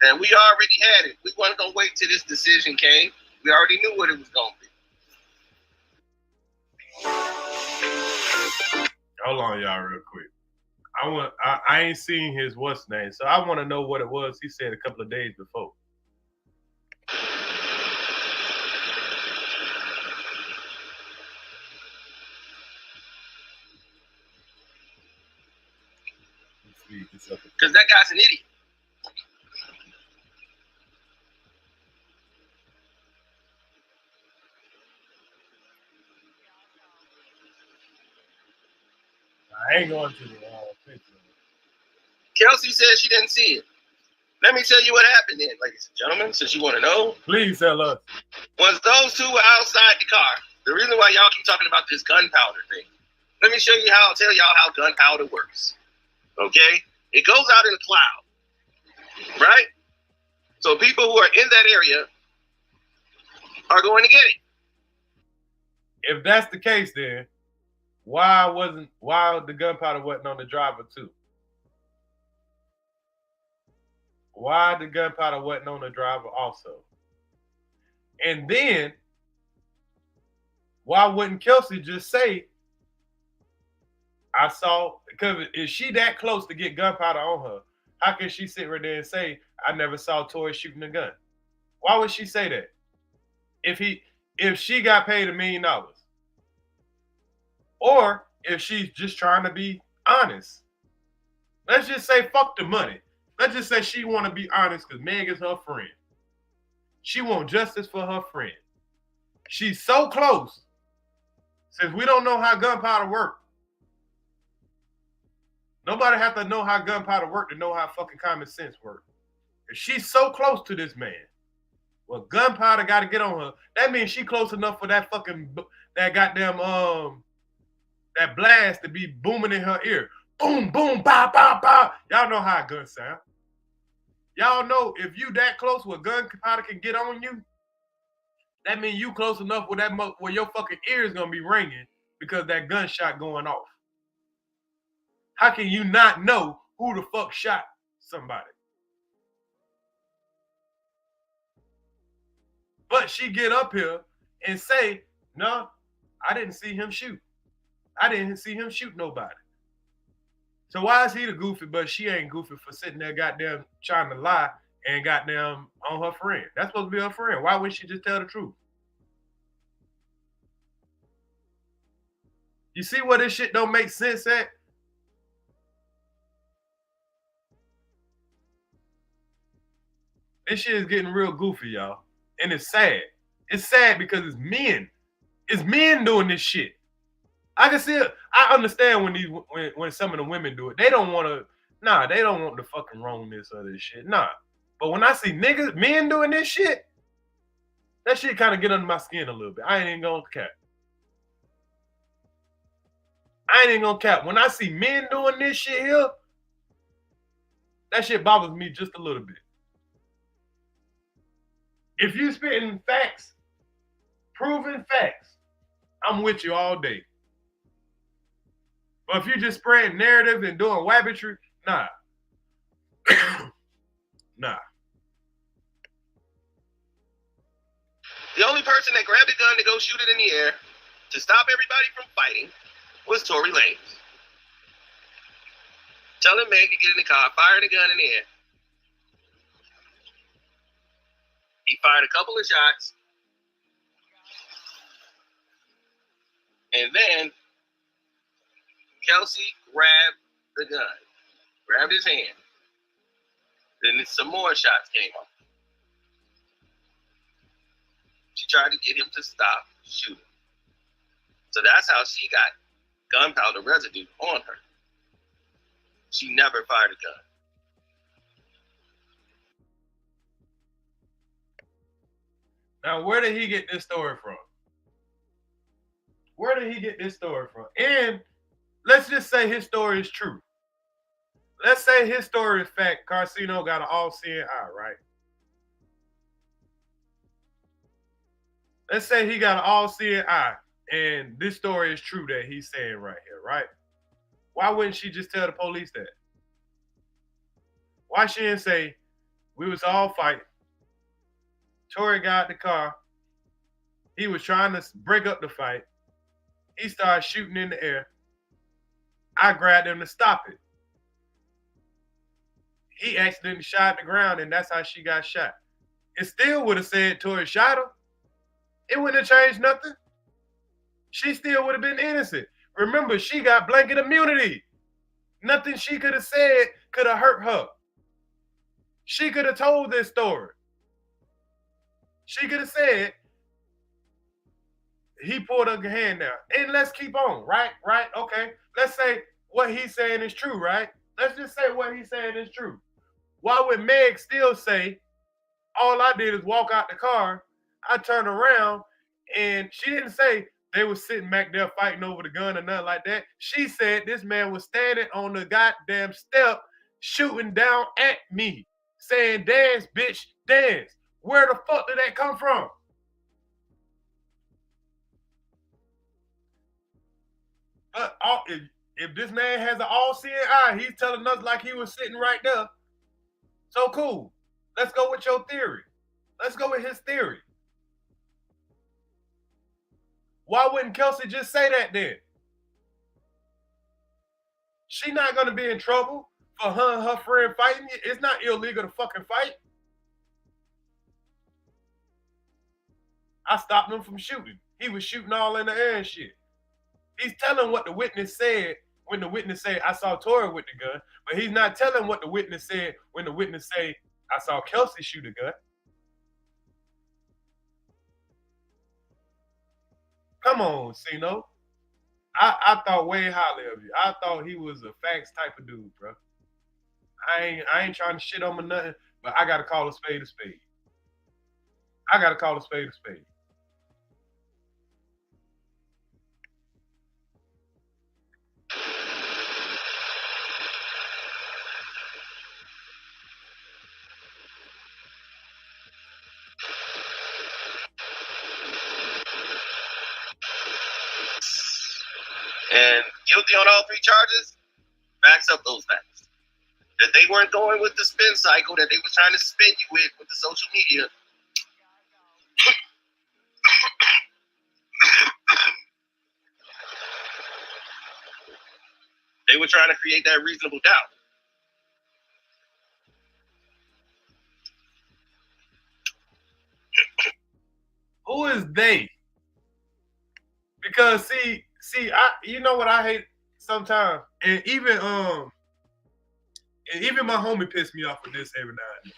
S6: And we already had it. We weren't going to wait till this decision came. We already knew what it was going to be.
S4: Hold on, y'all, real quick. I ain't seen his what's name, so I want to know what it was he said a couple of days before.
S6: Because that guy's an idiot.
S4: I ain't going to the picture.
S6: Kelsey says she didn't see it. Let me tell you what happened then, ladies and gentlemen, since you want to know.
S4: Please tell us.
S6: Once those two were outside the car, the reason why y'all keep talking about this gunpowder thing, let me tell y'all how gunpowder works. Okay? It goes out in a cloud, right? So people who are in that area are going to get it.
S4: If that's the case, then why the gunpowder wasn't on the driver too? Why the gunpowder wasn't on the driver also? And then why wouldn't Kelsey just say, I saw, because is she that close to get gunpowder on her? How can she sit right there and say, I never saw Torey shooting a gun? Why would she say that? If she got paid $1 million, or if she's just trying to be honest. Let's just say fuck the money. Let's just say she want to be honest because Meg is her friend. She want justice for her friend. She's so close. Since we don't know how gunpowder works. Nobody have to know how gunpowder works to know how fucking common sense works. If she's so close to this man, well, gunpowder got to get on her. That means she close enough for that goddamn that blast to be booming in her ear. Boom, boom, pow, pow, pow. Y'all know how a gun sound. Y'all know if you that close where gunpowder can get on you, that means you close enough where your fucking ear is gonna be ringing because that gunshot going off. How can you not know who the fuck shot somebody? But she get up here and say, no, I didn't see him shoot. I didn't see him shoot nobody. So why is he the goofy, but she ain't goofy for sitting there goddamn trying to lie and goddamn on her friend? That's supposed to be her friend. Why wouldn't she just tell the truth? You see where this shit don't make sense at? This shit is getting real goofy, y'all. And it's sad. It's sad because it's men. It's men doing this shit. I can see it. I understand when some of the women do it. They don't want to, they don't want the fucking wrongness of this shit. Nah. But when I see men doing this shit, that shit kind of get under my skin a little bit. I ain't even gonna cap. When I see men doing this shit here, that shit bothers me just a little bit. If you spitting facts, proven facts, I'm with you all day. But if you just spreading narratives and doing wabbitry, nah. Nah.
S6: The only person that grabbed a gun to go shoot it in the air to stop everybody from fighting was Tory Lanez. Telling Meg to get in the car, firing a gun in the air. He fired a couple of shots. And then Kelsey grabbed the gun, grabbed his hand. Then some more shots came up. She tried to get him to stop shooting. So that's how she got gunpowder residue on her. She never fired a gun.
S4: Now, where did he get this story from? Where did he get this story from? And let's just say his story is true. Let's say his story is fact. Carcino got an all-seeing eye, right? Let's say he got an all-seeing eye, and this story is true that he's saying right here, right? Why wouldn't she just tell the police that? Why she didn't say, we was all fighting. Torey got the car. He was trying to break up the fight. He started shooting in the air. I grabbed him to stop it. He accidentally shot the ground, and that's how she got shot. It still would have said Torey shot her. It wouldn't have changed nothing. She still would have been innocent. Remember, she got blanket immunity. Nothing she could have said could have hurt her. She could have told this story. She could have said, he pulled her hand down. And let's keep on, right? Right? Okay. Let's say what he's saying is true, right? Let's just say what he's saying is true. Why would Meg still say, all I did is walk out the car, I turned around, and she didn't say they were sitting back there fighting over the gun or nothing like that. She said this man was standing on the goddamn step shooting down at me, saying, dance, bitch, dance. Where the fuck did that come from? But if this man has an all-seeing eye, he's telling us like he was sitting right there. So cool. Let's go with your theory. Let's go with his theory. Why wouldn't Kelsey just say that then? She not going to be in trouble for her and her friend fighting. It's not illegal to fucking fight. I stopped him from shooting. He was shooting all in the air and shit. He's telling what the witness said when the witness said, I saw Torey with the gun, but he's not telling what the witness said when the witness said, I saw Kelsey shoot a gun. Come on, Sino. I thought way highly of you. I thought he was a facts type of dude, bro. I ain't trying to shit on him or nothing, but I gotta call a spade a spade. I gotta call a spade a spade.
S6: And guilty on all three charges backs up those facts. That they weren't going with the spin cycle that they were trying to spin you with the social media. They were trying to create that reasonable doubt.
S4: Who is they? Because see, you know what I hate sometimes, and even my homie pissed me off with this every now and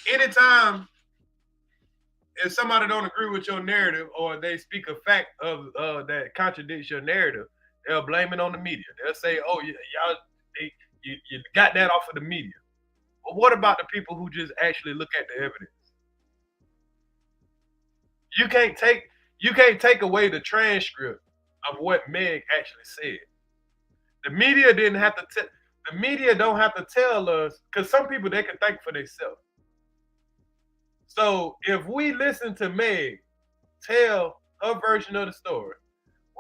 S4: then. Anytime if somebody don't agree with your narrative or they speak a fact of that contradicts your narrative, they'll blame it on the media. They'll say, "Oh, you got that off of the media." But what about the people who just actually look at the evidence? You can't take away the transcript of what Meg actually said. The media didn't have to tell. The media don't have to tell us, because some people, they can think for themselves. So if we listen to Meg tell her version of the story,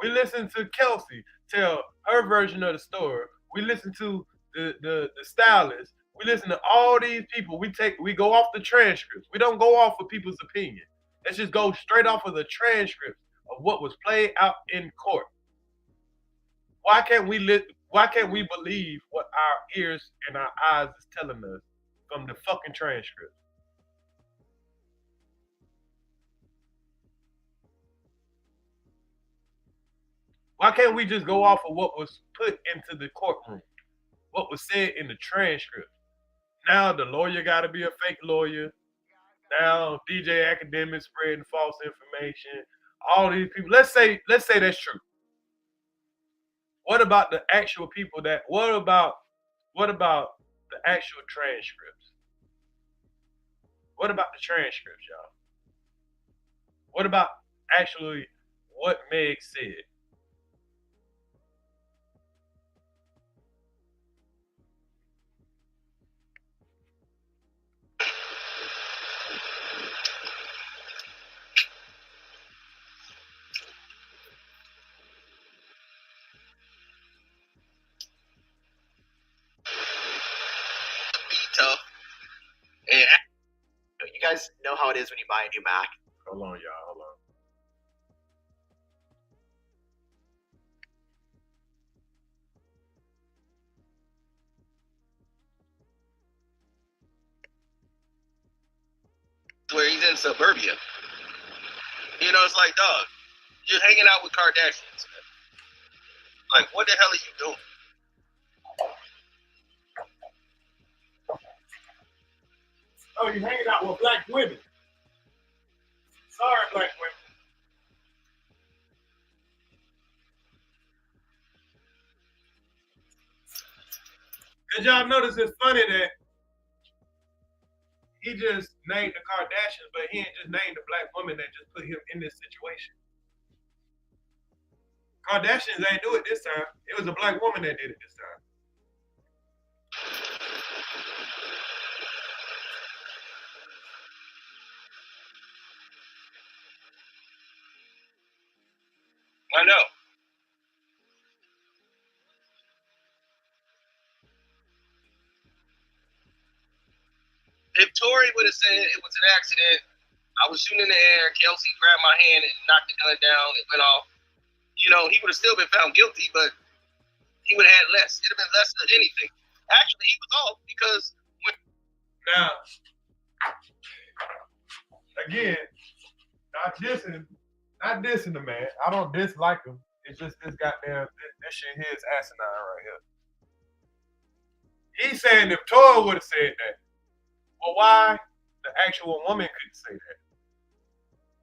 S4: we listen to Kelsey tell her version of the story, we listen to the stylist, we listen to all these people, we go off the transcripts. We don't go off of people's opinion. Let's just go straight off of the transcripts of what was played out in court. Why can't we believe what our ears and our eyes is telling us from the fucking transcript? Why can't we just go off of what was put into the courtroom, what was said in the transcript? Now the lawyer got to be a fake lawyer. Now DJ academics spreading false information. All these people. Let's say that's true. What about the actual people that? What about the actual transcripts? What about the transcripts, y'all? What about actually what Meg said?
S6: Tough. And
S8: You guys know how it is when you buy a new Mac.
S4: Hold on, y'all. Hold on.
S6: where he's in suburbia. You know, it's like, dog, you're hanging out with Kardashians. Like, what the hell are you doing?
S2: Oh, you hanging out with black women. Sorry, black women. Did y'all notice it's funny that he just named the Kardashians, but he ain't just named the black woman that just put him in this situation. Kardashians ain't do it this time. It was a black woman that did it this time.
S6: I know. If Torey would have said it was an accident, I was shooting in the air, Kelsey grabbed my hand and knocked the gun down, it went off, you know, he would have still been found guilty, but he would have had less. It would have been less than anything. Actually, he was off because when...
S2: Now, again, not dissing the man. I don't dislike him. It's just this goddamn, this shit here is asinine right here. He's saying if Torey would have said that, well, why the actual woman couldn't say that?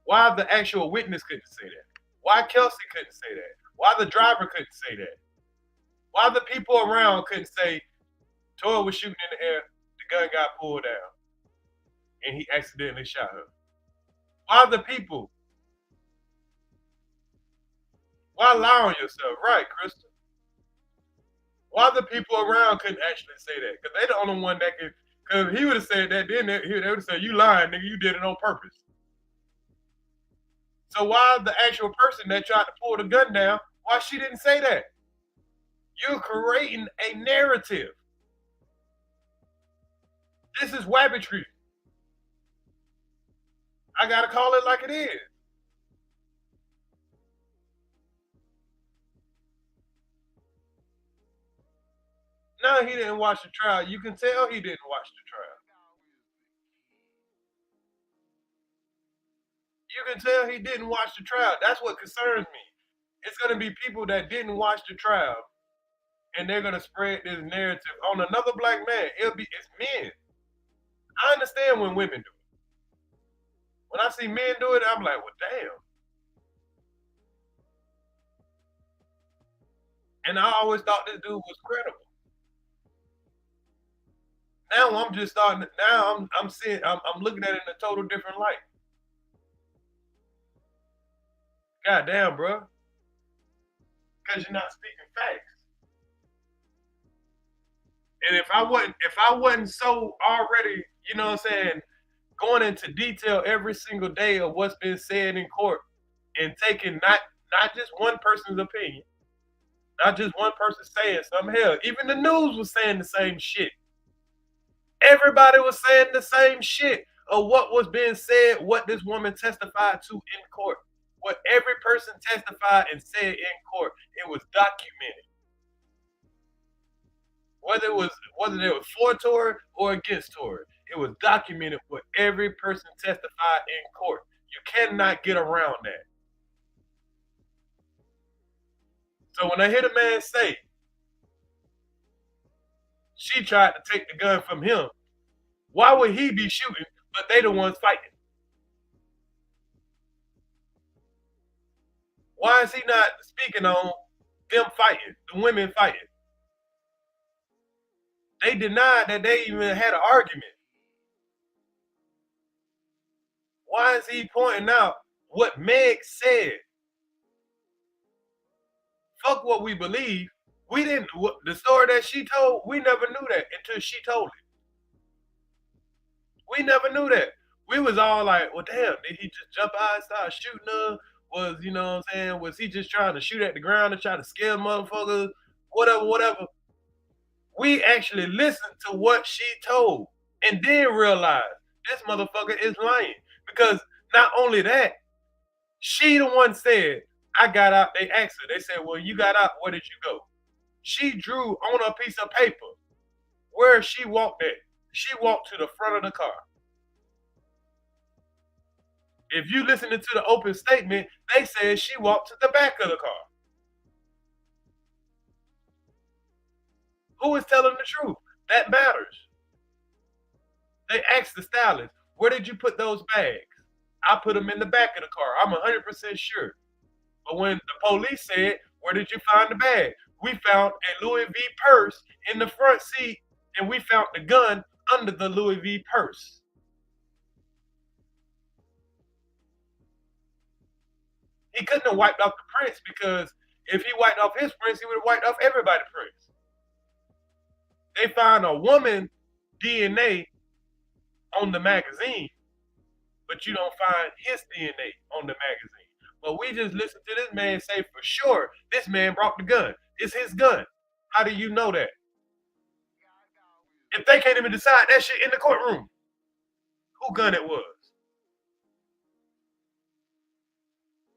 S2: Why the actual witness couldn't say that? Why Kelsey couldn't say that? Why the driver couldn't say that? Why the people around couldn't say Torey was shooting in the air, the gun got pulled down, and he accidentally shot her? Why the people? Why lie on yourself? Right, Crystal. Why the people around couldn't actually say that? Because they the only one that could. Because if he would have said that, then they would have said, you lying, nigga, you did it on purpose. So why the actual person that tried to pull the gun down, why she didn't say that? You're creating a narrative. This is wabbitry. I gotta call it like it is. No, he didn't watch the trial. You can tell he didn't watch the trial. You can tell he didn't watch the trial. That's what concerns me. It's going to be people that didn't watch the trial, and they're going to spread this narrative on another black man. It's men. I understand when women do it. When I see men do it, I'm like, well, damn. And I always thought this dude was credible. Now I'm just starting. Now I'm seeing. I'm looking at it in a total different light. God damn, bro. Because you're not speaking facts. And if I wasn't so already, you know what I'm saying, going into detail every single day of what's been said in court and taking not just one person's opinion, not just one person saying something. Hell, even the news was saying the same shit. Everybody was saying the same shit of what was being said, what this woman testified to in court. What every person testified and said in court, it was documented. Whether they were for Torey or against Torey, it was documented what every person testified in court. You cannot get around that. So when I hear the man say, she tried to take the gun from him, why would he be shooting,
S4: but they the ones fighting. Why is he not speaking on them fighting, the women fighting? They denied that they even had an argument. Why is he pointing out what Meg said? Fuck what we believe. We didn't, the story that she told, we never knew that until she told it. We never knew that. We was all like, well, damn, did he just jump out and start shooting her? Was, you know what I'm saying, was he just trying to shoot at the ground and try to scare motherfuckers? Whatever. We actually listened to what she told and then realized this motherfucker is lying. Because not only that, she the one said, I got out. They asked her. They said, well, you got out. Where did you go? She drew on a piece of paper where she walked at. She walked to the front of the car. If you listen to the open statement, they said she walked to the back of the car. Who is telling the truth? That matters. They asked the stylist, where did you put those bags? I put them in the back of the car. I'm 100% sure. But when the police said, where did you find the bag? We found a Louis V purse in the front seat, and we found the gun under the Louis V purse. He couldn't have wiped off the prints, because if he wiped off his prints, he would have wiped off everybody's prints. They found a woman's DNA on the magazine, but you don't find his DNA on the magazine. But we just listened to this man say for sure this man brought the gun. It's his gun. How do you know that? If they can't even decide that shit in the courtroom, who gun it was?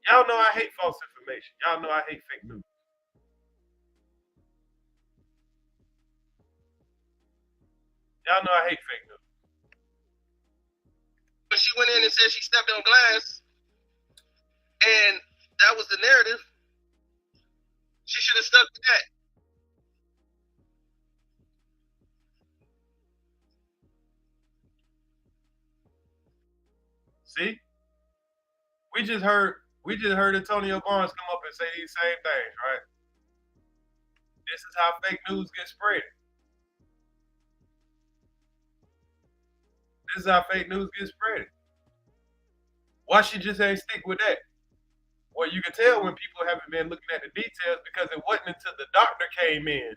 S4: Y'all know I hate false information. Y'all know I hate fake news. Y'all know I hate fake news.
S6: When she went in and said she stepped on glass, and that was the narrative, she should have stuck to that.
S4: See? We just heard Antonio Barnes come up and say these same things, right? This is how fake news gets spread. This is how fake news gets spread. Why she just ain't stick with that? Well, you can tell when people haven't been looking at the details, because it wasn't until the doctor came in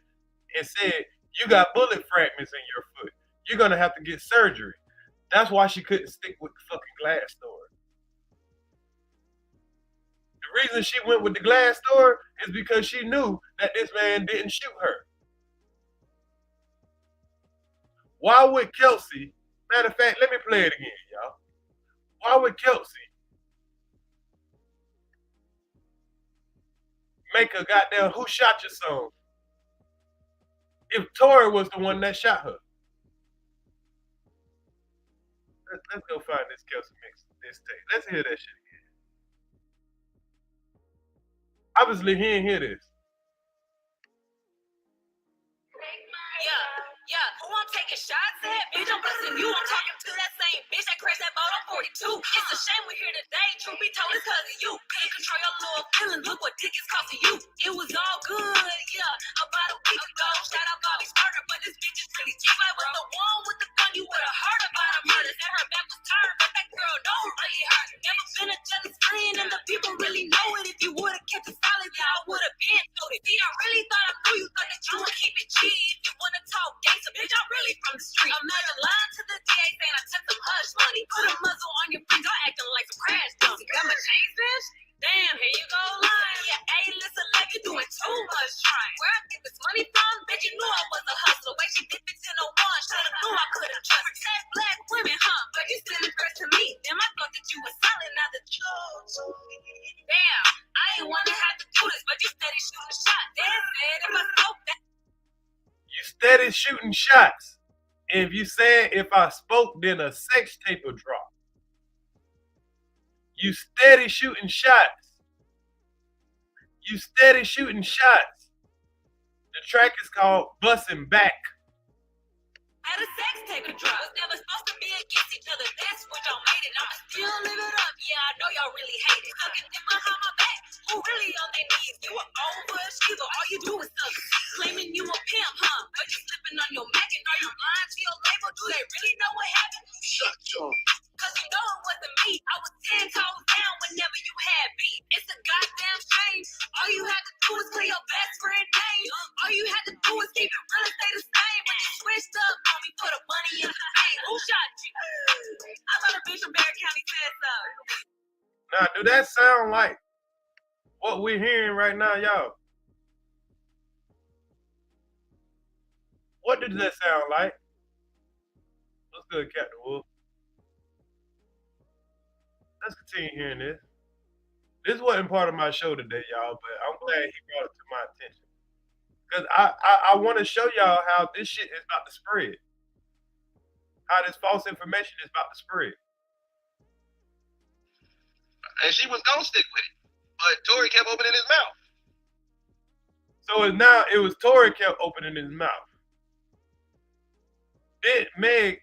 S4: and said, you got bullet fragments in your foot. You're going to have to get surgery. That's why she couldn't stick with the fucking glass story. The reason she went with the glass story is because she knew that this man didn't shoot her. Why would Kelsey, matter of fact, let me play it again, y'all. Why would Kelsey make a goddamn who shot your son if Torey was the one that shot her? Let's go find this Kelsey mix, this tape. Let's hear that shit again. Obviously, he ain't hear this.
S3: Yeah, who I'm taking shots at? Bitch, I'm busting you. I'm talking to that same bitch that crashed that boat on 42. It's a shame we're here today. Truth be told, it's cause of you. Can't control your little feelings. Look what dick is costing you. It was all good, yeah. About a week ago, shout out Bobby's murder, but this bitch is really cheap. I was the one with the gun. You would have heard about her murder. Said her back was turned, but that girl don't really hurt. Never been a jealous friend, and the people really know it. If you would have kept it solid, yeah, I would have been told it. See, I really thought I knew you. Thought that you would keep it cheap. If you wanna talk gangster, bitch, I'm really from the street. I'm not lying to the DA saying I took some hush money. Put a muzzle on your bitch, y'all acting like some crash dummies. Got my chain bitch? Damn, here you go lying. Yeah, A-list like you doing too much trying. Where I get this money from? Bitch, you knew I was a hustler. Way she did it 1001. Should've knew I could've trusted. Protect black women, huh? But you still impressed to me. Damn, I thought that you was solid, now that you. Damn, I ain't wanna have to do this, but you steady shooting shots. Damn, man, if I spoke that.
S4: You steady shooting shots. If you said if I spoke, then a sex tape would drop. You steady shooting shots. You steady shooting shots. The track is called Bussin' Back.
S3: At a sex take a drop. Was never supposed to be against each other. That's what y'all made it. I'ma still live it up. Yeah, I know y'all really hate it. Sucking them behind my back. Who really on their knees? You an overachiever. All you do is suck. Claiming you a pimp, huh? But you slipping on your Mac and are you lying to your label? Do they really know what happened?
S1: Shut your.
S3: Cause you know it wasn't me. I was 10 toes down whenever you had beat. It's a goddamn shame. All you had to do is clear your best friend name. All you had to do is keep it real and stay the same. But you switched up on me, put a money in the name. Who shot you? I thought a bitch from Barry County said so.
S4: Now, do that sound like what we're hearing right now, y'all? What does that sound like? What's good, Captain Wolf? Let's continue hearing this. This wasn't part of my show today, y'all, but I'm glad he brought it to my attention. Because I want to show y'all how this shit is about to spread. How this false information is about to spread.
S6: And she was gonna stick with it, but Torey kept opening his mouth.
S4: So it was Torey kept opening his mouth. Meg,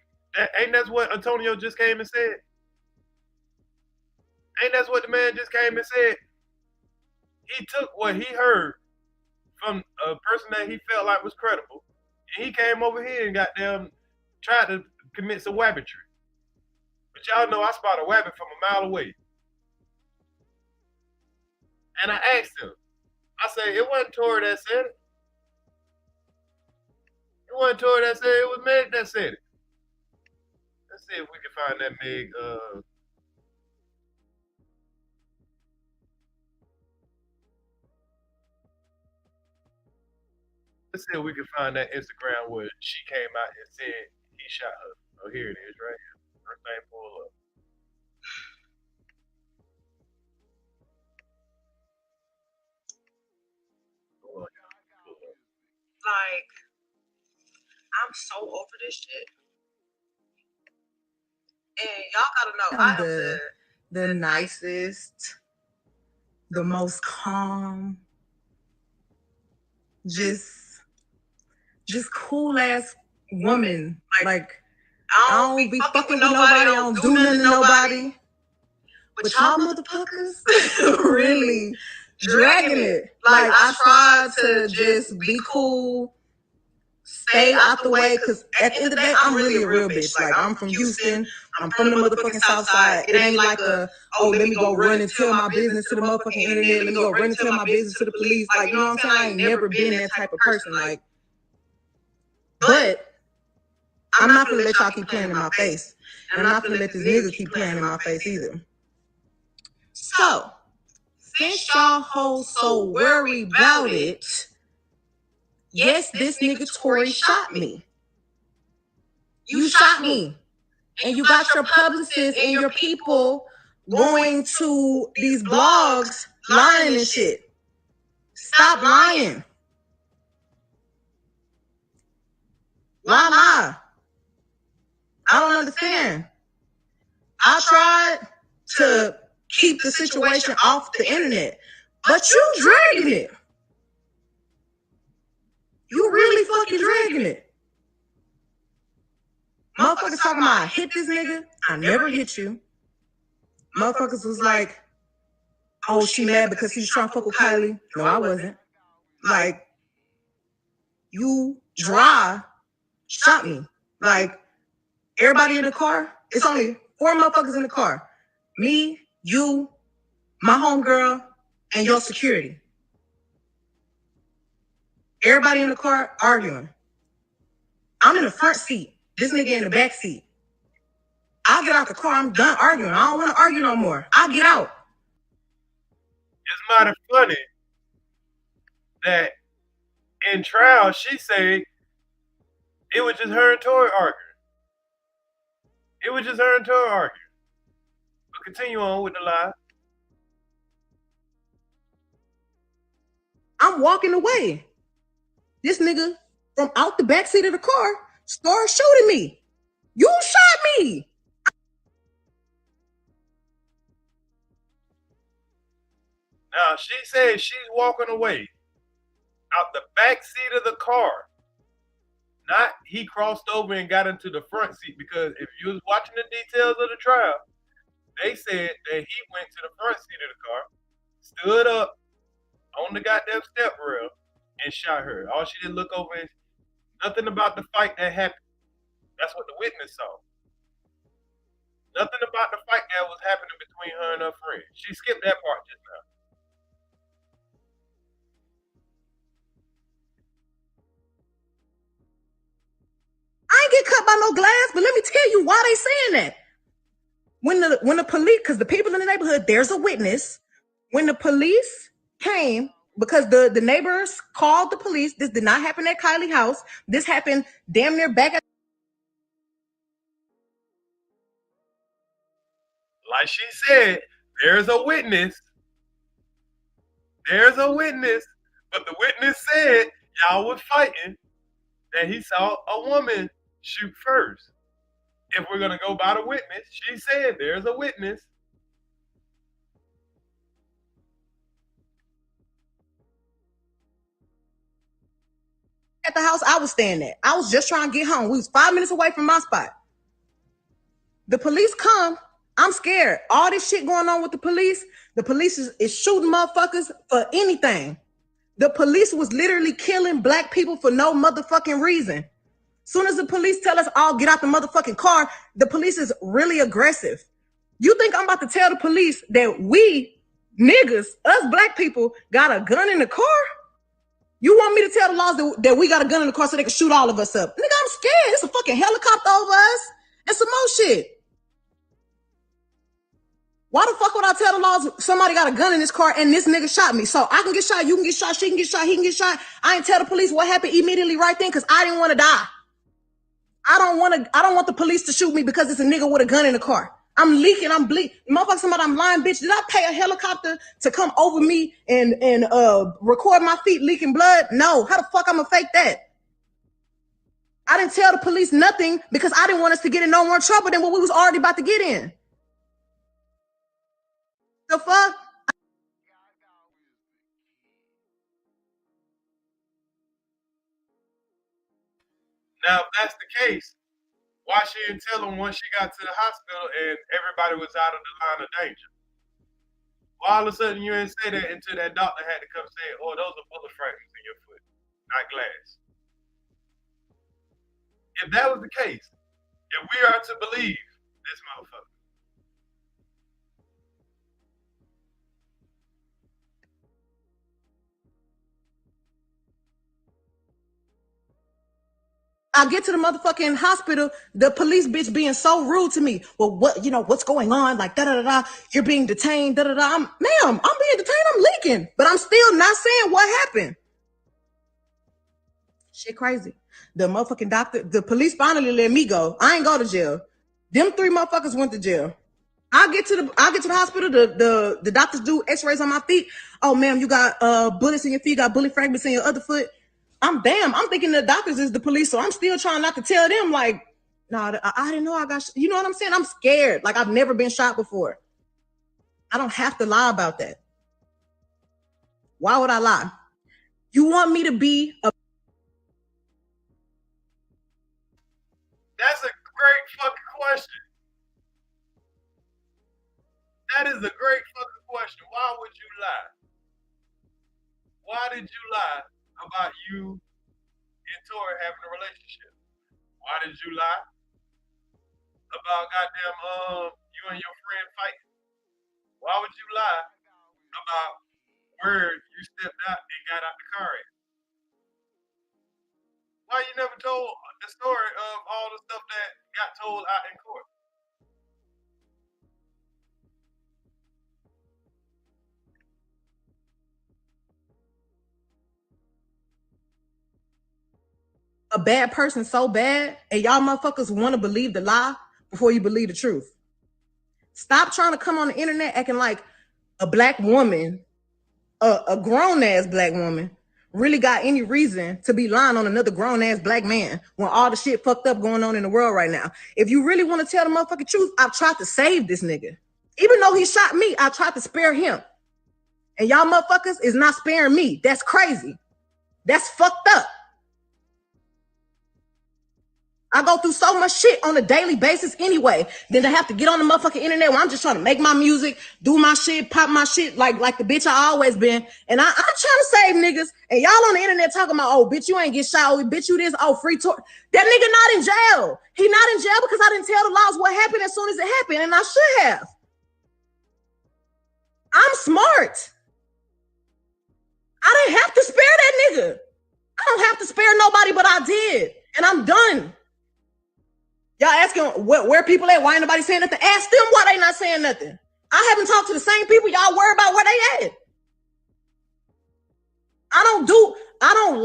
S4: ain't that's what Antonio just came and said? Ain't that's what the man just came and said? He took what he heard from a person that he felt like was credible, and he came over here and tried to commit some wabbitry. But y'all know I spot a wabbit from a mile away. And I asked him, I said, it wasn't Torey that said it. It wasn't Torey that said it, it was Meg that said it. Let's see if we can find that Meg, let's see if we can find that Instagram where she came out and said he shot her. Oh, here it is, right here. First thing pull up.
S9: Like, I'm so over this shit. And y'all gotta know, I'm the nicest, the most calm, just cool ass woman. Like I don't be fucking with nobody. I don't do nothing to nobody. But y'all motherfuckers really dragging it. Like I tried to just be cool, stay out the way, because at the end of the day, I'm really a real bitch. Like I'm from Houston. I'm from the motherfucking South Side. It ain't like let me go run and tell my business to the motherfucking internet. Let me go run and tell my business to the police. Like, you know what I'm saying? I ain't never been that type of person. Like, but I'm not gonna let y'all keep playing in my face. And I'm not gonna let this nigga keep playing in my face either. So, since y'all hoes so worried about it, yes, this nigga Torey shot me. You shot me. And you got your publicists and your people going to these blogs lying and shit. Stop lying. Why lie? I don't understand. I tried to keep the situation off the internet, but you dragging it. You really fucking dragging it. Motherfuckers talking about I hit this nigga. I never hit you. Motherfuckers was like, oh, she mad because he was trying to fuck with Kylie. No, I wasn't. Like, you dry shot me. Like, everybody in the car, it's only 4 motherfuckers in the car. Me, you, my homegirl, and your security. Everybody in the car arguing. I'm in the front seat. This nigga in the back seat. I get out the car. I'm done arguing. I don't want to argue no more. I get out.
S4: It's mighty funny that in trial she said it was just her and Torey arguing. It was just her and Torey arguing. But continue on with the lie.
S9: I'm walking away. This nigga from out the back seat of the car started shooting me. You shot me.
S4: Now, she said she's walking away out the back seat of the car. Not he crossed over and got into the front seat, because if you was watching the details of the trial, they said that he went to the front seat of the car, stood up on the goddamn step rail, and shot her. All she did look over is nothing about the fight that happened. That's what the witness saw. Nothing about the fight that was happening between her and her friend. She skipped that part just now.
S9: I ain't get cut by no glass, but let me tell you why they saying that. When the police, because the people in the neighborhood, there's a witness. When the police came, because the neighbors called the police, this did not happen at Kylie's house. This happened damn near back at.
S4: Like she said, there's a witness. There's a witness. But the witness said y'all was fighting, that he saw a woman shoot first. If we're going to go by the witness, she said there's a witness.
S9: At the house I was staying at. I was just trying to get home. We was 5 minutes away from my spot. The police come. I'm scared. All this shit going on with the police is shooting motherfuckers for anything. The police was literally killing black people for no motherfucking reason. Soon as the police tell us all get out the motherfucking car, the police is really aggressive. You think I'm about to tell the police that we niggas, us black people, got a gun in the car? You want me to tell the laws that we got a gun in the car so they can shoot all of us up? Nigga, I'm scared. It's a fucking helicopter over us and some more shit. Why the fuck would I tell the laws somebody got a gun in this car and this nigga shot me? So I can get shot, you can get shot, she can get shot, he can get shot. I ain't tell the police what happened immediately right then because I didn't want to die. I don't want the police to shoot me because it's a nigga with a gun in the car. I'm leaking, I'm bleeding. Motherfucker, somebody, I'm lying, bitch. Did I pay a helicopter to come over me and record my feet leaking blood? No. How the fuck I'm gonna fake that? I didn't tell the police nothing because I didn't want us to get in no more trouble than what we was already about to get in. The fuck?
S4: Now, if that's the case, why she didn't tell him once she got to the hospital and everybody was out of the line of danger? Why all of a sudden you didn't say that until that doctor had to come say, oh, those are bullet fragments in your foot, not glass? If that was the case, if we are to believe this motherfucker,
S9: I get to the motherfucking hospital, the police bitch being so rude to me. Well, what's going on? Like, da-da-da-da, you're being detained, da-da-da. Ma'am, I'm being detained, I'm leaking. But I'm still not saying what happened. Shit crazy. The motherfucking doctor, the police finally let me go. I ain't go to jail. Them 3 motherfuckers went to jail. I get to the hospital, the doctors do x-rays on my feet. Oh, ma'am, you got bullets in your feet, you got bullet fragments in your other foot. I'm thinking the doctors is the police, so I'm still trying not to tell them, like, no, I didn't know I got, you know what I'm saying? I'm scared. Like, I've never been shot before. I don't have to lie about that. Why would I lie? You want me to be a...
S4: That's a great fucking question. That is a great fucking question. Why would you lie? Why did you lie about you and Torey having a relationship? Why did you lie about goddamn you and your friend fighting? Why would you lie about where you stepped out and got out the car at? Why you never told the story of all the stuff that got told out in court?
S9: A bad person so bad, and y'all motherfuckers want to believe the lie before you believe the truth. Stop trying to come on the internet acting like a black woman, a grown-ass black woman, really got any reason to be lying on another grown-ass black man when all the shit fucked up going on in the world right now. If you really want to tell the motherfucking truth, I've tried to save this nigga. Even though he shot me, I tried to spare him. And y'all motherfuckers is not sparing me. That's crazy. That's fucked up. I go through so much shit on a daily basis anyway. Then to have to get on the motherfucking internet where I'm just trying to make my music, do my shit, pop my shit like the bitch I always been. And I'm trying to save niggas. And y'all on the internet talking about, oh, bitch, you ain't get shot. Oh, bitch, you this. Oh, free tour. That nigga not in jail. He not in jail because I didn't tell the laws what happened as soon as it happened. And I should have. I'm smart. I didn't have to spare that nigga. I don't have to spare nobody, but I did. And I'm done. Y'all asking where people at? Why ain't nobody saying nothing? Ask them why they not saying nothing. I haven't talked to the same people. Y'all worry about where they at. I don't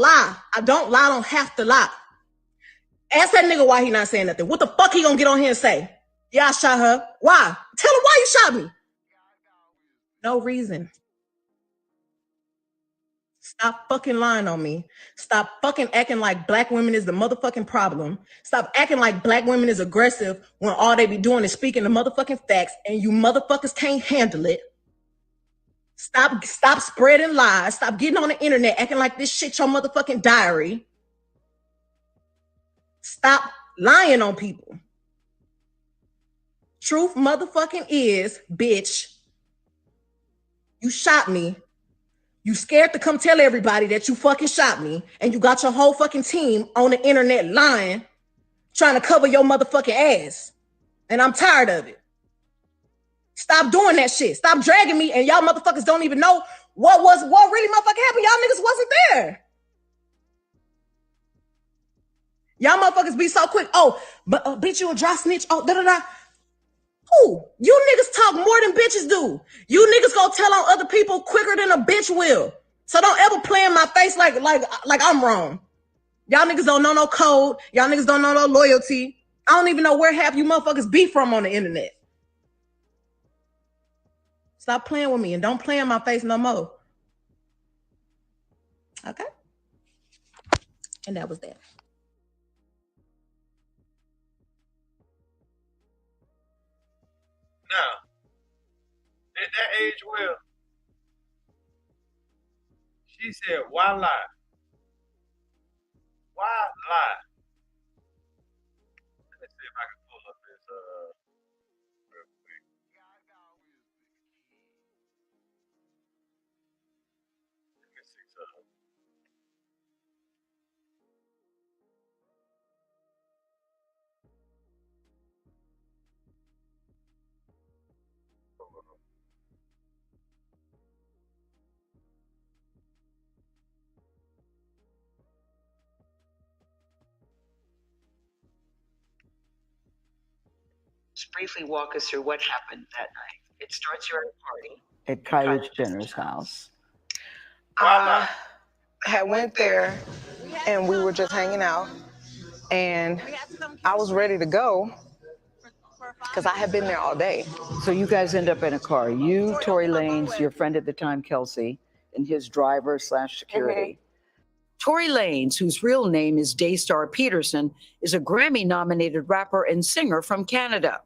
S9: lie. I don't lie. I don't have to lie. Ask that nigga why he not saying nothing. What the fuck he gonna get on here and say? Yeah, I shot her. Why? Tell him why you shot me. No reason. Stop fucking lying on me. Stop fucking acting like black women is the motherfucking problem. Stop acting like black women is aggressive when all they be doing is speaking the motherfucking facts and you motherfuckers can't handle it. Stop spreading lies. Stop getting on the internet acting like this shit your motherfucking diary. Stop lying on people. Truth motherfucking is, bitch, you shot me. You scared to come tell everybody that you fucking shot me, and you got your whole fucking team on the internet lying, trying to cover your motherfucking ass. And I'm tired of it. Stop doing that shit. Stop dragging me, and y'all motherfuckers don't even know what really motherfucking happened. Y'all niggas wasn't there. Y'all motherfuckers be so quick. Oh, but bitch, you a dry snitch. Oh, da-da-da. Who? You niggas talk more than bitches do. You niggas gonna tell on other people quicker than a bitch will. So don't ever play in my face like I'm wrong. Y'all niggas don't know no code. Y'all niggas don't know no loyalty. I don't even know where half you motherfuckers be from on the internet. Stop playing with me and don't play in my face no more. Okay? And that was that.
S4: Now, at that age well, she said, why lie? Why lie? Let me see if I can pull up this real quick. Let me see something.
S10: Just briefly walk us through what happened that night. It starts you're at a party
S11: at Kylie Jenner's house.
S12: I had went there and we were just hanging out and I was ready to go because I had been there all day.
S11: So you guys end up in a car. You, Torey Lanez, your friend at the time, Kelsey, and his driver / security. Torey Lanez, whose real name is Daystar Peterson, is a Grammy-nominated rapper and singer from Canada.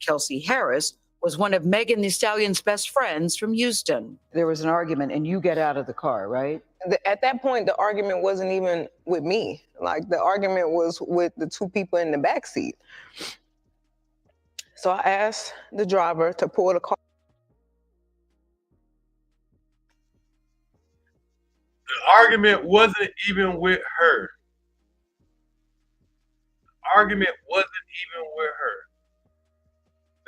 S11: Kelsey Harris was one of Megan Thee Stallion's best friends from Houston. There was an argument, and you get out of the car, right?
S12: At that point, the argument wasn't even with me. Like, the argument was with the two people in the back seat. So I asked the driver to pull the car.
S4: The argument wasn't even with her. The argument wasn't even with her.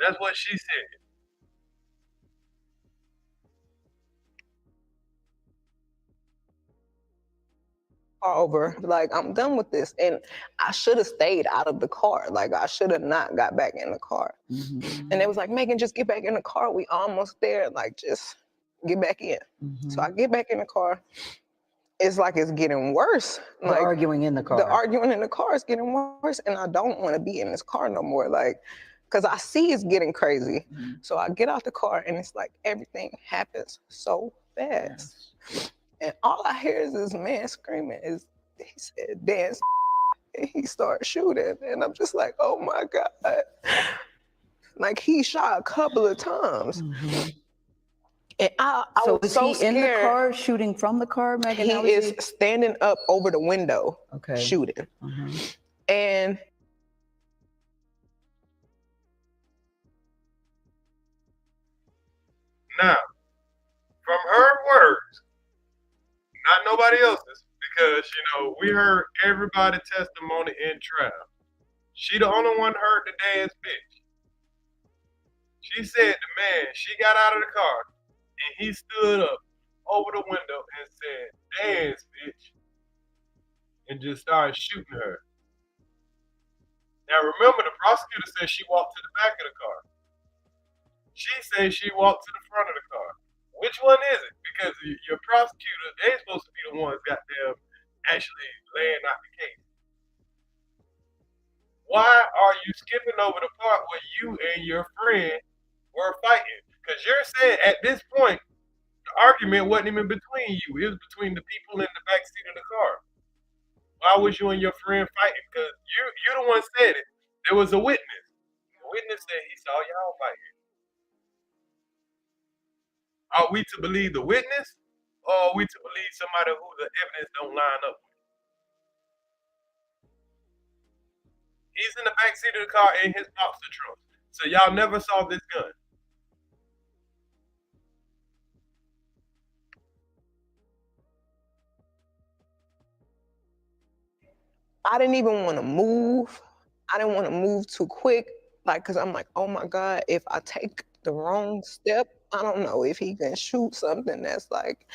S4: That's what she said.
S12: Over, like, I'm done with this. And I should have stayed out of the car. Like, I should have not got back in the car. And they was like, Megan, just get back in the car. We almost there. Like, just get back in. So I get back in the car. It's like it's getting worse.
S11: The
S12: like
S11: arguing in the car.
S12: The arguing in the car is getting worse. And I don't want to be in this car no more. Like, because I see it's getting crazy. So I get out the car and it's like everything happens so fast. And all I hear is this man screaming. He said, dance. And he started shooting. And I'm just like, oh my God. Like, he shot a couple of times. And I
S11: so
S12: was so
S11: he
S12: scared.
S11: In the car, shooting from the car, Megan?
S12: He is standing up over the window, shooting. And
S4: because, you know, we heard everybody's testimony in trial. She the only one heard the dance bitch. She said the man, she got out of the car and he stood up over the window and said, dance bitch, and just started shooting her. Now remember, the prosecutor said she walked to the back of the car. She says she walked to the front of the car. Which one is it? Because your prosecutor, they supposed to be the ones goddamn actually laying out the case. Why are you skipping over the part where you and your friend were fighting? Because you're saying at this point, the argument wasn't even between you. It was between the people in the back seat of the car. Why was you and your friend fighting? Because you the one said it. There was a witness. The witness said he saw y'all fighting. Are we to believe the witness, or are we to believe somebody who the evidence don't line up with? He's in the back seat of the car in his boxer trunk. So y'all never saw this gun.
S12: I didn't even want to move. I didn't want to move too quick, like, because I'm like, oh my God, if I take the wrong step, I don't know if he can shoot something that's like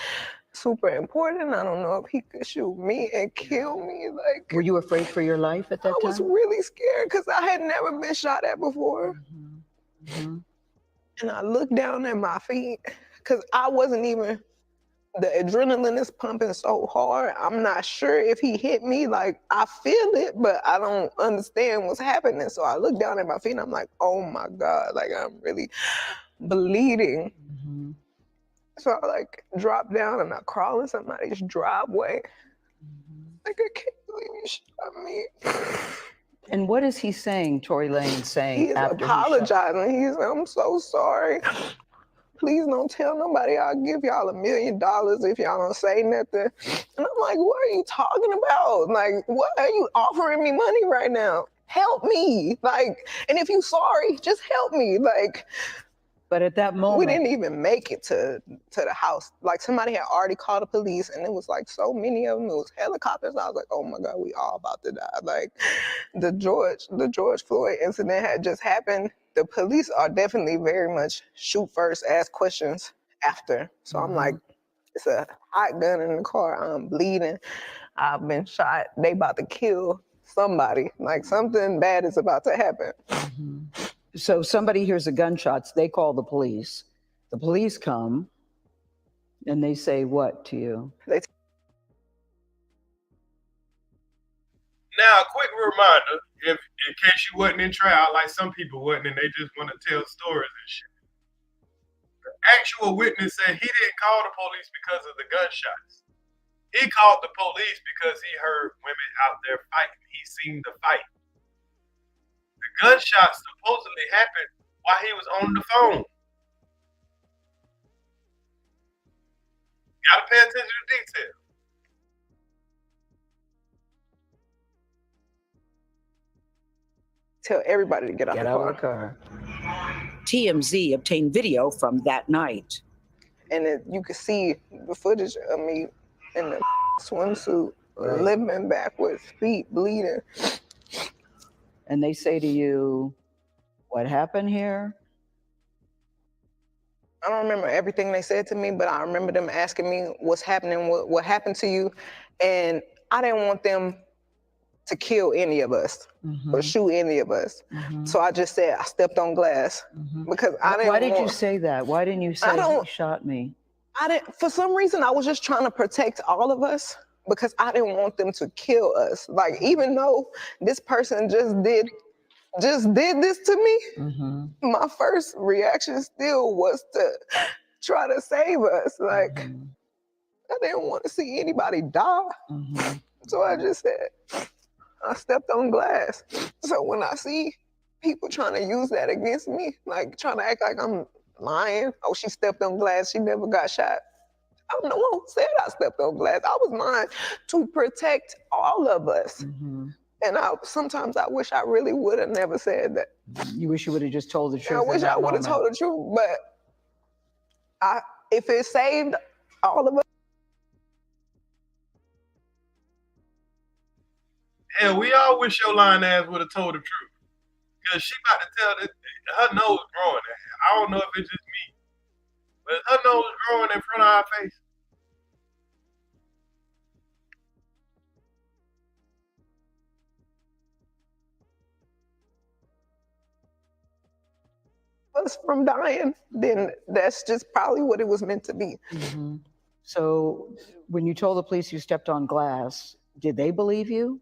S12: super important. I don't know if he could shoot me and kill me. Like,
S11: Were you afraid for your life at that time?
S12: I was really scared because I had never been shot at before.
S11: Mm-hmm.
S12: And I looked down at my feet because I wasn't even, the adrenaline is pumping so hard. I'm not sure if he hit me. Like, I feel it, but I don't understand what's happening. So I look down at my feet and I'm like, oh my God, like I'm really bleeding.
S11: Mm-hmm.
S12: So I like drop down and I crawl in somebody's driveway. Like, I can't believe you shot me.
S11: And what is he saying, Tory Lanez saying?
S12: He's
S11: after
S12: apologizing. He's like, I'm so sorry. Please don't tell nobody. I'll give y'all $1 million if y'all don't say nothing. And I'm like, what are you talking about? Like, what are you offering me money right now? Help me. Like, and if you're sorry, just help me. Like,
S11: but at that moment,
S12: we didn't even make it to the house. Like, somebody had already called the police, and it was like so many of them. It was helicopters. I was like, oh my God, we all about to die. Like, the George Floyd incident had just happened. The police are definitely very much shoot first, ask questions after. So I'm like, it's a hot gun in the car. I'm bleeding. I've been shot. They about to kill somebody. Like, something bad is about to happen.
S11: Mm-hmm. So somebody hears the gunshots, they call the police. The police come, and they say what to you?
S4: Now, a quick reminder, if in case you wasn't in trial, like some people wasn't, and they just want to tell stories and shit. The actual witness said he didn't call the police because of the gunshots. He called the police because he heard women out there fighting. He seen the fight. The gunshots supposedly happened while he was on the phone. Gotta pay attention to detail.
S12: Tell everybody to get out the
S11: car. TMZ obtained video from that night.
S12: And you could see the footage of me in the swimsuit, limping backwards, feet bleeding.
S11: And they say to you, what happened here?
S12: I don't remember everything they said to me, but I remember them asking me what's happening, what happened to you. And I didn't want them to kill any of us or shoot any of us. So I just said, I stepped on glass because I didn't
S11: Why did you say that? Why didn't you say he shot me?
S12: I didn't, for some reason, I was just trying to protect all of us because I didn't want them to kill us. Like, even though this person just did this to me, my first reaction still was to try to save us. Like, I didn't want to see anybody die. So I just said, I stepped on glass. So when I see people trying to use that against me, like trying to act like I'm lying, oh, she stepped on glass, she never got shot. I'm the one who said I stepped on glass. I was lying to protect all of us. And sometimes I wish I really would have never said that.
S11: You wish you would have just told the truth.
S12: I wish I would have told the truth, but if it saved all of us,
S4: Hell, we all wish your lying ass would have told the truth. Because she about to tell that her nose growing. I don't know if it's just me, but her nose growing in front of our face.
S12: Us from dying, then that's just probably what it was meant to be.
S11: Mm-hmm. So when you told the police you stepped on glass, did they believe you?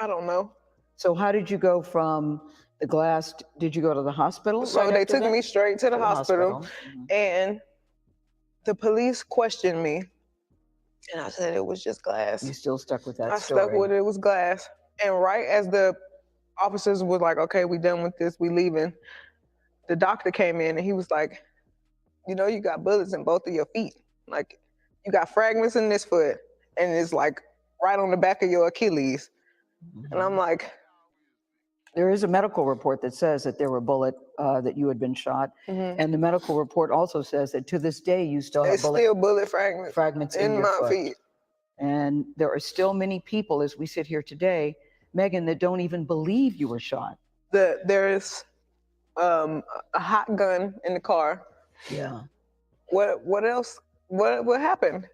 S12: I don't know.
S11: So how did you go from the glass? Did you go to the hospital?
S12: So
S11: right
S12: they
S11: after
S12: took
S11: that?
S12: me straight to the hospital,
S11: Mm-hmm.
S12: and the police questioned me, and I said it was just glass.
S11: You still stuck with that
S12: I
S11: story.
S12: stuck with it was glass. And right as the officers was like, okay, we done with this, we leaving, the doctor came in and he was like, you know, you got bullets in both of your feet. Like, you got fragments in this foot, and it's like right on the back of your Achilles.
S11: Mm-hmm.
S12: And I'm like,
S11: there is a medical report that says that there were that you had been shot.
S12: mm-hmm.
S11: And the medical report also says that to this day you still have
S12: bullet
S11: fragments in your
S12: my
S11: foot.
S12: feet.
S11: And there are still many people, as we sit here today, Megan, that don't even believe you were shot.
S12: There's a hot gun in the car.
S11: Yeah.
S12: What else? What happened?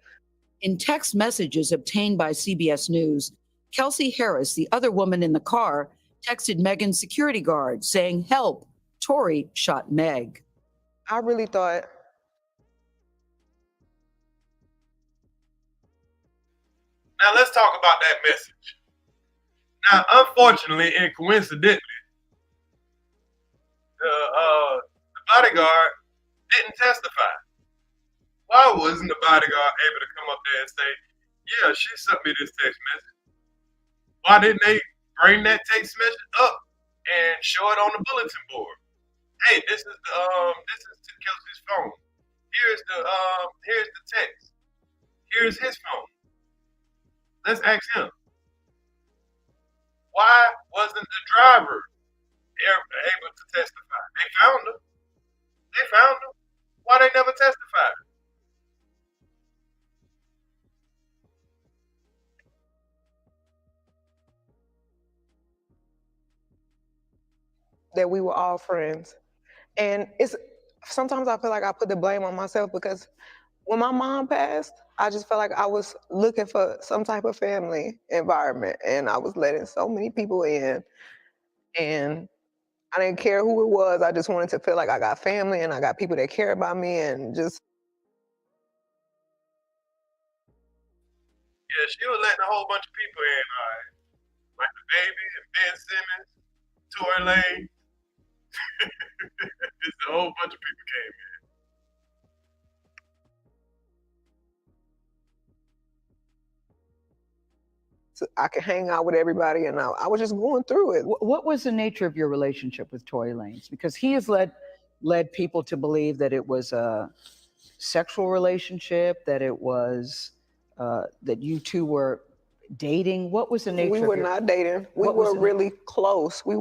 S11: In text messages obtained by CBS News, Kelsey Harris, the other woman in the car, texted Megan's security guard saying, "Help, Torey shot Meg."
S12: I really thought.
S4: Now let's talk about that message. Now, unfortunately and coincidentally, the bodyguard didn't testify. Why wasn't the bodyguard able to come up there and say, yeah, she sent me this text message? Why didn't they bring that text message up and show it on the bulletin board? Hey, this is Kelsey's phone. Here's the text. Here's his phone. Let's ask him. Why wasn't the driver able to testify? They found him. Why they never testified?
S12: That we were all friends. And sometimes I feel like I put the blame on myself because when my mom passed, I just felt like I was looking for some type of family environment, and I was letting so many people in, and I didn't care who it was. I just wanted to feel like I got family and I got people that care about me, and just.
S4: Yeah, she was letting a whole bunch of people in, like the baby and Ben Simmons, Torey Lanez. Just a whole bunch of people came in.
S12: So I could hang out with everybody, and I was just going through it.
S11: What was the nature of your relationship with Torey Lanez? Because he has led people to believe that it was a sexual relationship, that it was that you two were dating. What was the nature?
S12: We were not dating. We were really close.
S4: They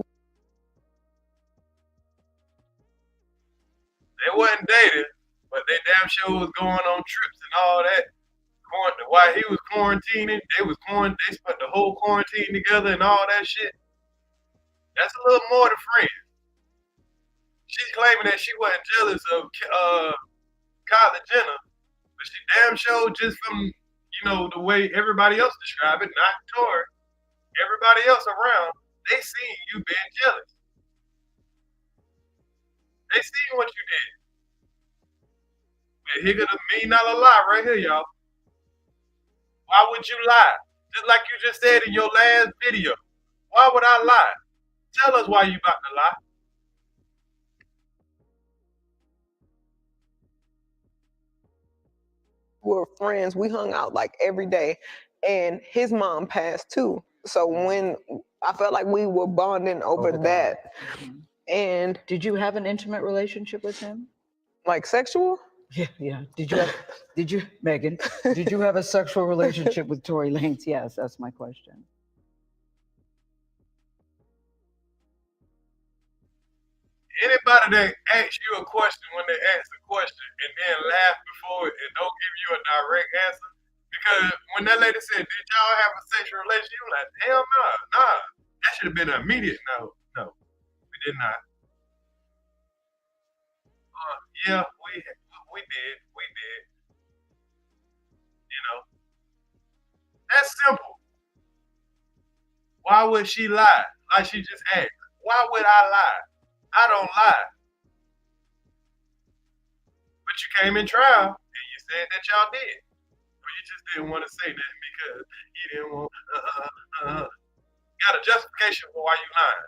S4: wasn't dating, but they damn sure was going on trips and all that. While he was quarantining, they spent the whole quarantine together and all that shit. That's a little more than friends. She's claiming that she wasn't jealous of Kylie Jenner, but she damn sure just from, the way everybody else described it, not Torey, everybody else around, they seen you being jealous. They seen what you did. But here got $1 million lie right here, y'all. Why would you lie? Just like you just said in your last video. Why would I lie? Tell us why you about to lie.
S12: We were friends. We hung out like every day. And his mom passed too. So when I felt like we were bonding over that.
S11: Mm-hmm.
S12: And
S11: did you have an intimate relationship with him?
S12: Like sexual?
S11: Yeah. Did you, Megan, did you have a sexual relationship with Torey Lanez? Yes, that's my question.
S4: Anybody that asks you a question when they ask a question and then laugh before it and don't give you a direct answer Because when that lady said, "Did y'all have a sexual relationship?" You were like, "Hell no, nah." That should have been an immediate no. No, we did not. Yeah, we did. You know, that's simple. Why would she lie? Like she just asked. Why would I lie? I don't lie. But you came in trial and you said that y'all did. Or you just didn't want to say that because you didn't want got a justification for why you lying.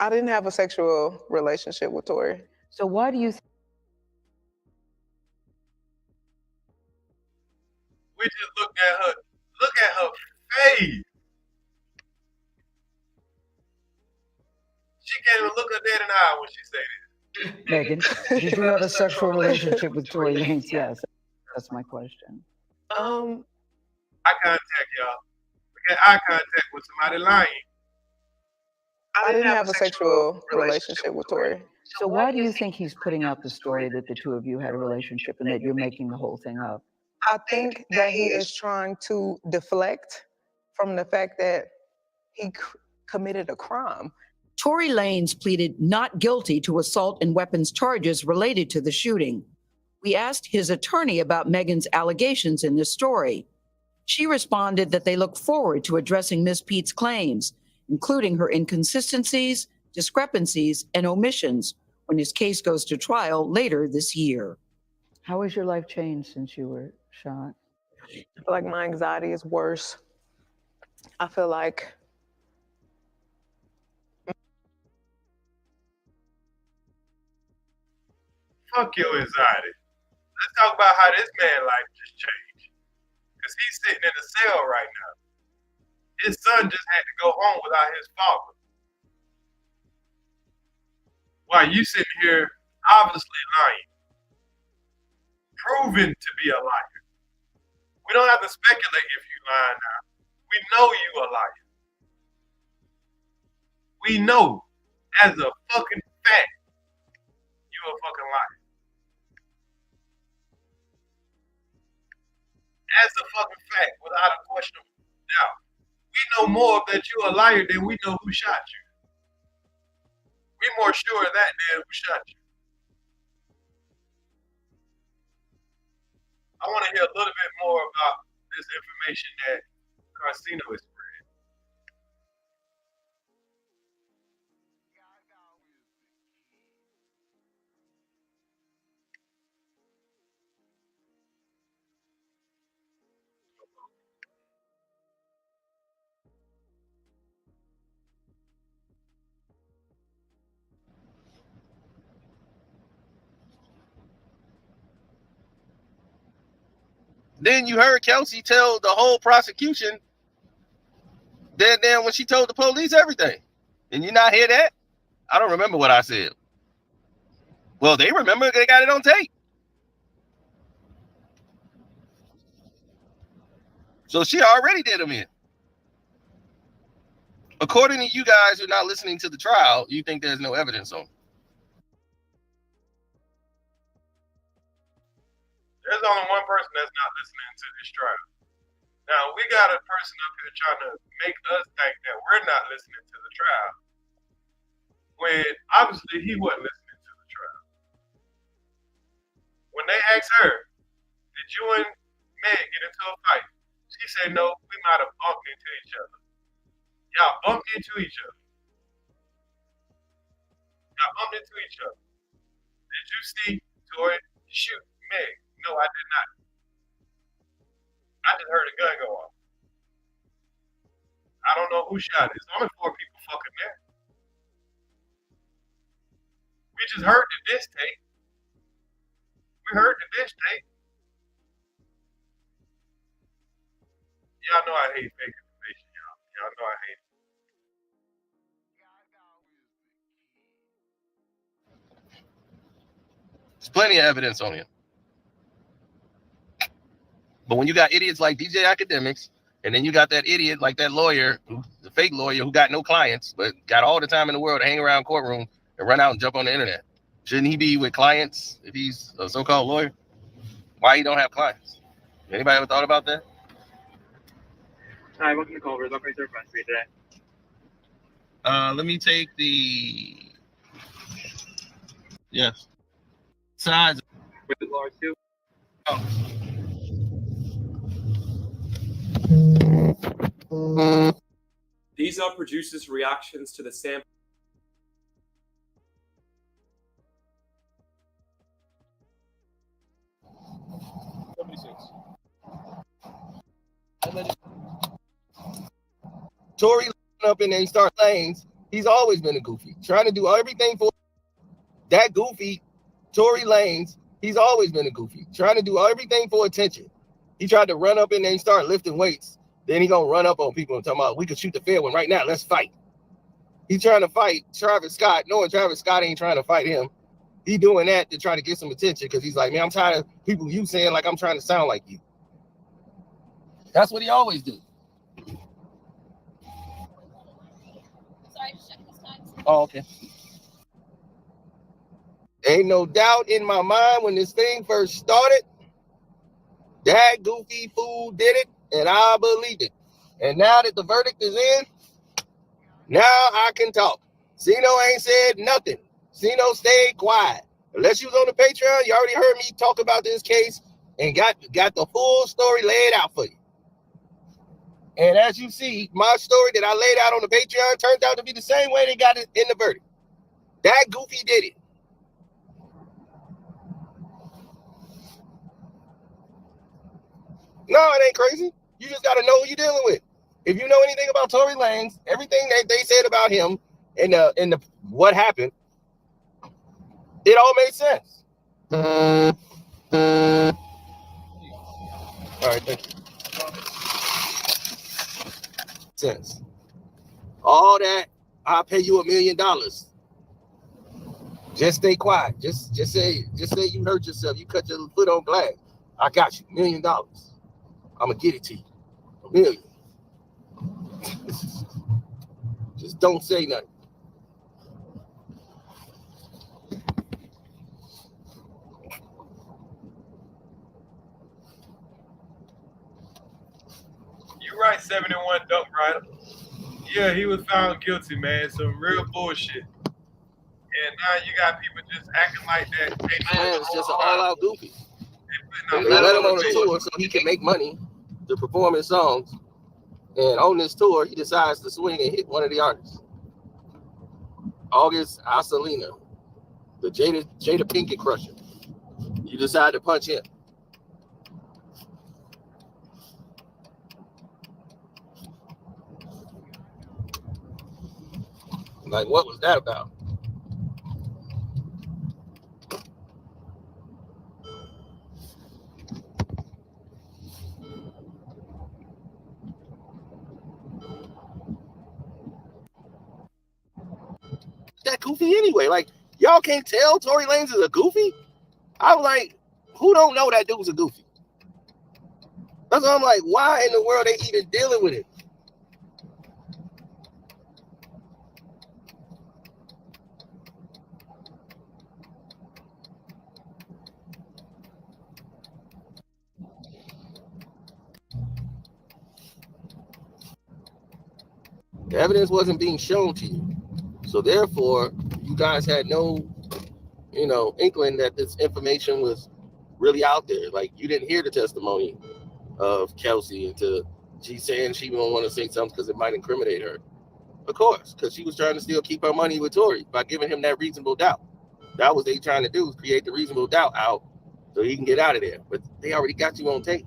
S12: I didn't have a sexual relationship with Torey.
S11: So why do you
S4: We just looked at her. Look at her face. She can't even look her dead in the eye when she say this.
S11: Megan, did you have a sexual relationship with Tory Lanez? Yes. That's my question.
S4: Eye contact, y'all. We get eye contact with somebody lying.
S12: I didn't have a sexual relationship with Torey.
S11: So why do you think he's putting out the story that the two of you had a relationship and that you're making the whole thing up?
S12: I think that he is trying to deflect from the fact that he committed a crime.
S11: Tory Lanez pleaded not guilty to assault and weapons charges related to the shooting. We asked his attorney about Megan's allegations in this story. She responded that they look forward to addressing Ms. Pete's claims, including her inconsistencies, discrepancies, and omissions when his case goes to trial later this year. How has your life changed since you were shot?
S12: I feel like my anxiety is worse. I feel like
S4: fuck your anxiety. Let's talk about how this man's life just changed. Because he's sitting in a cell right now. His son just had to go home without his father. While you sitting here obviously lying. Proven to be a liar. We don't have to speculate if you lying now. We know you a liar. We know as a fucking fact you a fucking liar. As a fucking fact, without a question of doubt. We know more that you a liar than we know who shot you. We more sure of that than who shot you. I want to hear a little bit more about this information that Carcino is spreading.
S6: Then you heard Kelsey tell the whole prosecution that then when she told the police everything. And you not hear that? I don't remember what I said. Well, they remember, they got it on tape. So she already did them in. According to you guys who are not listening to the trial, you think there's no evidence on it.
S4: There's only one person that's not listening to this trial. Now, we got a person up here trying to make us think that we're not listening to the trial, when obviously he wasn't listening to the trial. When they asked her, did you and Meg get into a fight? She said, no, we might have bumped into each other. Y'all bumped into each other. Y'all bumped into each other. Did you see Torey shoot Meg? No, I did not. I just heard a gun go off. I don't know who shot it. There's only 4 people fucking there. We just heard the diss tape. We heard the diss tape. Y'all know I hate fake information, y'all. Y'all know I hate it.
S6: There's plenty of evidence on you. But when you got idiots like DJ Academics And then you got that idiot like that lawyer, the fake lawyer who got no clients, but got all the time in the world to hang around courtroom and run out and jump on the internet. Shouldn't he be with clients if he's a so-called lawyer? Why he don't have clients? Anybody ever thought about that?
S7: Hi, welcome to Culver's. I'll place your request for you today.
S6: Let me take the size
S7: with the large too.
S13: These produces reactions to the sample.
S6: Torey up in there and start lanes. He's always been a goofy, trying to do everything for that goofy Tory Lanez. He's always been a goofy, trying to do everything for attention. He tried to run up in there and start lifting weights. Then he gonna run up on people and talk about we could shoot the fair one right now. Let's fight. He's trying to fight Travis Scott, knowing Travis Scott ain't trying to fight him. He doing that to try to get some attention because he's like, man, I'm tired of people you saying like I'm trying to sound like you. That's what he always do. Oh, okay. Ain't no doubt in my mind when this thing first started, that goofy fool did it, and I believed it. And now that the verdict is in, now I can talk. Zeno ain't said nothing. Zeno stayed quiet. Unless you was on the Patreon, you already heard me talk about this case and got the full story laid out for you. And as you see, my story that I laid out on the Patreon turned out to be the same way they got it in the verdict. That goofy did it. No, it ain't crazy. You just got to know who you're dealing with. If you know anything about Tory Lanez, everything that they said about him and the what happened, it all made sense. All right, thank you. Sense. All that, I'll pay you $1 million. Just stay quiet. Just say you hurt yourself. You cut your foot on glass. I got you $1 million. I'm gonna get it to you. $1 million. Just don't say nothing.
S4: You're right, 71 Dunk Rider. Yeah, he was found guilty, man. Some real bullshit. And now you got people just acting like that.
S6: Man, it's just an all-out goofy. They let him on a tour so he can make money to perform his songs. And on this tour, he decides to swing and hit one of the artists. August Alsina, the Jada Pinkett Crusher. You decide to punch him. Like, what was that about? That goofy anyway. Like, y'all can't tell Tory Lanez is a goofy? I'm like, who don't know that dude's a goofy? That's why I'm like, why in the world are they even dealing with it? The evidence wasn't being shown to you. So therefore, you guys had no, inkling that this information was really out there. Like, you didn't hear the testimony of Kelsey until she's saying she don't want to say something because it might incriminate her. Of course, because she was trying to still keep her money with Tory by giving him that reasonable doubt. That was what they trying to do, is create the reasonable doubt out so he can get out of there. But they already got you on tape.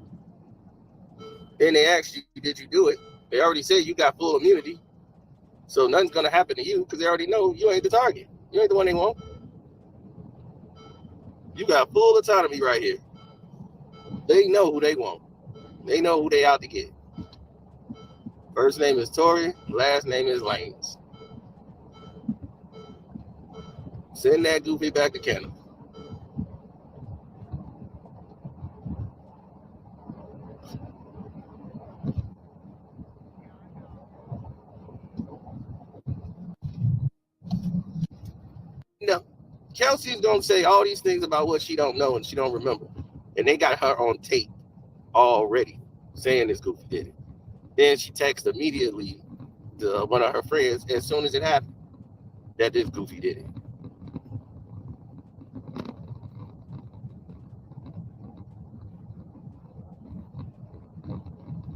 S6: Then they asked you, did you do it? They already said you got full immunity. So nothing's going to happen to you because they already know you ain't the target. You ain't the one they want. You got full autonomy right here. They know who they want. They know who they out to get. First name is Torey. Last name is Lanez. Send that goofy back to Canada. Kelsey's gonna say all these things about what she don't know and she don't remember, and they got her on tape already saying this Goofy did it. Then she texts immediately to one of her friends as soon as it happened that this Goofy did it.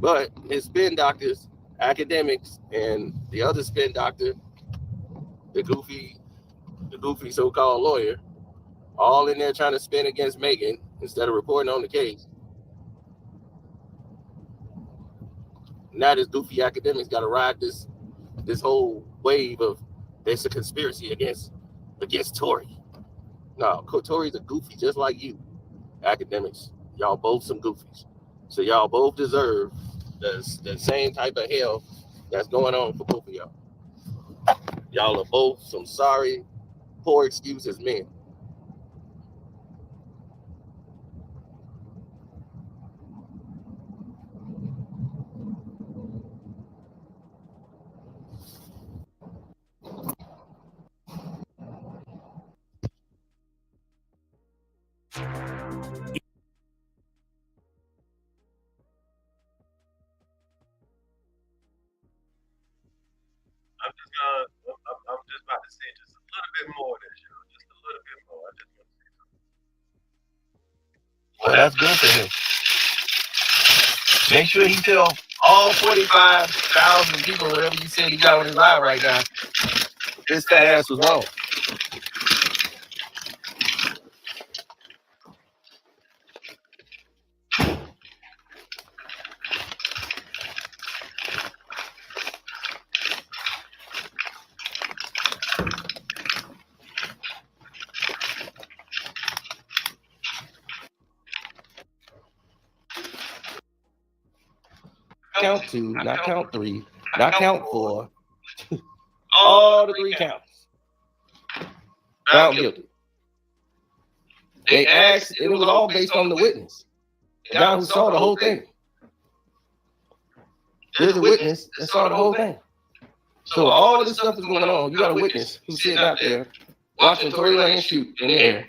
S6: But his spin doctors, academics, and the other spin doctor, the goofy so-called lawyer, all in there trying to spin against Megan instead of reporting on the case. Now this goofy academics got to ride this whole wave of there's a conspiracy against Torey. No, Torey's a goofy just like you, academics. Y'all both some goofies. So y'all both deserve the same type of hell that's going on for both of y'all. Y'all are both some sorry, poor excuses men.
S4: I'm just about to say just a little bit more of this, just a little bit more. I just want to say something.
S6: Well, that's good for him. Make sure he tell all 45,000 people, whatever you said he got on his live right now, his fat ass was wrong. Count 2, not count 3, not count 4. All the 3 counts. Found guilty. They asked, it was all based on the witness, the guy who saw the whole thing. There's a witness that saw the whole thing. So all of this stuff is going on. You got a witness who's sitting out there watching Torey Lanez shoot in the air.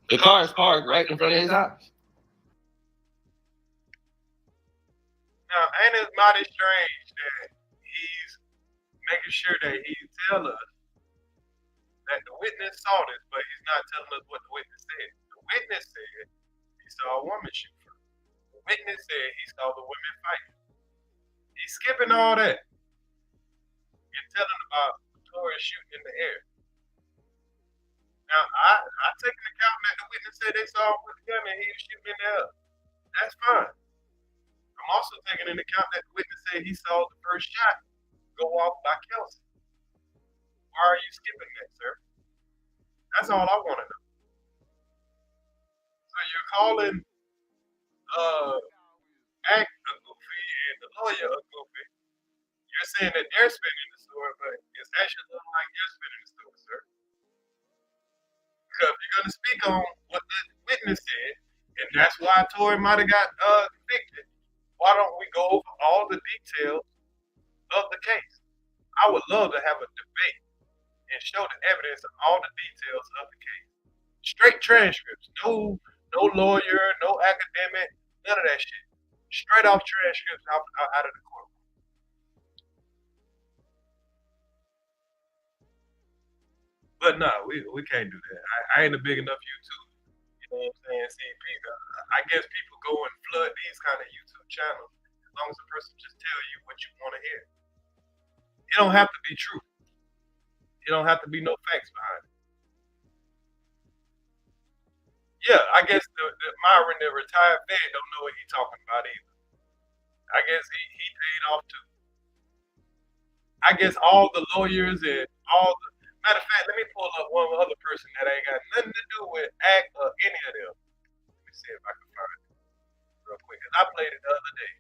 S6: The car is parked right in front of his house.
S4: Now, ain't it mighty strange that he's making sure that he tell us that the witness saw this, but he's not telling us what the witness said. The witness said he saw a woman shoot first. The witness said he saw the women fight. He's skipping all that and telling about Torey shooting in the air. Now, I take into account that the witness said they saw him with the gun and he was shooting in the air. That's fine. I'm also taking into account that the witness said he saw the first shot go off by Kelsey. Why are you skipping that, sir? That's all I want to know. So you're calling Act a goofy and the lawyer a goofy. You're saying that they're spinning the story, but it's actually looking like you're spinning the story, sir. Because if you're going to speak on what the witness said, and that's why Torey might have got convicted, why don't we go over all the details of the case? I would love to have a debate and show the evidence of all the details of the case. Straight transcripts, no lawyer, no academic, none of that shit. Straight off transcripts out of the court. But no, we can't do that. I ain't a big enough YouTube. You know what I'm saying? See, I guess people go and flood these kind of YouTube channels as long as the person just tell you what you want to hear. It don't have to be true. It don't have to be no facts behind it. Yeah, I guess the Myron, the retired vet, don't know what he's talking about either. I guess he paid off too. I guess all the lawyers and all the matter of fact, let me pull up one other person that ain't got nothing to do with Act or any of them. Let me see if I can find it real quick. Cause I played it the other day.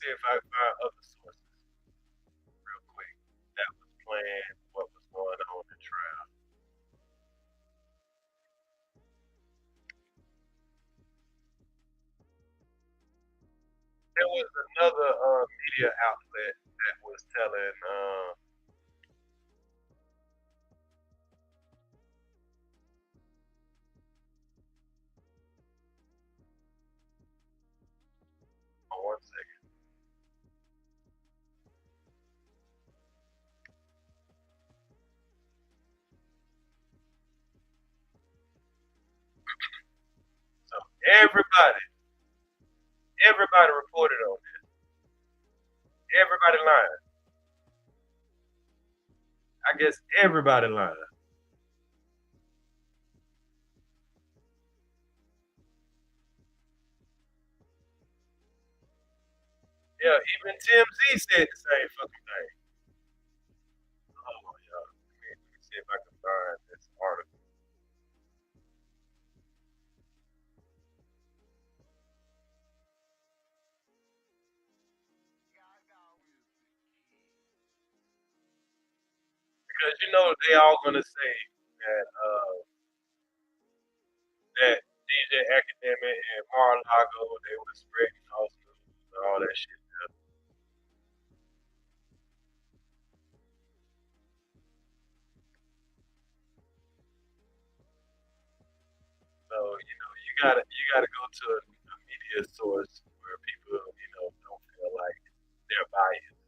S4: see if I can find other sources real quick that was playing what was going on in the trial. There was another media outlet that was telling one second. So everybody reported on this. Everybody lying. I guess everybody lying. Yeah, even TMZ said the same fucking thing. Oh, y'all. Let me see if I can find this article. Because you know they all gonna say that DJ Academic and Mar-a-Lago, they were spreading false news and all that shit. So you gotta go to a media source where people don't feel like they're biased.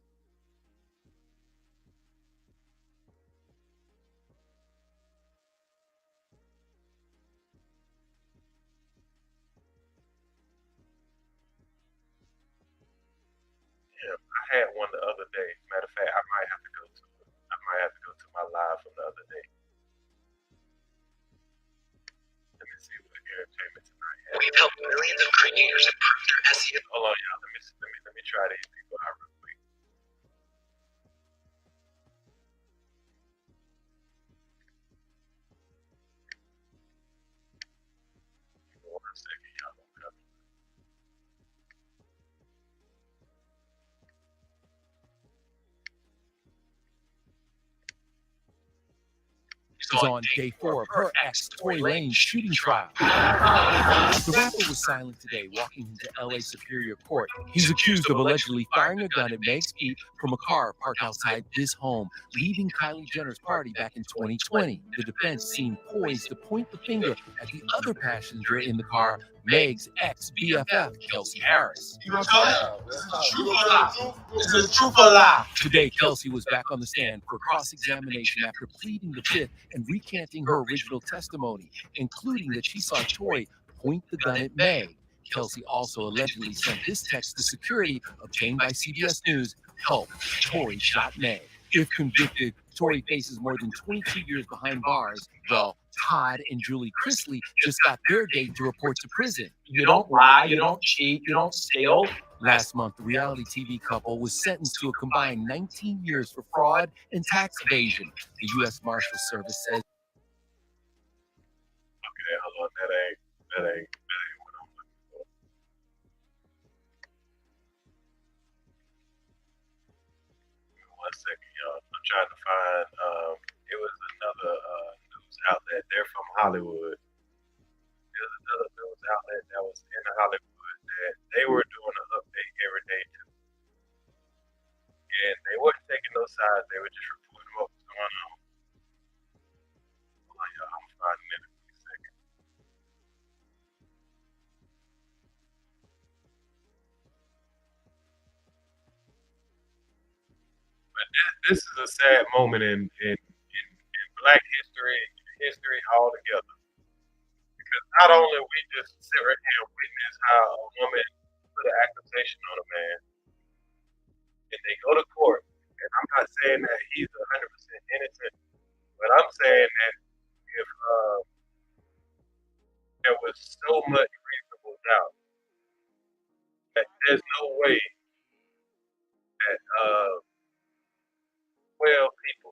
S4: Yeah, I had one the other day. Matter of fact, I might have to go to my live from the other day. Let me see what entertainment tonight has.
S8: We've helped millions of creators improve their SEO.
S4: Hold on, y'all. Let me try these people out real quick. One second, y'all.
S14: Is on day 4 of her ex, Tory Lanez shooting trial. The rapper was silent today, walking into LA Superior Court. He's accused of allegedly firing a gun at Meg's feet from a car parked outside this home, leaving Kylie Jenner's party back in 2020. The defense seemed poised to point the finger at the other passenger in the car, Meg's ex-BFF, Kelsey Harris.
S15: You gonna tell that? Is it true or lie? Is it truth or lie?
S14: Today, Kelsey was back on the stand for cross-examination after pleading the fifth and recanting her original testimony, including that she saw Torey point the gun at Meg. Kelsey also allegedly sent this text to security obtained by CBS News: "Help, Torey shot Meg." If convicted, Torey faces more than 22 years behind bars, while Todd and Julie Chrisley just got their date to report to prison.
S16: You don't lie, you don't cheat, you don't steal.
S14: Last month, the reality TV couple was sentenced to a combined 19 years for fraud and tax evasion. The U.S. Marshal Service says.
S4: Okay, hold on. That ain't what I'm looking for. One second, y'all. I'm trying to find. It was another news outlet. They're from Hollywood. There's another news outlet that was in Hollywood that they were doing an update every day too. And they weren't taking no sides. They were just reporting what was going on. Hold on, y'all. I'm finding it in a second. But this is a sad moment in Black history altogether. Because not only we just sit right here and witness how a woman put an accusation on a man, and they go to court, and I'm not saying that he's 100% innocent, but I'm saying that if there was so much reasonable doubt that there's no way that 12 people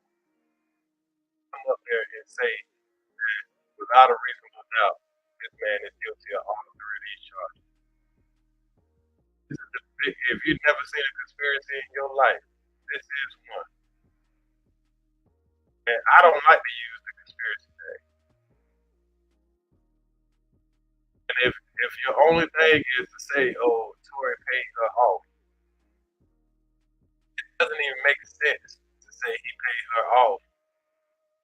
S4: come up there and say that without a reasonable doubt, this man is guilty of all 3 of these charges. If you've never seen a conspiracy in your life, this is one. And I don't like to use the conspiracy tag. And if your only thing is to say, oh, Torey paid her off, it doesn't even make sense to say he paid her off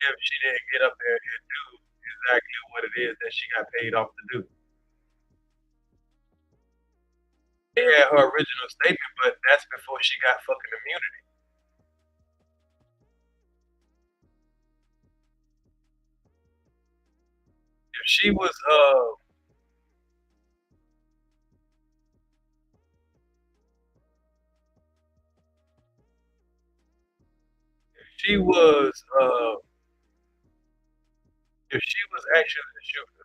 S4: if she didn't get up there and do exactly what it is that she got paid off to do. She had her original statement, but that's before she got fucking immunity. If she was if she was actually the shooter,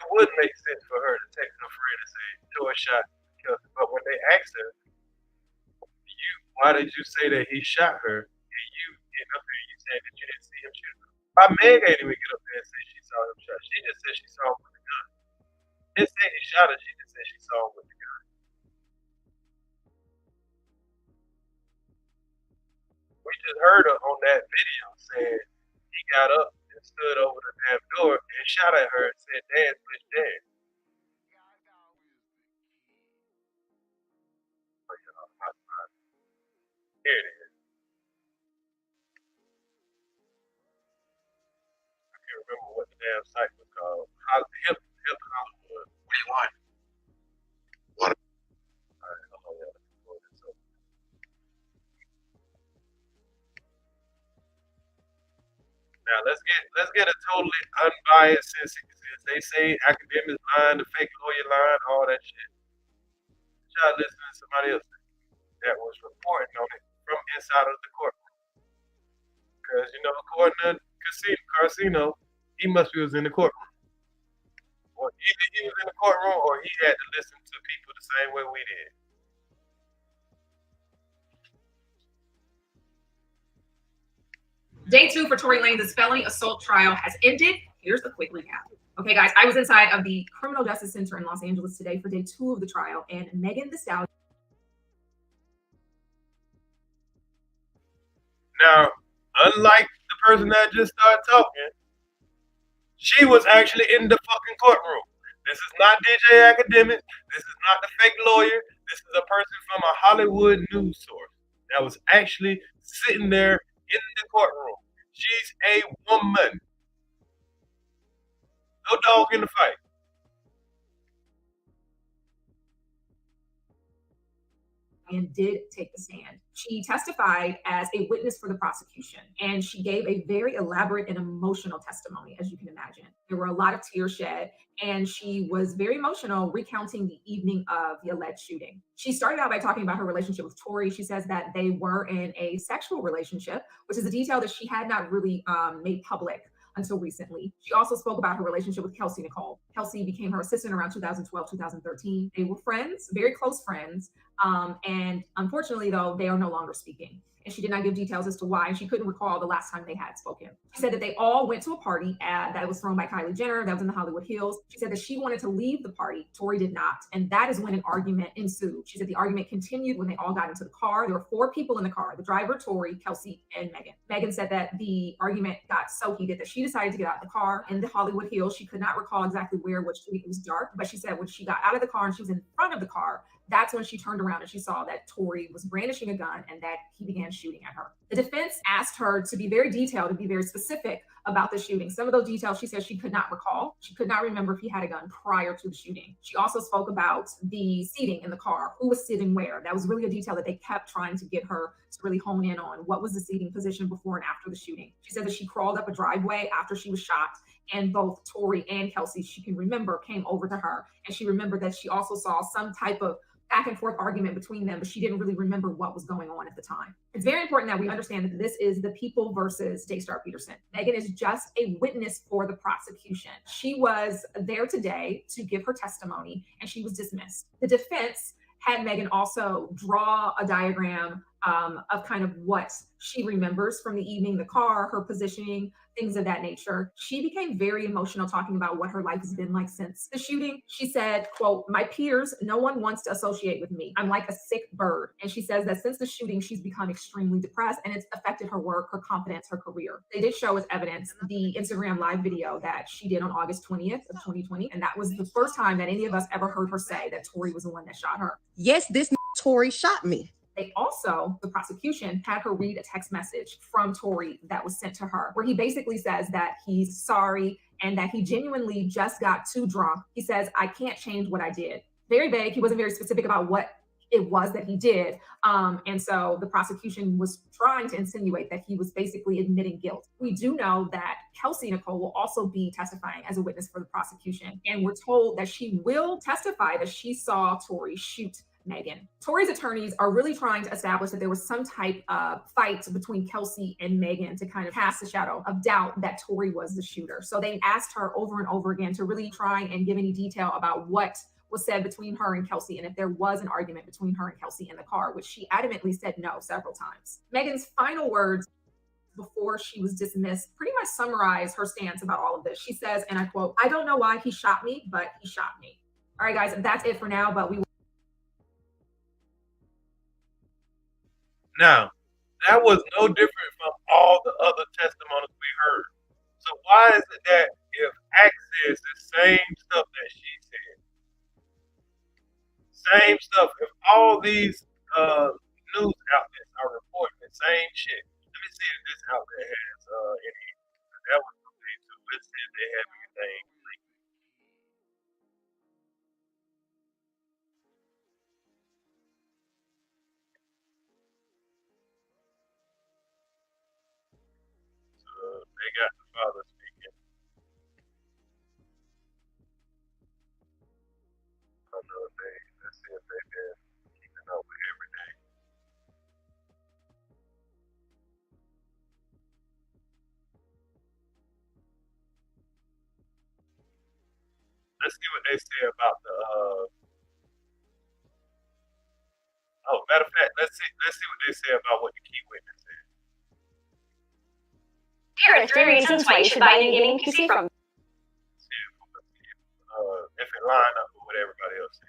S4: it would make sense for her to text her friend and say, Torey shot Kelsey. But when they asked her, why did you say that he shot her? And you getting up there, you said that you didn't see him shoot her. My Meg ain't even get up there and say she saw him shot. She just said she saw him with the gun. Didn't say he shot her, she just said she saw him with the gun. We just heard her on that video saying he got up and stood over the damn door and shot at her and said, Dad, bitch, Dad. Here it is. I can't remember what the damn site was called. Hip Hollywood.
S8: What do you want? What?
S4: All right, hold on. Now let's get a totally unbiased since they say academics line, the fake lawyer line, all that shit. Y'all listening to somebody else that was reporting on it from inside of the courtroom. Because according to Casino, he must be was in the courtroom. Or either he was in the courtroom or he had to listen to people the same way we did.
S17: Day 2 for Tory Lanez's felony assault trial has ended. Here's a quick recap. Okay, guys, I was inside of the Criminal Justice Center in Los Angeles today for day 2 of the trial, and Megan Thee Stallion.
S4: Now, unlike the person that just started talking, she was actually in the fucking courtroom. This is not DJ Academic. This is not the fake lawyer. This is a person from a Hollywood news source that was actually sitting there in the courtroom. She's a woman. No dog in the fight.
S17: And did take the stand. She testified as a witness for the prosecution, and she gave a very elaborate and emotional testimony, as you can imagine. There were a lot of tears shed, and she was very emotional recounting the evening of the alleged shooting. She started out by talking about her relationship with Torey. She says that they were in a sexual relationship, which is a detail that she had not really made public until recently. She also spoke about her relationship with Kelsey Nicole. Kelsey became her assistant around 2012, 2013. They were friends, very close friends. And unfortunately, though, they are no longer speaking. And she did not give details as to why. And she couldn't recall the last time they had spoken. She said that they all went to a party that was thrown by Kylie Jenner. That was in the Hollywood Hills. She said that she wanted to leave the party. Torey did not. And that is when an argument ensued. She said the argument continued when they all got into the car. There were 4 people in the car: the driver, Torey, Kelsey, and Megan. Megan said that the argument got so heated that she decided to get out of the car in the Hollywood Hills. She could not recall exactly where, which street. It was dark. But she said when she got out of the car and she was in front of the car, that's when she turned around and she saw that Torey was brandishing a gun and that he began shooting at her. The defense asked her to be very detailed, to be very specific about the shooting. Some of those details she said she could not recall. She could not remember if he had a gun prior to the shooting. She also spoke about the seating in the car, who was sitting where. That was really a detail that they kept trying to get her to really hone in on. What was the seating position before and after the shooting? She said that she crawled up a driveway after she was shot, and both Torey and Kelsey, she can remember, came over to her. And she remembered that she also saw some type of back and forth argument between them, but she didn't really remember what was going on at the time. It's very important that we understand that this is the people versus Daystar Peterson. Megan is just a witness for the prosecution. She was there today to give her testimony, and she was dismissed. The defense had Megan also draw a diagram of kind of what she remembers from the evening, the car, her positioning, things of that nature. She became very emotional talking about what her life has been like since the shooting. She said, quote, "My peers, no one wants to associate with me. I'm like a sick bird." And she says that since the shooting, she's become extremely depressed and it's affected her work, her confidence, her career. They did show as evidence the Instagram live video that she did on August 20th of 2020. And that was the first time that any of us ever heard her say that Torey was the one that shot her.
S9: Yes, this Torey shot me.
S17: They also, the prosecution, had her read a text message from Torey that was sent to her, where he basically says that he's sorry and that he genuinely just got too drunk. He says, "I can't change what I did." Very vague. He wasn't very specific about what it was that he did. And so the prosecution was trying to insinuate that he was basically admitting guilt. We do know that Kelsey Nicole will also be testifying as a witness for the prosecution. And we're told that she will testify that she saw Torey shoot Megan. Torey's attorneys are really trying to establish that there was some type of fight between Kelsey and Megan to kind of cast a shadow of doubt that Torey was the shooter. So they asked her over and over again to really try and give any detail about what was said between her and Kelsey and if there was an argument between her and Kelsey in the car, which she adamantly said no several times. Megan's final words before she was dismissed pretty much summarize her stance about all of this. She says, and I quote, "I don't know why he shot me, but he shot me." All right, guys, that's it for now, but we
S4: Now, that was no different from all the other testimonies we heard. So why is it that if Axe says the same stuff that she said, same stuff, if all these news outlets are reporting the same shit? Let me see if this outlet has any. That was the thing too. Let's see if they have anything. They got the father speaking. I don't know if they, let's see if they've been keeping up with everything. Let's see what they say about the oh, matter of fact, let's see what they say about what the key witness said.
S18: Here are 3 reasons why you should buy a new gaming PC from.
S4: If it line up with what everybody else said.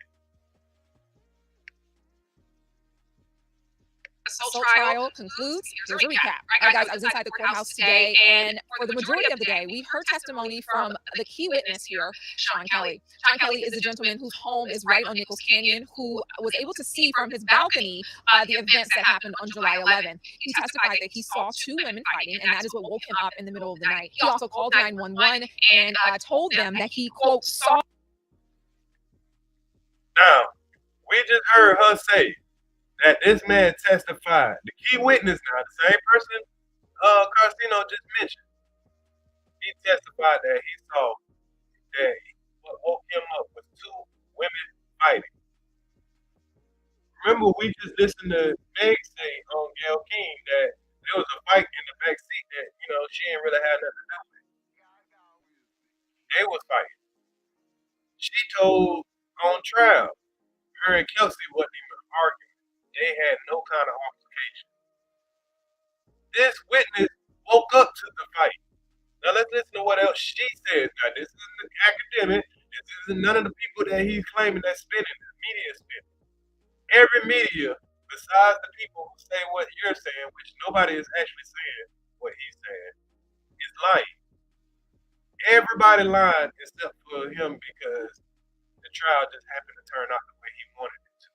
S19: Assault trial concludes. Here's a recap. All right, guys, I was inside the courthouse today, and for the majority of the day, we heard testimony from the key witness here, Sean Kelly. Sean Kelly is a gentleman whose home is right on Nichols Canyon, who was able to see from his balcony the events that happened on July 11. He testified that he saw 2 women fighting, and that is what woke him up in the middle of the night. He also called 911 and told them that he, quote, saw.
S4: Now, we just heard her say that this man testified. The key witness now, the same person Carcino just mentioned. He testified that he saw that what woke him up was 2 women fighting. Remember, we just listened to Meg say on Gail King that there was a fight in the back seat that, you know, she didn't really have nothing to do with. They was fighting. She told on trial, her and Kelsey wasn't even arguing. They had no kind of altercation. This witness woke up to the fight. Now let's listen to what else she says. Now this isn't academic. This isn't none of the people that he's claiming that's spinning. The media is spinning. Every media, besides the people who say what you're saying, which nobody is actually saying what he's saying, is lying. Everybody lied except for him because the trial just happened to turn out the way he wanted it to.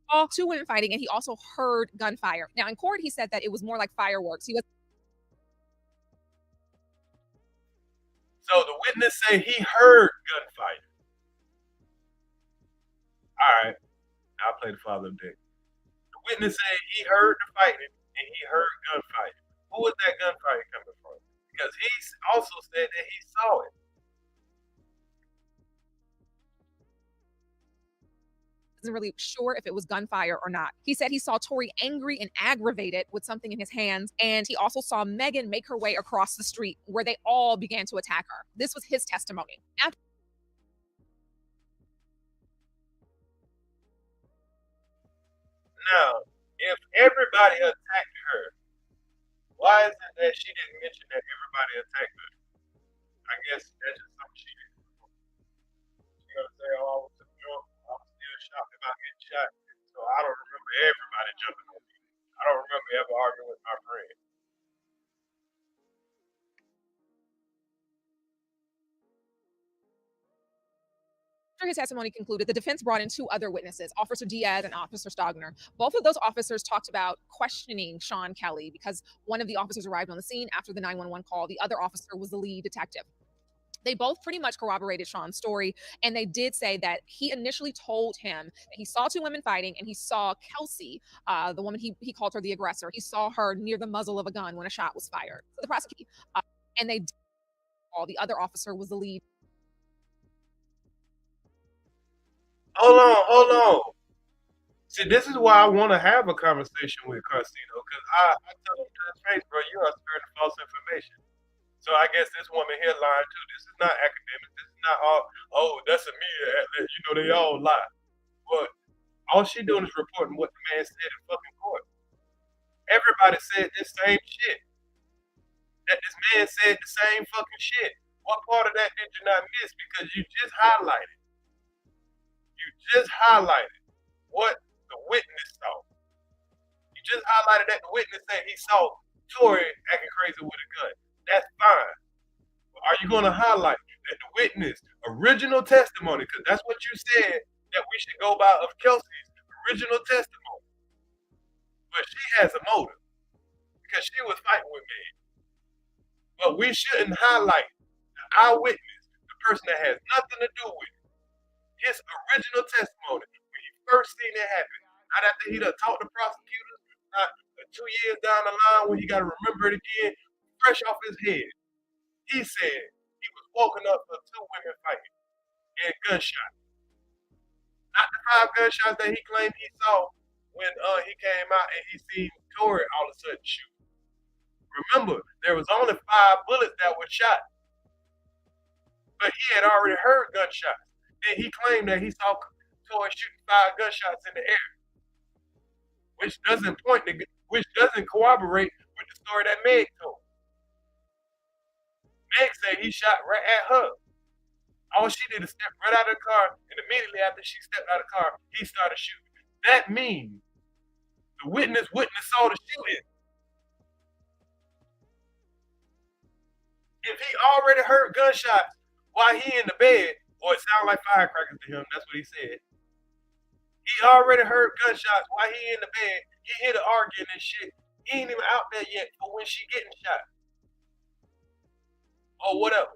S19: All 2 women fighting, and he also heard gunfire. Now, in court, he said that it was more like fireworks.
S4: So the witness say he heard gunfire. All right, I'll play the father of the day. The witness said he heard the fighting and he heard gunfire. Who was that gunfire coming from? Because he also said that he saw it.
S19: Wasn't really sure if it was gunfire or not. He said he saw Torey angry and aggravated with something in his hands, and he also saw Megan make her way across the street where they all began to attack her. This was his testimony.
S4: Now, if everybody attacked her, why is it that she didn't mention that everybody attacked her? I guess that's just something she did. She gonna say, "Oh, I was too drunk. I was still shocked about getting shot." So I don't remember everybody jumping on me. I don't remember ever arguing with my friend.
S19: After his testimony concluded, the defense brought in two other witnesses, Officer Diaz and Officer Stogner. Both of those officers talked about questioning Sean Kelly because one of the officers arrived on the scene after the 911 call. The other officer was the lead detective. They both pretty much corroborated Sean's story, and they did say that he initially told him that he saw two women fighting, and he saw Kelsey, the woman he called her the aggressor. He saw her near the muzzle of a gun when a shot was fired. So the prosecutor, and they did call the other officer was the lead.
S4: Hold on. See, this is why I want to have a conversation with Carcino, because I tell him to his face, bro, you are spreading false information. So I guess this woman here lying too. This is not academic. This is not all, oh, that's a media outlet. You know, they all lie. But all she doing is reporting what the man said in fucking court. Everybody said this same shit. That this man said the same fucking shit. What part of that did you not miss? Because you just highlighted. What the witness saw. You just highlighted that the witness said he saw Torey acting crazy with a gun. That's fine. But are you going to highlight that the witness original testimony, because that's what you said that we should go by of Kelsey's original testimony. But she has a motive because she was fighting with me. But we shouldn't highlight the eyewitness, the person that has nothing to do with it. His original testimony, when he first seen it happen, not after he done talked to prosecutors, not 2 years down the line when he got to remember it again, fresh off his head. He said he was woken up for two women fighting and gunshots. Not the 5 gunshots that he claimed he saw when he came out and he seen Torey all of a sudden shoot. Remember, there was only 5 bullets that were shot. But he had already heard gunshots. Then he claimed that he saw Torey shooting 5 gunshots in the air. Which doesn't corroborate with the story that Meg told. Meg said he shot right at her. All she did is step right out of the car, and immediately after she stepped out of the car, he started shooting. That means the witness saw the shooting. If he already heard gunshots while he in the bed, or it sounded like firecrackers to him, that's what he said. He already heard gunshots while he in the bed. He hear the arguing and shit. He ain't even out there yet for when she getting shot. Or whatever.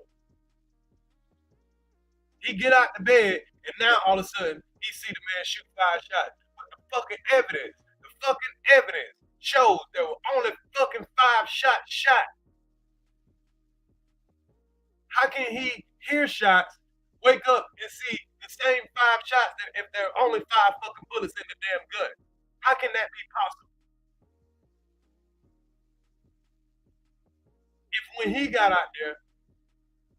S4: He get out the bed, and now all of a sudden, he see the man shoot 5 shots. But the fucking evidence shows there were only fucking 5 shots shot. How can he hear shots, wake up and see the same 5 shots if there are only 5 fucking bullets in the damn gun? How can that be possible? If when he got out there,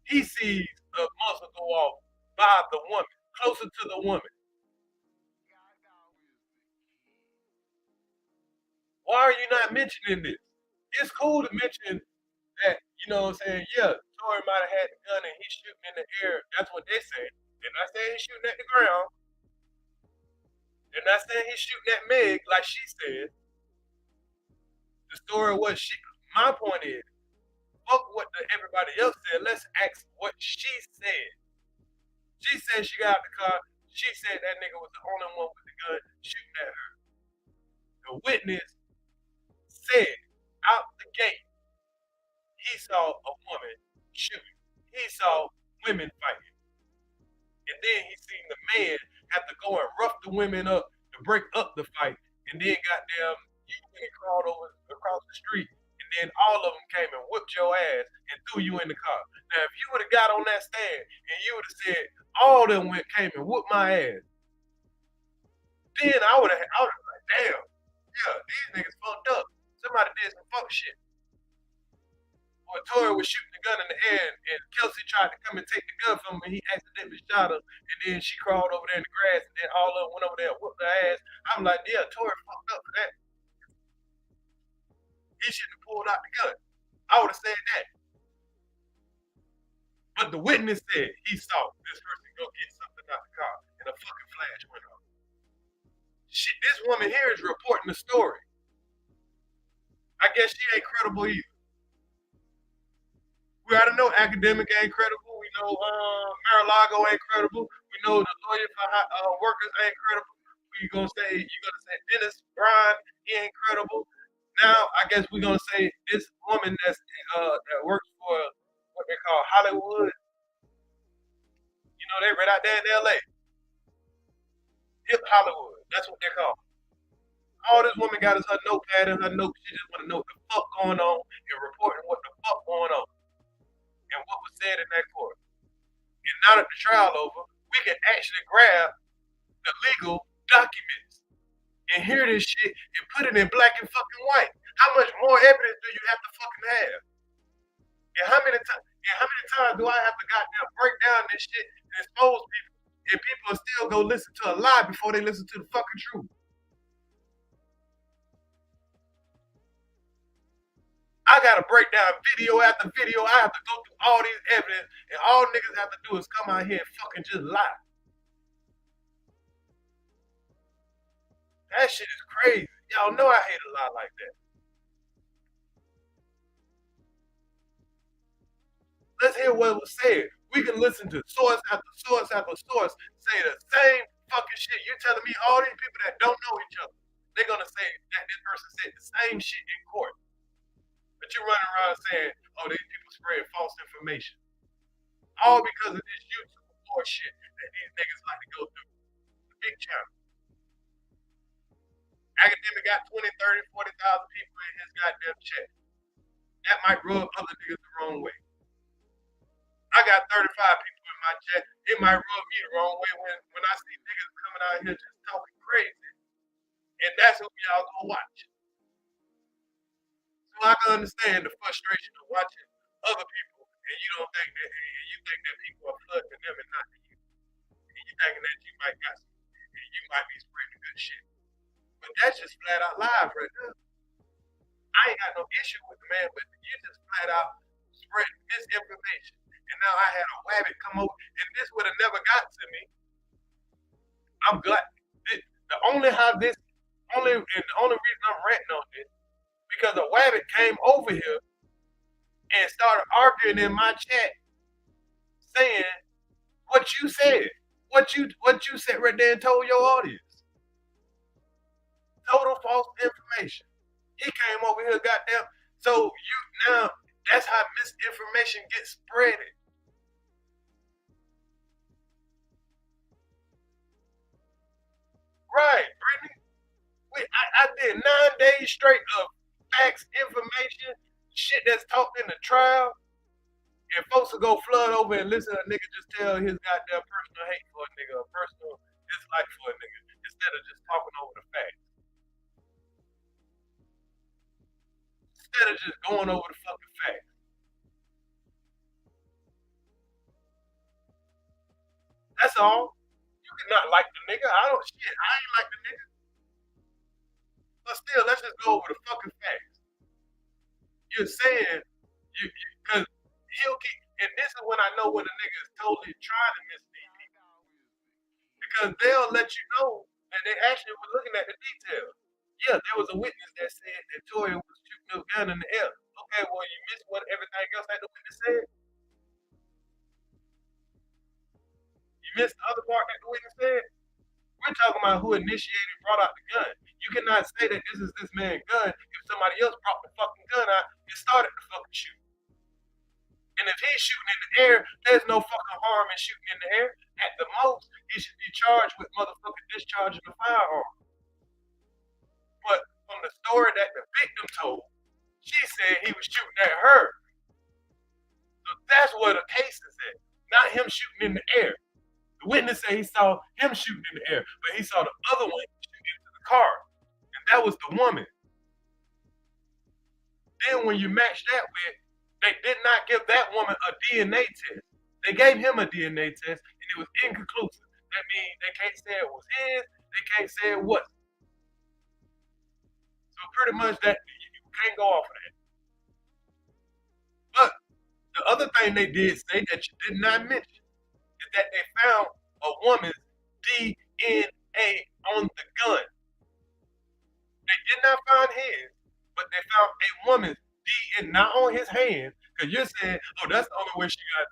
S4: he sees a muzzle go off by the woman, closer to the woman. Why are you not mentioning this? It's cool to mention that, you know what I'm saying, yeah, Torey might have had the gun and he's shooting in the air. That's what they say. They're not saying he's shooting at the ground. They're not saying he's shooting at Meg like she said. The story was my point is, fuck what everybody else said. Let's ask what she said. She said she got out the car. She said that nigga was the only one with the gun shooting at her. The witness said out the gate, he saw a woman shooting. He saw women fighting. And then he seen the man have to go and rough the women up to break up the fight. And then goddamn, you crawled over across the street. And then all of them came and whipped your ass and threw you in the car. Now, if you would have got on that stand and you would have said, all of them came and whooped my ass, then I would have been like, damn, yeah, these niggas fucked up. Somebody did some fuck shit. Or Torey was shooting the gun in the air, and Kelsey tried to come and take the gun from him, and he accidentally shot her, and then she crawled over there in the grass, and then all of them went over there and whooped her ass. I'm like, yeah, Torey fucked up for that. He shouldn't have pulled out the gun. I would have said that. But the witness said he saw this person go get something out the car, and a fucking flash went off. Shit, this woman here is reporting the story. I guess she ain't credible either. We already know academic ain't credible. We know Mar-a-Lago ain't credible. We know the lawyer for workers ain't credible. You're gonna say Dennis Bryan, he ain't credible. Now I guess we're gonna say this woman that works for what they call Hollywood. You know, they right out there in LA. Hip Hollywood. That's what they're called. All this woman got is her notepad and her notes. She just want to know what the fuck going on and reporting what the fuck going on and what was said in that court. And now that the trial over, we can actually grab the legal documents and hear this shit and put it in black and fucking white. How much more evidence do you have to fucking have? And how many times do I have to goddamn break down this shit and expose people, and people will still go listen to a lie before they listen to the fucking truth? I gotta break down video after video. I have to go through all these evidence, and all niggas have to do is come out here and fucking just lie. That shit is crazy. Y'all know I hate a lie like that. Let's hear what was said. We can listen to source after source after source say the same fucking shit. You're telling me all these people that don't know each other, they're gonna say that this person said the same shit in court. But you're running around saying, oh, these people spread false information. All because of this YouTube bullshit that these niggas like to go through. The big channel. Academic got 20, 30, 40,000 people in his goddamn chat. That might rub other niggas the wrong way. I got 35 people in my chat. It might rub me the wrong way when I see niggas coming out here just talking crazy. And that's who y'all gonna watch. So I can understand the frustration of watching other people and you don't think that you think that people are flooding them and not you. And you thinking that you might got some, and you might be spreading good shit. But that's just flat out live right now. I ain't got no issue with the man, but you just flat out spreading misinformation. And now I had a rabbit come over, and this would have never got to me. I'm glad. The only reason I'm ranting on this, because a rabbit came over here and started arguing in my chat, saying what you said, what you said right there and told your audience. Total false information. He came over here, goddamn. So now that's how misinformation gets spreaded. Right, Brittany. I did 9 days straight of facts, information, shit that's talked in the trial, and folks will go flood over and listen to a nigga just tell his goddamn personal hate for a nigga, or personal dislike for a nigga, instead of just talking over the facts. Instead of just going over the fucking facts. That's all. You cannot like the nigga. I ain't like the nigga. But still, let's just go over the fucking facts. You're saying, because he'll keep, and this is when I know when a nigga is totally trying to mislead people. Because they'll let you know that they actually were looking at the details. Yeah, there was a witness that said that Torey was shooting a gun in the air. Okay, well, you missed what everything else that the witness said? You missed the other part that the witness said? We're talking about who initiated and brought out the gun. You cannot say that this is this man's gun if somebody else brought the fucking gun out and started the fucking shooting. And if he's shooting in the air, there's no fucking harm in shooting in the air. At the most, he should be charged with motherfucking discharging the firearm. But from the story that the victim told, she said he was shooting at her. So that's where the case is at. Not him shooting in the air. The witness said he saw him shooting in the air, but he saw the other one shooting into the car. And that was the woman. Then when you match that with They did not give that woman a DNA test. They gave him a DNA test, and it was inconclusive. That means they can't say it was his. They can't say it wasn't. So pretty much that you can't go off of that. But the other thing they did say that you did not mention is that they found a woman's DNA on the gun. They did not find his, but they found a woman's DNA, not on his hand, because you're saying, oh, that's the only way she got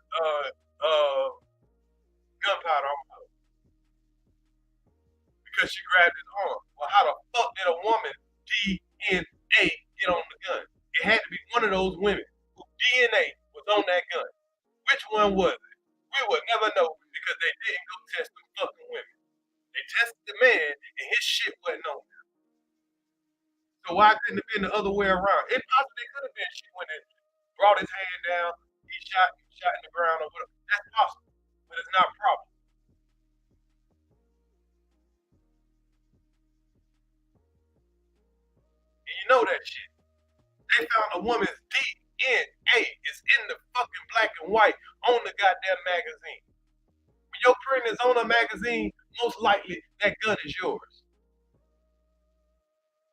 S4: gunpowder on her. Because she grabbed his arm. Well, how the fuck did a woman's DNA get on the gun? It had to be one of those women whose DNA was on that gun. Which one was it? We would never know because they didn't go test them fucking women. They tested the man and his shit wasn't on there. So why couldn't it have been the other way around? It possibly could have been she went and brought his hand down, he shot in the ground or whatever. That's possible, but it's not probable. And you know that shit. They found a woman's DNA is in the fucking black and white on the goddamn magazine. When your print is on a magazine, most likely that gun is yours.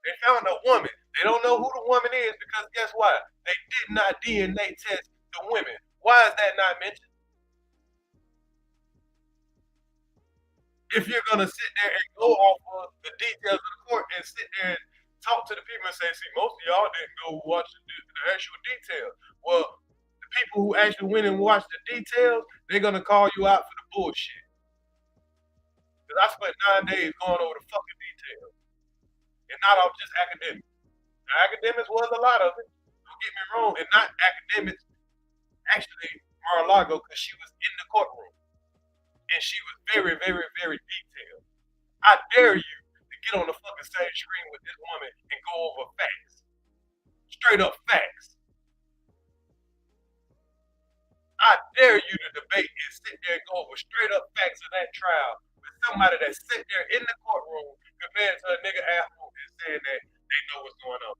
S4: They found a woman. They don't know who the woman is because guess what? They did not DNA test the women. Why is that not mentioned? If you're going to sit there and go off of the details of the court and sit there and talk to the people and say, see, most of y'all didn't go watch the actual details. Well, the people who actually went and watched the details, they're going to call you out for the bullshit. Because I spent 9 days going over the fucking details. And not off just academics. The academics was a lot of it. Don't get me wrong. And not academics, actually, Mar-a-Lago, because she was in the courtroom. And she was very, very, very detailed. I dare you to get on the fucking same screen with this woman and go over facts. Straight up facts. I dare you to debate and sit there and go over straight up facts of that trial with somebody that sit there in the courtroom compared to a nigga asshole and saying that they know what's going on.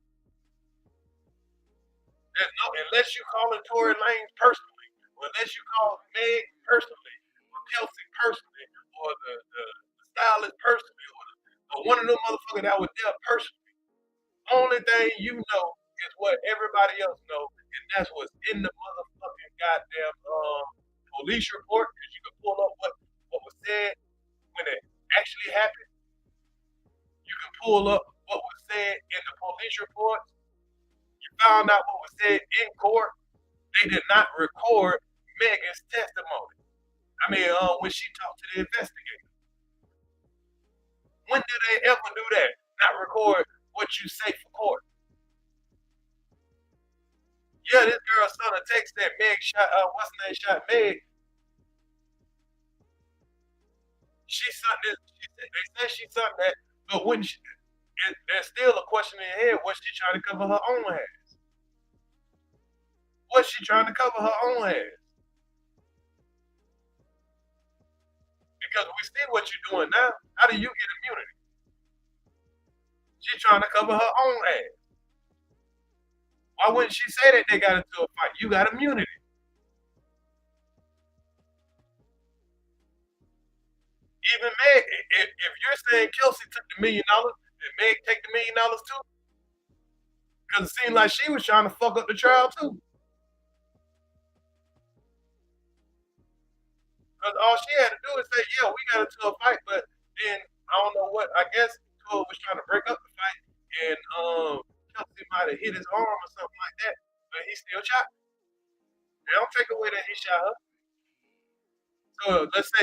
S4: There's no, unless you call it Torey Lanez personally, or unless you call Meg personally, or Kelsey personally, or the stylist personally, or one of them motherfuckers that was there personally. Only thing you know is what everybody else know, and that's what's in the motherfucking goddamn police report, because you can pull up what was said when it actually happened. You can pull up what was said in the police report. You found out what was said in court. They did not record Megan's testimony. I mean, when she talked to the investigator. When did they ever do that? Not record what you say for court. Yeah, this girl sent a text that Meg shot, what's her name shot Meg. She sent this, they say she sent that, but when she, there's still a question in her head, was she trying to cover her own ass? Was she trying to cover her own ass? Because we see what you're doing now. How do you get immunity? She's trying to cover her own ass. Why wouldn't she say that they got into a fight? You got immunity. Even Meg, if you're saying Kelsey took the $1 million, did Meg take the $1 million too? Because it seemed like she was trying to fuck up the trial too. Because all she had to do is say, yeah, we got into a fight, but then I don't know what, I guess Cole was trying to break up the fight, and Kelsey might have hit his arm or something like that, but he still shot. They don't take away that he shot her. So let's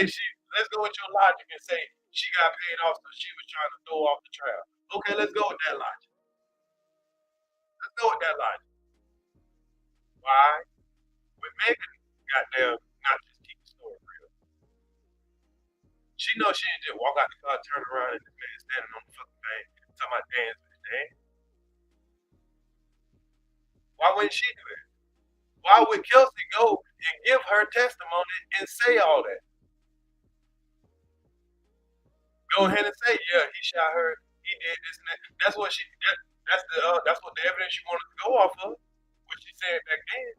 S4: go with your logic and say she got paid off so she was trying to throw off the trial. Okay, let's go with that logic. Let's go with that logic. Why? With Megan, goddamn, not just keep the story real. She knows she didn't just walk out the car, turn around, and this man standing on the fucking thing, talking about dance with his dance. Why wouldn't she do that? Why would Kelsey go and give her testimony and say all that? Go ahead and say, yeah, he shot her, he did this and that. That's what the evidence you wanted to go off of, what she said back then.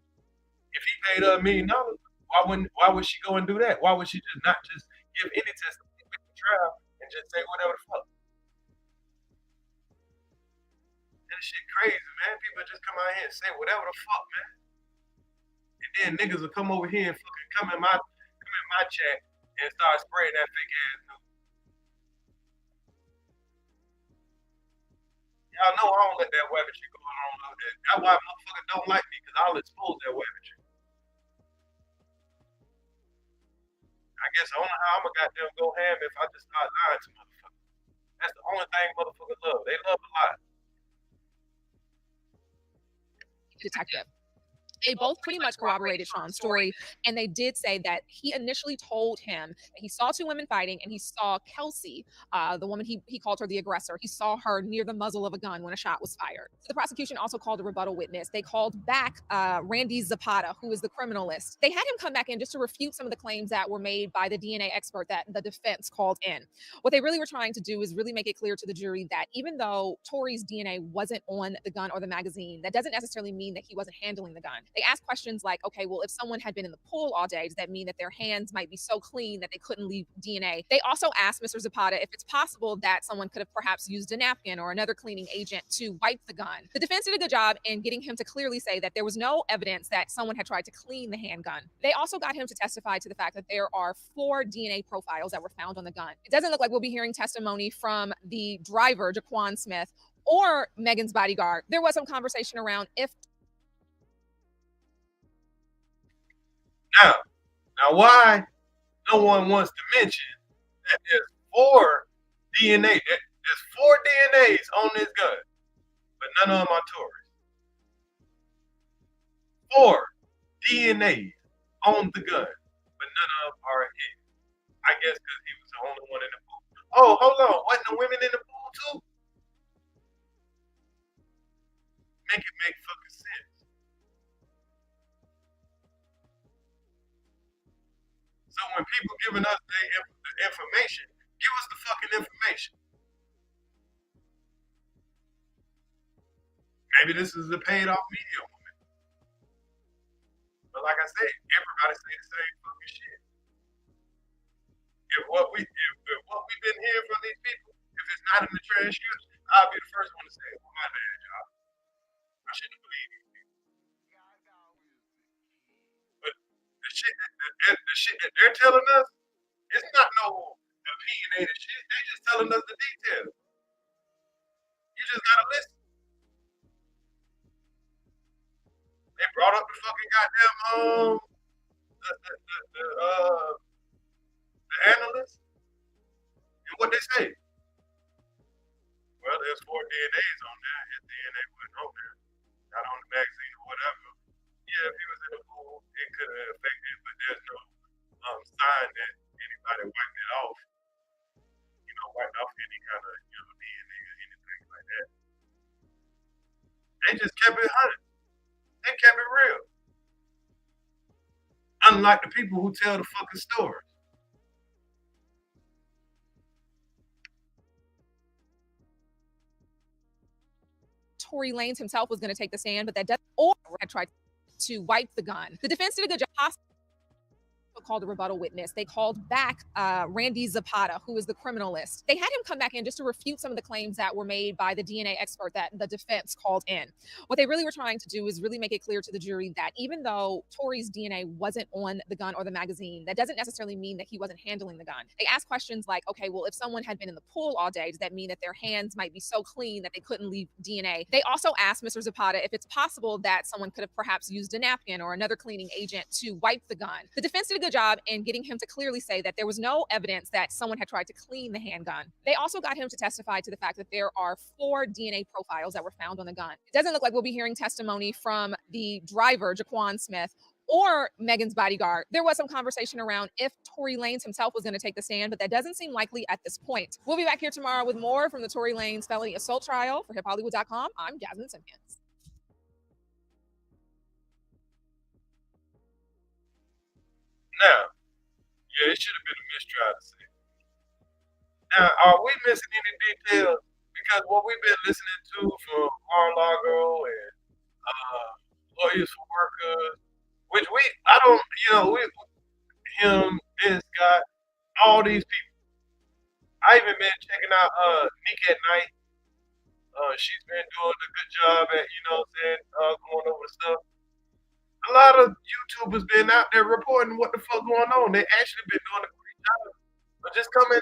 S4: If he paid her $1 million, why would she go and do that? Why would she not just give any testimony at the trial and just say whatever the fuck? That shit crazy, man. People just come out here and say whatever the fuck, man. And then niggas will come over here and fucking come in my chat and start spreading that fake ass news. Y'all know I don't let that weaponry go on like that. That's why motherfuckers don't like me, because I'll expose that weaponry. I guess the only how I'm gonna goddamn go ham if I just start lying to motherfuckers. That's the only thing motherfuckers love. They love a lie.
S19: Detective. They both pretty much corroborated Sean's story, and they did say that he initially told him that he saw two women fighting, and he saw Kelsey, the woman he called her the aggressor. He saw her near the muzzle of a gun when a shot was fired. So the prosecution also called a rebuttal witness. They called back Randy Zapata, who is the criminalist. They had him come back in just to refute some of the claims that were made by the DNA expert that the defense called in. What they really were trying to do is really make it clear to the jury that even though Torey's DNA wasn't on the gun or the magazine, that doesn't necessarily mean that he wasn't handling the gun. They asked questions like, okay, well, if someone had been in the pool all day, does that mean that their hands might be so clean that they couldn't leave DNA? They also asked Mr. Zapata if it's possible that someone could have perhaps used a napkin or another cleaning agent to wipe the gun. The defense did a good job in getting him to clearly say that there was no evidence that someone had tried to clean the handgun. They also got him to testify to the fact that there are 4 DNA profiles that were found on the gun. It doesn't look like we'll be hearing testimony from the driver, Jaquan Smith, or Megan's bodyguard. There was some conversation around if
S4: Now why no one wants to mention that there's 4 DNA, there's 4 DNAs on this gun, but none of them are Torey's. 4 DNAs on the gun, but none of them are his. I guess because he was the only one in the pool. Oh, hold on, wasn't the women in the pool too? Make it make fucking sense. So when people giving us the information, give us the fucking information. Maybe this is a paid off media woman. But like I said, everybody say the same fucking shit. If what we've been hearing from these people, if it's not in the transcripts, I'll be the first one to say, well, my bad, y'all. I shouldn't believe these people. But the shit that they're telling us, it's not no opinionated shit. They just telling us the details. You just gotta listen. They brought up the fucking goddamn the analyst, and what they say. Well, there's 4 DNAs on there. His DNA wasn't on there, not on the magazine or whatever. Yeah, if he was in the pool, it could have affected, but there's no sign that anybody wiped it off. Wiped off any kind of DNA or anything like that. They just kept it 100. They kept it real. Unlike the people who tell the fucking stories.
S19: Tory Lanez himself was going to take the stand, but that doesn't, or had tried to wipe the gun. The defense did a good job. Called a rebuttal witness. They called back Randy Zapata, who is the criminalist. They had him come back in just to refute some of the claims that were made by the DNA expert that the defense called in. What they really were trying to do is really make it clear to the jury that even though Torey's DNA wasn't on the gun or the magazine, that doesn't necessarily mean that he wasn't handling the gun. They asked questions like, okay, well, if someone had been in the pool all day, does that mean that their hands might be so clean that they couldn't leave DNA? They also asked Mr. Zapata if it's possible that someone could have perhaps used a napkin or another cleaning agent to wipe the gun. The defense did a good job in getting him to clearly say that there was no evidence that someone had tried to clean the handgun. They also got him to testify to the fact that there are 4 DNA profiles that were found on the gun. It doesn't look like we'll be hearing testimony from the driver, Jaquan Smith, or Megan's bodyguard. There was some conversation around if Tory Lanez himself was going to take the stand, but that doesn't seem likely at this point. We'll be back here tomorrow with more from the Tory Lanez felony assault trial. For HipHollywood.com, I'm Jasmine Simpkins.
S4: Now, yeah, it should have been a mistrial to say. Now, are we missing any details? Because what we've been listening to from Mar-a-Lago and Lawyers for Workers, Which I don't, him, this guy, all these people. I even been checking out Nick at Night. She's been doing a good job at, going over stuff. A lot of YouTubers been out there reporting what the fuck going on. They actually been doing a great job. But just come in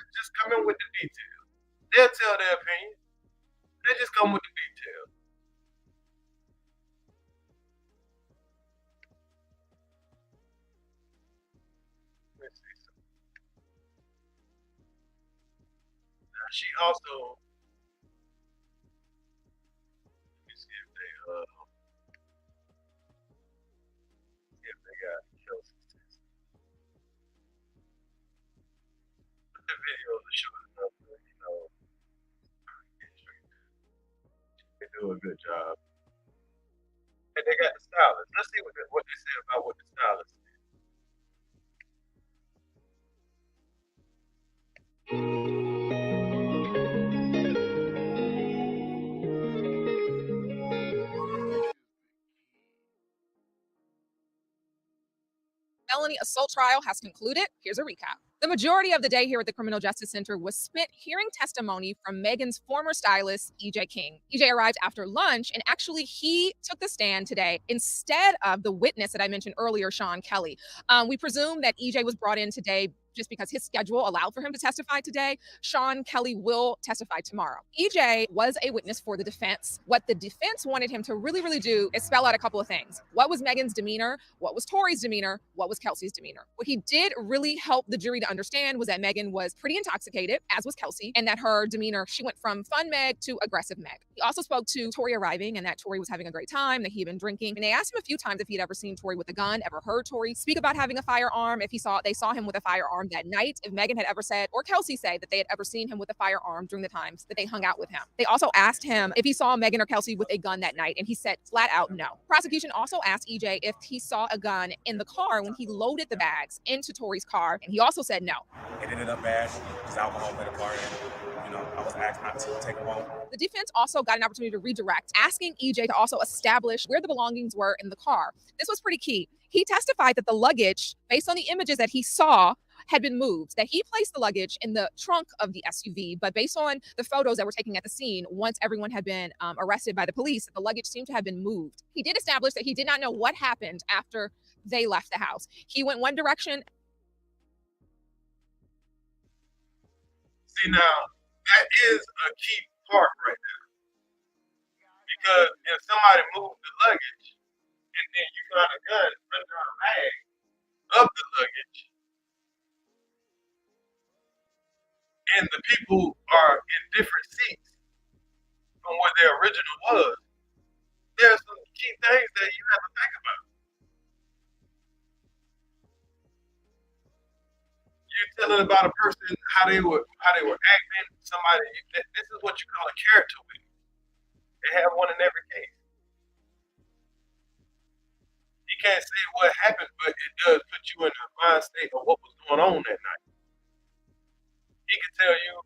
S4: with the details. They'll tell their opinion. They just come with the details. Let's see something. Now she also, let me see if they got Kelsey's test. But the videos are showing enough that, they do a good job. And they got the stylist. Let's see what they say about what the stylist is.
S19: Felony assault trial has concluded. Here's a recap. The majority of the day here at the Criminal Justice Center was spent hearing testimony from Megan's former stylist, EJ King. EJ arrived after lunch, and actually he took the stand today instead of the witness that I mentioned earlier, Sean Kelly. We presume that EJ was brought in today just because his schedule allowed for him to testify today. Sean Kelly will testify tomorrow. EJ was a witness for the defense. What the defense wanted him to really do is spell out a couple of things. What was Megan's demeanor? What was Torey's demeanor? What was Kelsey's demeanor? What he did really help the jury to understand was that Megan was pretty intoxicated, as was Kelsey, and that her demeanor, she went from fun Meg to aggressive Meg. He also spoke to Torey arriving and that Torey was having a great time, that he had been drinking. And they asked him a few times if he'd ever seen Torey with a gun, ever heard Torey speak about having a firearm, if they saw him with a firearm that night, if Megan had ever said, or Kelsey say, that they had ever seen him with a firearm during the times that they hung out with him. They also asked him if he saw Megan or Kelsey with a gun that night, and he said flat out no. Prosecution also asked EJ if he saw a gun in the car when he loaded the bags into Torey's car, and he also said no.
S20: It ended up bad because alcohol played a part in it. I was asked not to take him home.
S19: The defense also got an opportunity to redirect, asking EJ to also establish where the belongings were in the car. This was pretty key. He testified that the luggage, based on the images that he saw, had been moved, that he placed the luggage in the trunk of the SUV, but based on the photos that were taken at the scene, once everyone had been arrested by the police, the luggage seemed to have been moved. He did establish that he did not know what happened after they left the house. He went one direction.
S4: See, now, that is a key part right there. Because if somebody moved the luggage, and then you find a gun under a bag of the luggage, and the people are in different seats from where their original was, there's some key things that you have to think about. You're telling about a person, how they were acting, somebody, this is what you call a character witness. They have one in every case. You can't say what happened, but it does put you in the mind state of what was going on that night. He can tell you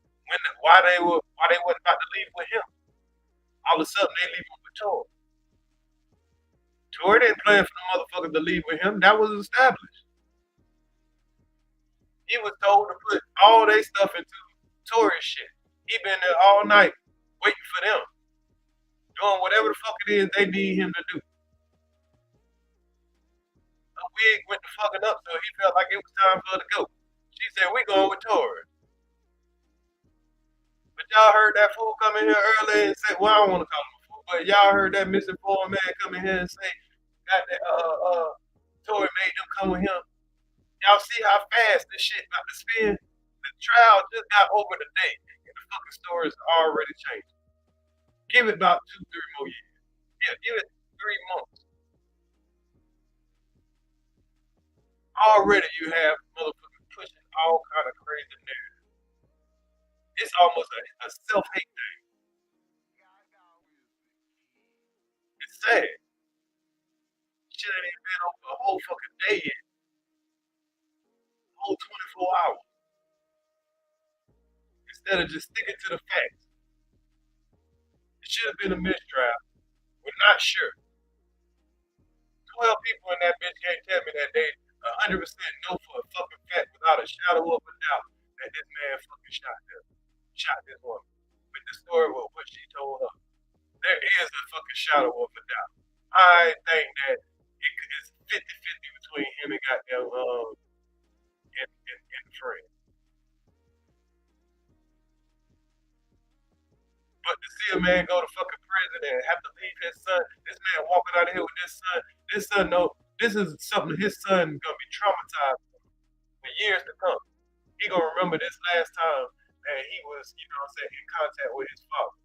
S4: why they wasn't about to leave with him. All of a sudden they leave with Torey. Torey didn't plan for the motherfucker to leave with him. That was established. He was told to put all their stuff into Torey's shit. He been there all night waiting for them, doing whatever the fuck it is they need him to do. A wig went to fucking up, so he felt like it was time for her to go. She said, "We going with Torey." But y'all heard that fool come in here early and say, well, I don't want to call him a fool, but y'all heard that misinformed man come in here and say, got that Torey made them come with him. Y'all see how fast this shit about to spin? The trial just got over today, and the fucking story is already changing. Give it about 2-3 more years. Yeah, give it 3 months. Already you have motherfuckers pushing all kind of crazy narratives. It's almost a self-hate thing. It's sad. Shit ain't even been over a whole fucking day yet. A whole 24 hours. Instead of just sticking to the facts. It should have been a mistrial. We're not sure. 12 people in that bitch can't tell me that they 100% know for a fucking fact without a shadow of a doubt that this man fucking shot this woman. With the story of what she told her. There is a fucking shadow of a doubt. I think that it's 50-50 between him and goddamn and Fred. But to see a man go to fucking prison and have to leave his son, this man walking out of here with this son know this is something his son gonna be traumatized for years to come. He gonna remember this last time that he was, you know what I'm saying, in contact with his father.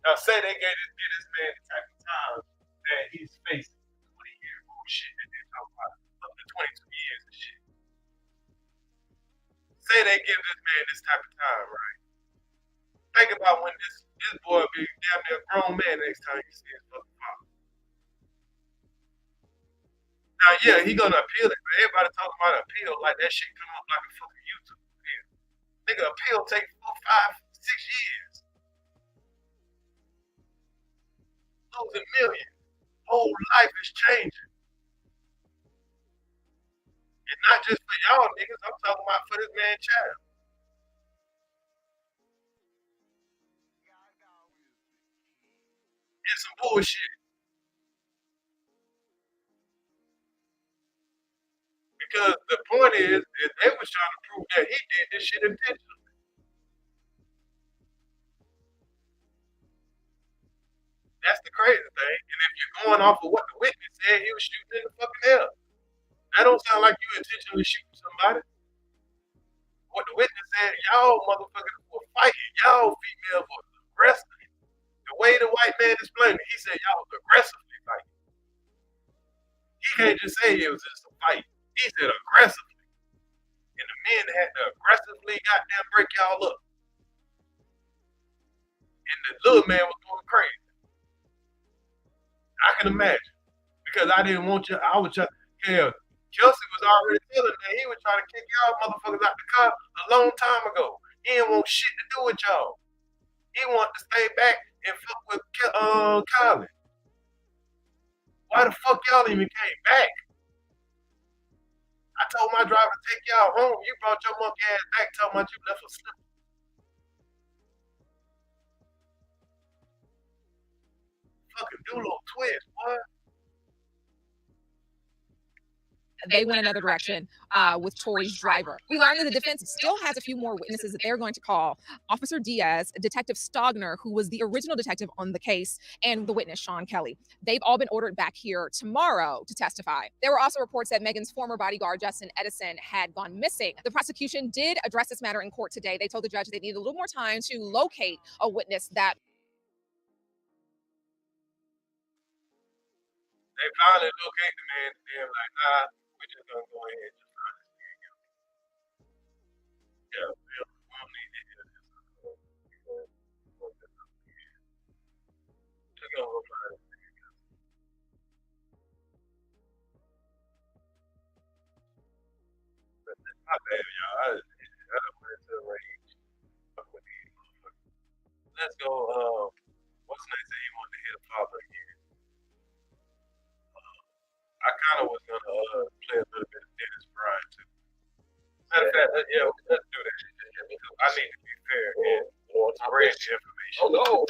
S4: Now say they get this man the type of time that he's facing 20 years bullshit that they're talking about, up to 22 years and shit. Say they give this man this type of time, right? Think about when this boy be damn near a grown man next time you see his fucking father. Now, yeah, he gonna appeal it, but everybody talking about an appeal like that shit come up like a fucking YouTube appeal. Nigga, appeal take 4, 5, 6 years. Losing millions. Whole life is changing. And not just for y'all niggas, I'm talking about for this man's child. It's some bullshit. Because the point is they was trying to prove that he did this shit intentionally. That's the crazy thing. And if you're going off of what the witness said, he was shooting in the fucking air. That don't sound like you intentionally shooting somebody. What the witness said, y'all motherfuckers were fighting. Y'all females were aggressive. The way the white man explained it, he said y'all was aggressively fighting. He can't just say it was just a fight. He said aggressively. And the men had to aggressively goddamn break y'all up. And the little man was going crazy. I can imagine. Because I didn't want you, I was trying, hell, Kelsey was already telling that he was trying to kick y'all motherfuckers out the car a long time ago. He didn't want shit to do with y'all. He wanted to stay back and fuck with Colin. Why the fuck y'all even came back? I told my driver to take y'all home. You brought your monkey ass back talking about you left a slip. Fucking Dulo twist, what?
S19: They went another direction with Torey's driver. We learned that the defense still has a few more witnesses that they're going to call. Officer Diaz, Detective Stogner, who was the original detective on the case, and the witness, Sean Kelly. They've all been ordered back here tomorrow to testify. There were also reports that Megan's former bodyguard, Justin Edison, had gone missing. The prosecution did address this matter in court today. They told the judge they needed a little more time to locate a witness that
S4: They finally locate the man, and they're like, nah, we're just gonna go ahead and just find this nigga. Yeah, we don't need to hear this. Just gonna go find this nigga. My bad, y'all. I done went into a rage. Let's go, what's next that you wanted to hear the father again? I kind of was gonna play a little bit of Dennis Bryan too. Matter of fact, yeah, let's do that. I need to be fair and spread the information. Oh no!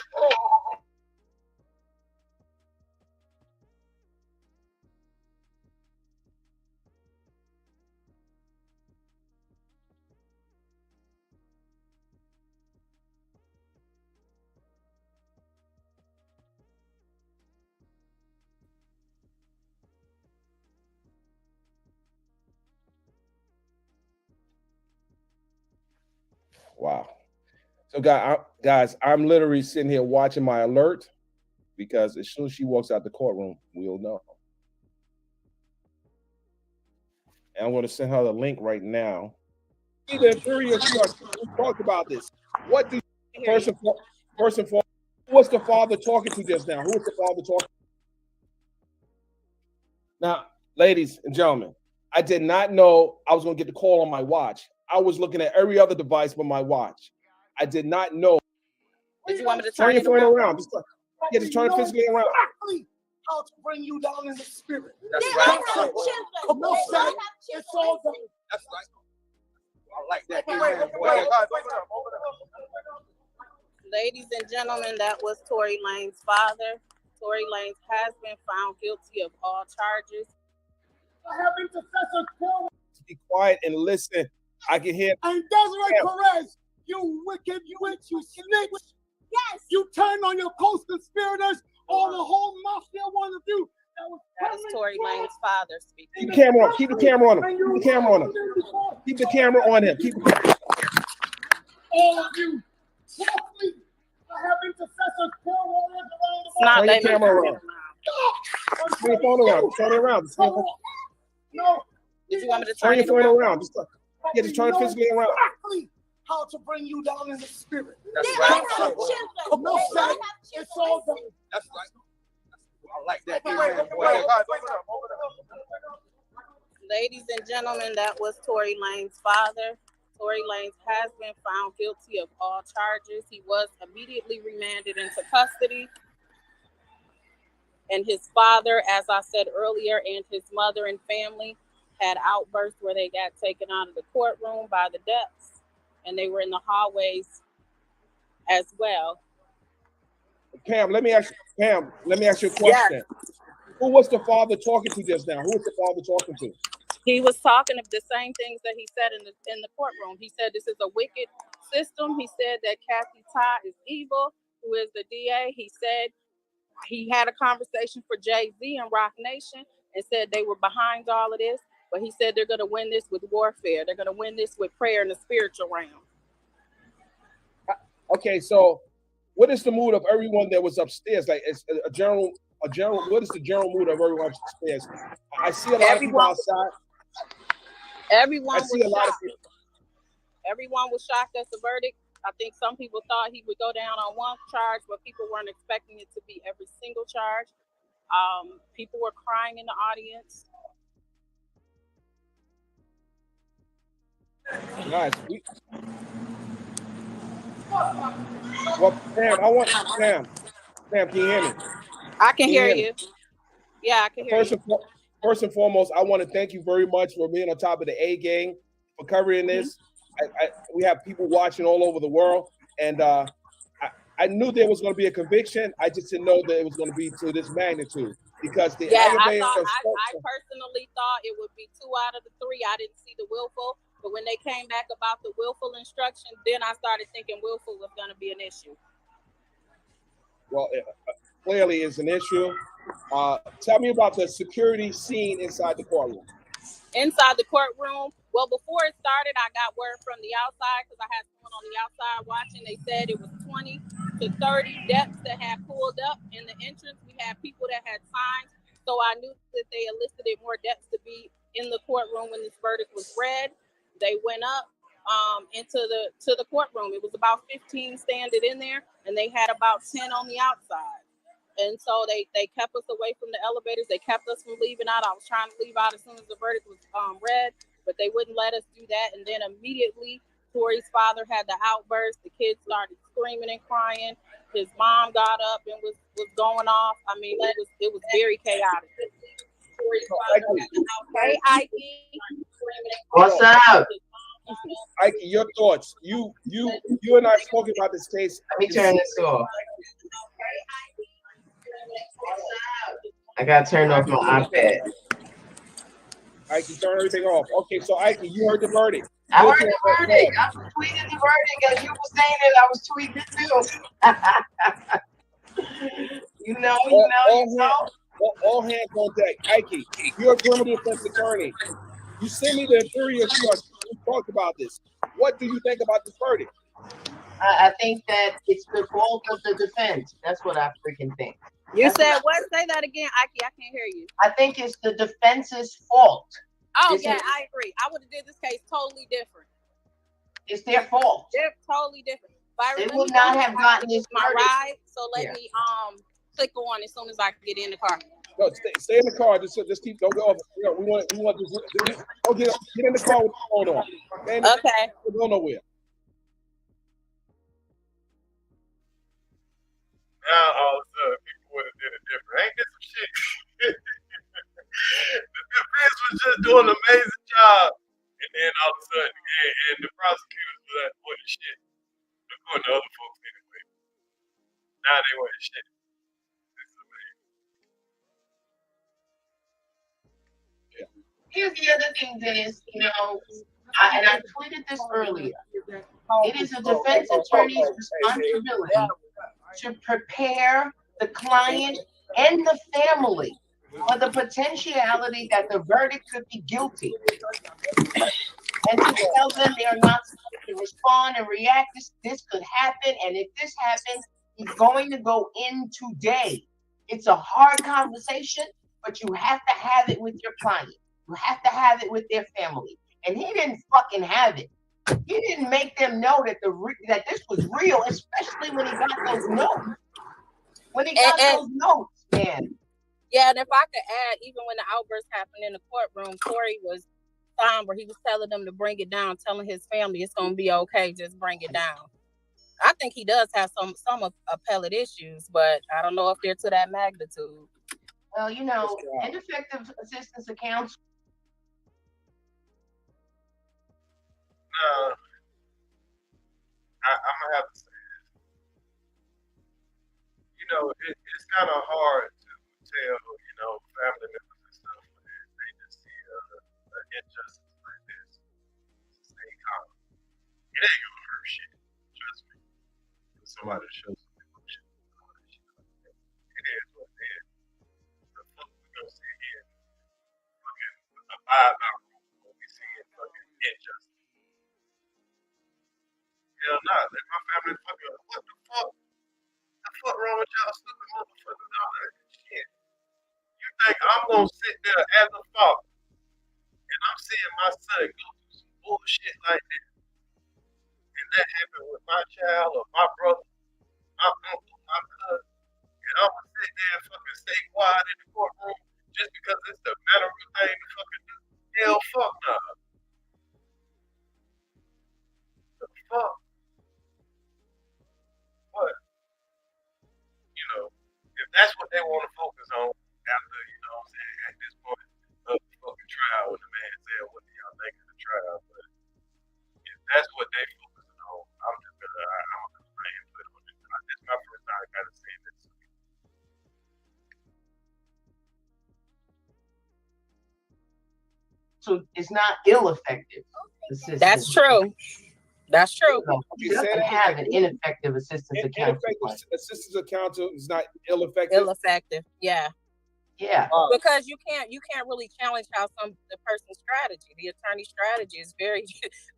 S21: Wow. So, guys, I'm literally sitting here watching my alert because as soon as she walks out the courtroom, we'll know. And I'm going to send her the link right now. The three of you talk about this. What do first and foremost? Who was the father talking to just now? Who was the father talking? Now, ladies and gentlemen, I did not know I was going to get the call on my watch. I was looking at every other device but my watch. I did not know.
S19: Did you want me to
S21: turn your phone around? Just turn it physically around.
S2: how to bring you down in the spirit.
S21: That's
S2: That's
S21: right.
S2: it. Come on, say it's all done.
S21: That's right. I like that.
S5: Ladies and gentlemen, that was Tory Lanez father. Tory Lanez has been found guilty of all charges.
S2: I have intercessors for
S21: Be quiet and listen. I can hear.
S2: And Desiree Perez, you wicked witch, you snitch. Yes. You turned on your co-conspirators, all the whole mafia one of you.
S5: That is Tory Lanez father speaking.
S21: Keep the camera on. Keep the camera on him. Keep the camera on him. Keep the camera on him. Keep the
S2: all of you. Softly. I have intercessors for warriors around the
S5: Not
S21: Turn your camera around. Turn your phone around. Turn it around.
S2: No.
S5: Did you want me to
S21: Turn
S5: turn
S21: your
S5: it
S21: phone
S5: around?
S21: around. Just turn it physically around.
S2: Exactly how to bring you down in the spirit.
S21: That's right.
S2: Come on, say it's all done.
S21: That's right. I like that.
S5: Ladies and gentlemen, that was Tory Lanez father. Tory Lanez has been found guilty of all charges. He was immediately remanded into custody. And his father, as I said earlier, and his mother and family had outbursts where they got taken out of the courtroom by the deputies, and they were in the hallways as well.
S21: Pam, let me ask you a question.
S5: Yes.
S21: Who was the father talking to just now? Who was the father talking to?
S5: He was talking of the same things that he said in the courtroom. He said this is a wicked system. He said that Kathy Todd is evil, who is the DA. He said he had a conversation for Jay-Z and Rock Nation and said they were behind all of this. But he said they're going to win this with warfare. They're going to win this with prayer in the spiritual realm.
S21: Okay, so what is the mood of everyone that was upstairs? Like, it's a general. What is the general mood of everyone upstairs? I see a lot of people outside.
S5: Everyone was shocked. Everyone was shocked at the verdict. I think some people thought he would go down on one charge, but people weren't expecting it to be every single charge. People were crying in the audience.
S21: Guys, well, Pam, can you hear me?
S5: I can hear you. Yeah, I can hear you.
S21: First and foremost, I want to thank you very much for being on top of the A game, for covering this. We have people watching all over the world, and I knew there was going to be a conviction. I just didn't know that it was going to be to this magnitude, because the
S5: I personally thought it would be 2 out of the 3. I didn't see the willful, but when they came back about the willful instruction, then I started thinking willful was going to be an issue.
S21: Well, it clearly is an issue. Tell me about the security scene inside the courtroom.
S5: Inside the courtroom, well, before it started, I got word from the outside, because I had someone on the outside watching. They said it was 20 to 30 deputies that had pulled up in the entrance. We had people that had signs, so I knew that they elicited more deputies to be in the courtroom when this verdict was read. They went up into the courtroom. It was about 15 standing in there, and they had about 10 on the outside. And so they kept us away from the elevators. They kept us from leaving out. I was trying to leave out as soon as the verdict was read, but they wouldn't let us do that. And then immediately, Tory's father had the outburst. The kids started screaming and crying. His mom got up and was going off. I mean, it was very chaotic. Tory's father had the outburst. Hey, Ike.
S22: What's up?
S21: Ike, your thoughts. You and I spoke about this case.
S22: Let me turn this off. I got turned off my iPad.
S21: Ike, turn everything off. Okay, so Ike, you heard the verdict.
S22: I heard the verdict. I was tweeting the verdict as you were saying it. I was tweeting it too. you know.
S21: All hands on deck. Ike, you're a criminal defense attorney. You send me the theory of yours. We talked about this. What do you think about this verdict?
S22: I think that it's the fault of the defense. That's what I freaking think.
S5: You said what? Say that again, Ike. I can't hear you.
S22: I think it's the defense's fault.
S5: Oh, yeah, I agree. I would have did this case totally different.
S22: It's their fault.
S5: They're totally different.
S22: They would not have gotten this
S5: my
S22: verdict.
S5: ride. So let me click on as soon as I get in the car.
S21: No, stay in the car. Just keep. Don't go off. We want this. Oh, get in the car with the phone on.
S5: Okay.
S21: Don't go nowhere.
S4: Now all of a sudden people would have did it different. Ain't this some shit The defense was just doing an amazing job, and then all of a sudden, and the prosecutors were like, "What the shit?" According to other folks, anyway. Now they want shit.
S22: Here's the other thing that is, and I tweeted this earlier. It is a defense attorney's responsibility to prepare the client and the family for the potentiality that the verdict could be guilty. And to tell them they are not supposed to respond and react. This could happen, and if this happens, he's going to go in today. It's a hard conversation, but you have to have it with your client. You have to have it with their family. And he didn't fucking have it. He didn't make them know that that this was real, especially when he got those notes. When he got those notes, man.
S5: Yeah, and if I could add, even when the outburst happened in the courtroom, Torey was somber. He was telling them to bring it down, telling his family it's gonna be okay, just bring it down. I think he does have some appellate issues, but I don't know if they're to that magnitude.
S22: Well, ineffective assistance of counsel.
S4: I'm gonna have to say this. It's kind of hard to tell, family members and stuff when they just see an injustice like this. Stay calm. It ain't gonna hurt shit. Trust me. If somebody shows some emotion, it is what it is. The fuck we gonna sit here and fucking abide by rules when we see it fucking injustice. Hell nah, let my family fucking, what the fuck? The fuck wrong with y'all stupid motherfuckers and all that shit? You think I'm gonna sit there as a father and I'm seeing my son go through some bullshit like this, and that happened with my child or my brother, my uncle, my cousin, and I'm gonna sit there and fucking stay quiet in the courtroom just because it's the mannerable thing to fucking do? Hell fuck nah. The fuck? What? If that's what they want to focus on after, at this point of the fucking trial, when the man said, what do y'all think of the trial? But if that's what they focusing on, I'm gonna complain and put on it. This is my first time I gotta say this.
S22: So it's not ill-effective assistance.
S5: That's true. That's true.
S22: He doesn't have an ineffective assistance of counsel.
S21: Ineffective assistance of counsel is not ill-effective.
S5: Ill-effective, yeah.
S22: Yeah.
S5: Because you can't really challenge the person's strategy. The attorney's strategy is very.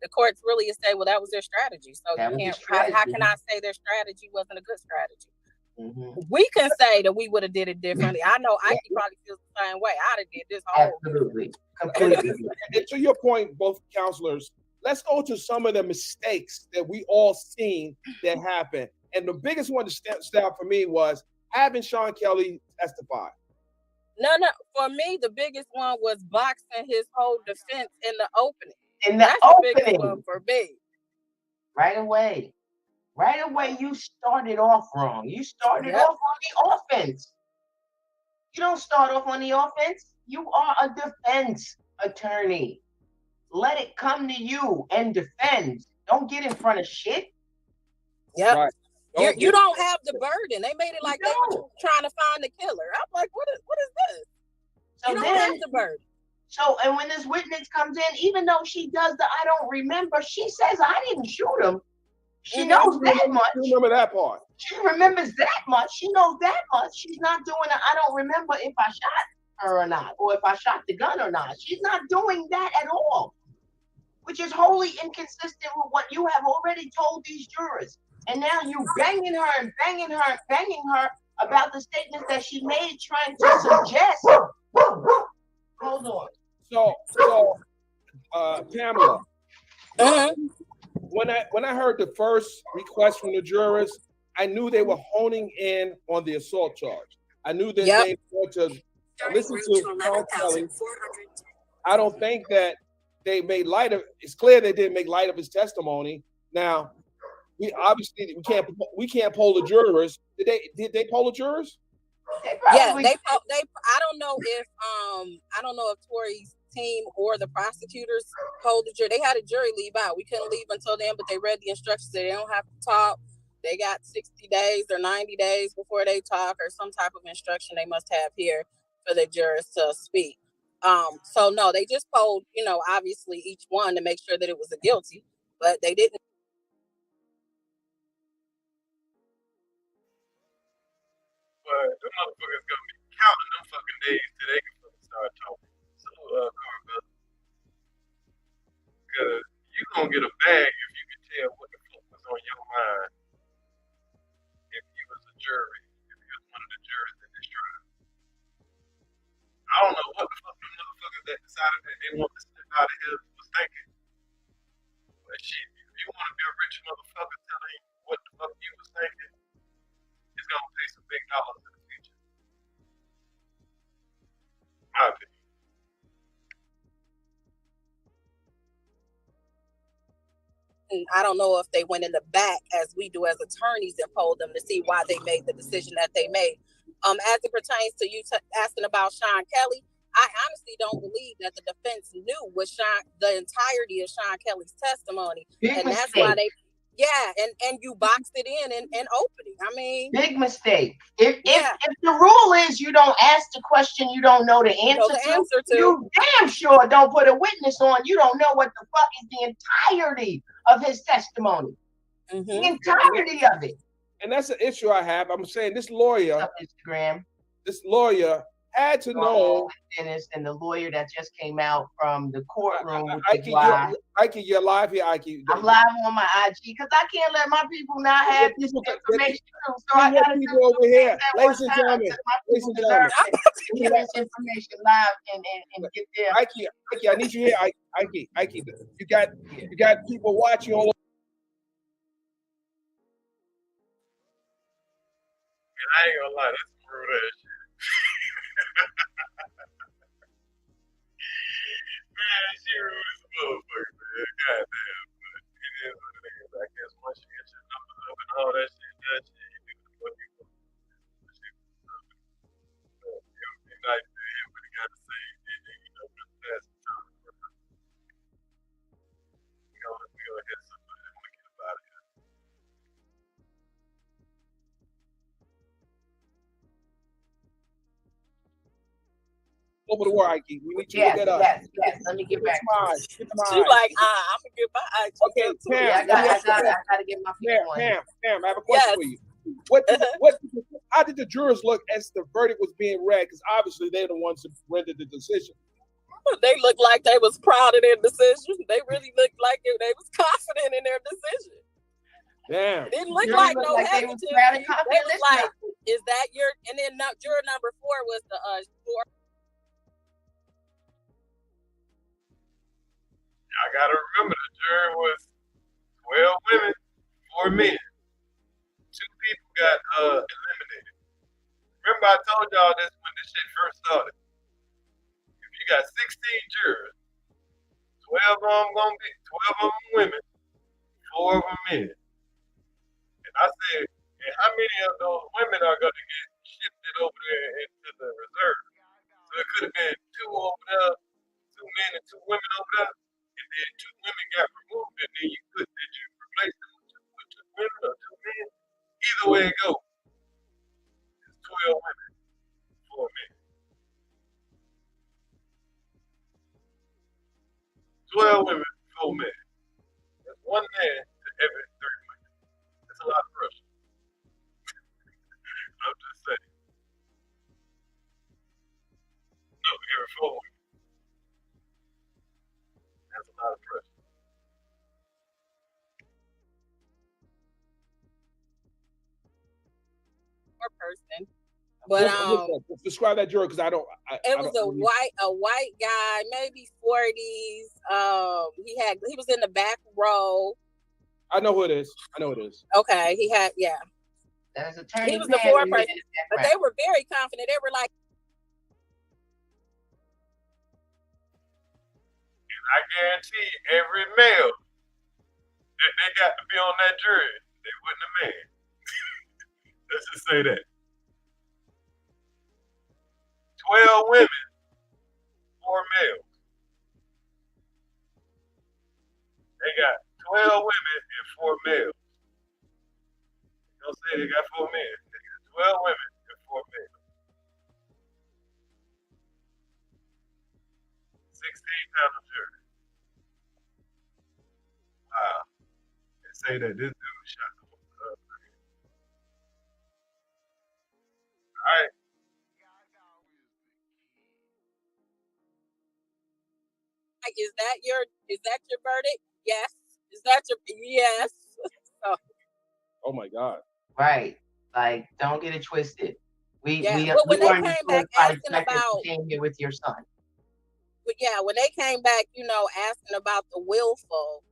S5: The courts really say, well, that was their strategy. So you can't. How can I say their strategy wasn't a good strategy? Mm-hmm. We can say that we would have did it differently. I know Ike probably feels the same way. I'd have did this whole.
S22: Absolutely, completely.
S21: And to your point, both counselors, let's go to some of the mistakes that we all seen that happened. And the biggest one to stand out for me was having Sean Kelly testify.
S5: No. For me, the biggest one was boxing his whole defense in the opening.
S22: That's the
S5: biggest one for me.
S22: Right away, you started off wrong. You started off on the offense. You don't start off on the offense. You are a defense attorney. Let it come to you and defend. Don't get in front of shit.
S5: Yep. Right. You don't have the burden. They made it like they were trying to find the killer. I'm like, what is this? So you don't have the burden.
S22: So, and when this witness comes in, even though she does the I don't remember, she says, I didn't shoot him. She knows that much.
S21: You remember that part.
S22: She remembers that much. She knows that much. She's not doing a I don't remember if I shot her or not, or if I shot the gun or not. She's not doing that at all, which is wholly inconsistent with what you have already told these jurors. And now you banging her about the statements that she made, trying to suggest. Hold on.
S21: So, Pamela, when I heard the first request from the jurors, I knew they were honing in on the assault charge. I knew that they were to listen to Sean Kelly. I don't think that they made light of. It's clear they didn't make light of his testimony. Now, we can't poll the jurors. Did they poll the jurors?
S5: Yeah, they. I don't know if Torey's team or the prosecutors told the jury. They had a jury leave out. We couldn't leave until then, but they read the instructions that they don't have to talk. They got 60 days or 90 days before they talk, or some type of instruction they must have here for the jurors to speak. So no, they just polled, obviously each one to make sure that it was a guilty, but they didn't.
S4: But the motherfuckers gonna be counting them fucking days till they can fucking start talking. So, Carver, because you gonna get a bag if you can tell what the fuck was on your mind if you was a jury, if you was one of the jurors in this trial. I don't know what the fuck the motherfuckers that decided that they want to step out of here was thinking. But shit, if you want to be a rich motherfucker telling what the fuck you was thinking, it's gonna pay some big dollars in the future. My opinion.
S5: I don't know if they went in the back as we do as attorneys and polled them to see why they made the decision that they made. As it pertains to you asking about Sean Kelly, I honestly don't believe that the defense knew what the entirety of Sean Kelly's testimony, and that's why they. Yeah, and you boxed it in and opened it. I mean,
S22: big mistake. If the rule is you don't ask the question you don't know the answer to, you damn sure don't put a witness on. You don't know what the fuck is the entirety of his testimony.
S5: Mm-hmm.
S22: The entirety of it.
S21: And that's an issue I have. I'm saying this lawyer,
S22: Instagram.
S21: This lawyer had to know.
S22: Dennis and the lawyer that just came out from the courtroom.
S21: Ike, you're live here, Ike.
S22: I'm live on my IG because I can't let my people not have this information too. So I got to
S21: people over here. Ladies and gentlemen,
S22: get this information live and get there.
S21: Ike, I need you here. Ike, you got people watching all over.
S4: And I ain't gonna lie, that's some rude ass shit. Man, she rude as a motherfucker, man. Goddamn. But it is what it is. I guess once you get your numbers up and all that shit done, shit, you do what you want. Be nice to him, but he got to say, just pass the time. We gonna hit somebody and we get about it.
S21: Over the war, Ike. We need to look that up.
S22: Yes. Let me get back.
S5: She like, I'm gonna get my Ike.
S21: Okay, Pam.
S22: I gotta get my people on.
S21: Pam, I have a question for you. How did the jurors look as the verdict was being read? Because obviously they're the ones who rendered the decision.
S5: They looked like they was proud of their decision. They really looked like they was confident in their decision.
S21: Damn.
S5: It didn't look like no hesitancy. They was like, is that your? And then juror number 4 was the
S4: I gotta remember the jury was 12 women, 4 men. 2 people got eliminated. Remember I told y'all this when this shit first started. If you got 16 jurors, 12 of them women, 4 of them men. And I said, and how many of those women are gonna get shifted over there into the reserve? So it could have been 2 over there, 2 men and 2 women over there. And then 2 women got removed, and then did you replace them with 2 women or 2 men? Either way it goes, it's 12 women, 4 men. 12 women, 4 men. That's 1 man to every 30 women. That's a lot of pressure. I'm just saying. No, every 4 women. That's a lot of pressure.
S5: person. But
S21: describe that juror because I don't.
S5: It was a white guy, maybe 40s. He was in the back row.
S21: I know who it is.
S5: Okay, he had
S22: That's attorney.
S5: He was the 4th person, but they were very confident. They were like.
S4: I guarantee every male that they got to be on that jury, they wouldn't have made. Let's just say that. 12 women, 4 males. They got 12 women and 4 males. Don't say they got 4 men. They got 12 women and 4 males. 16-panel jury. Wow. They say that this dude shot the woman. All right.
S5: Is that your verdict? Yes. Is that your yes?
S21: Oh my God.
S22: Right. Like, don't get it twisted. We
S5: But when they came back asking about,
S22: came here with your son.
S5: But yeah, when they came back, asking about the willful,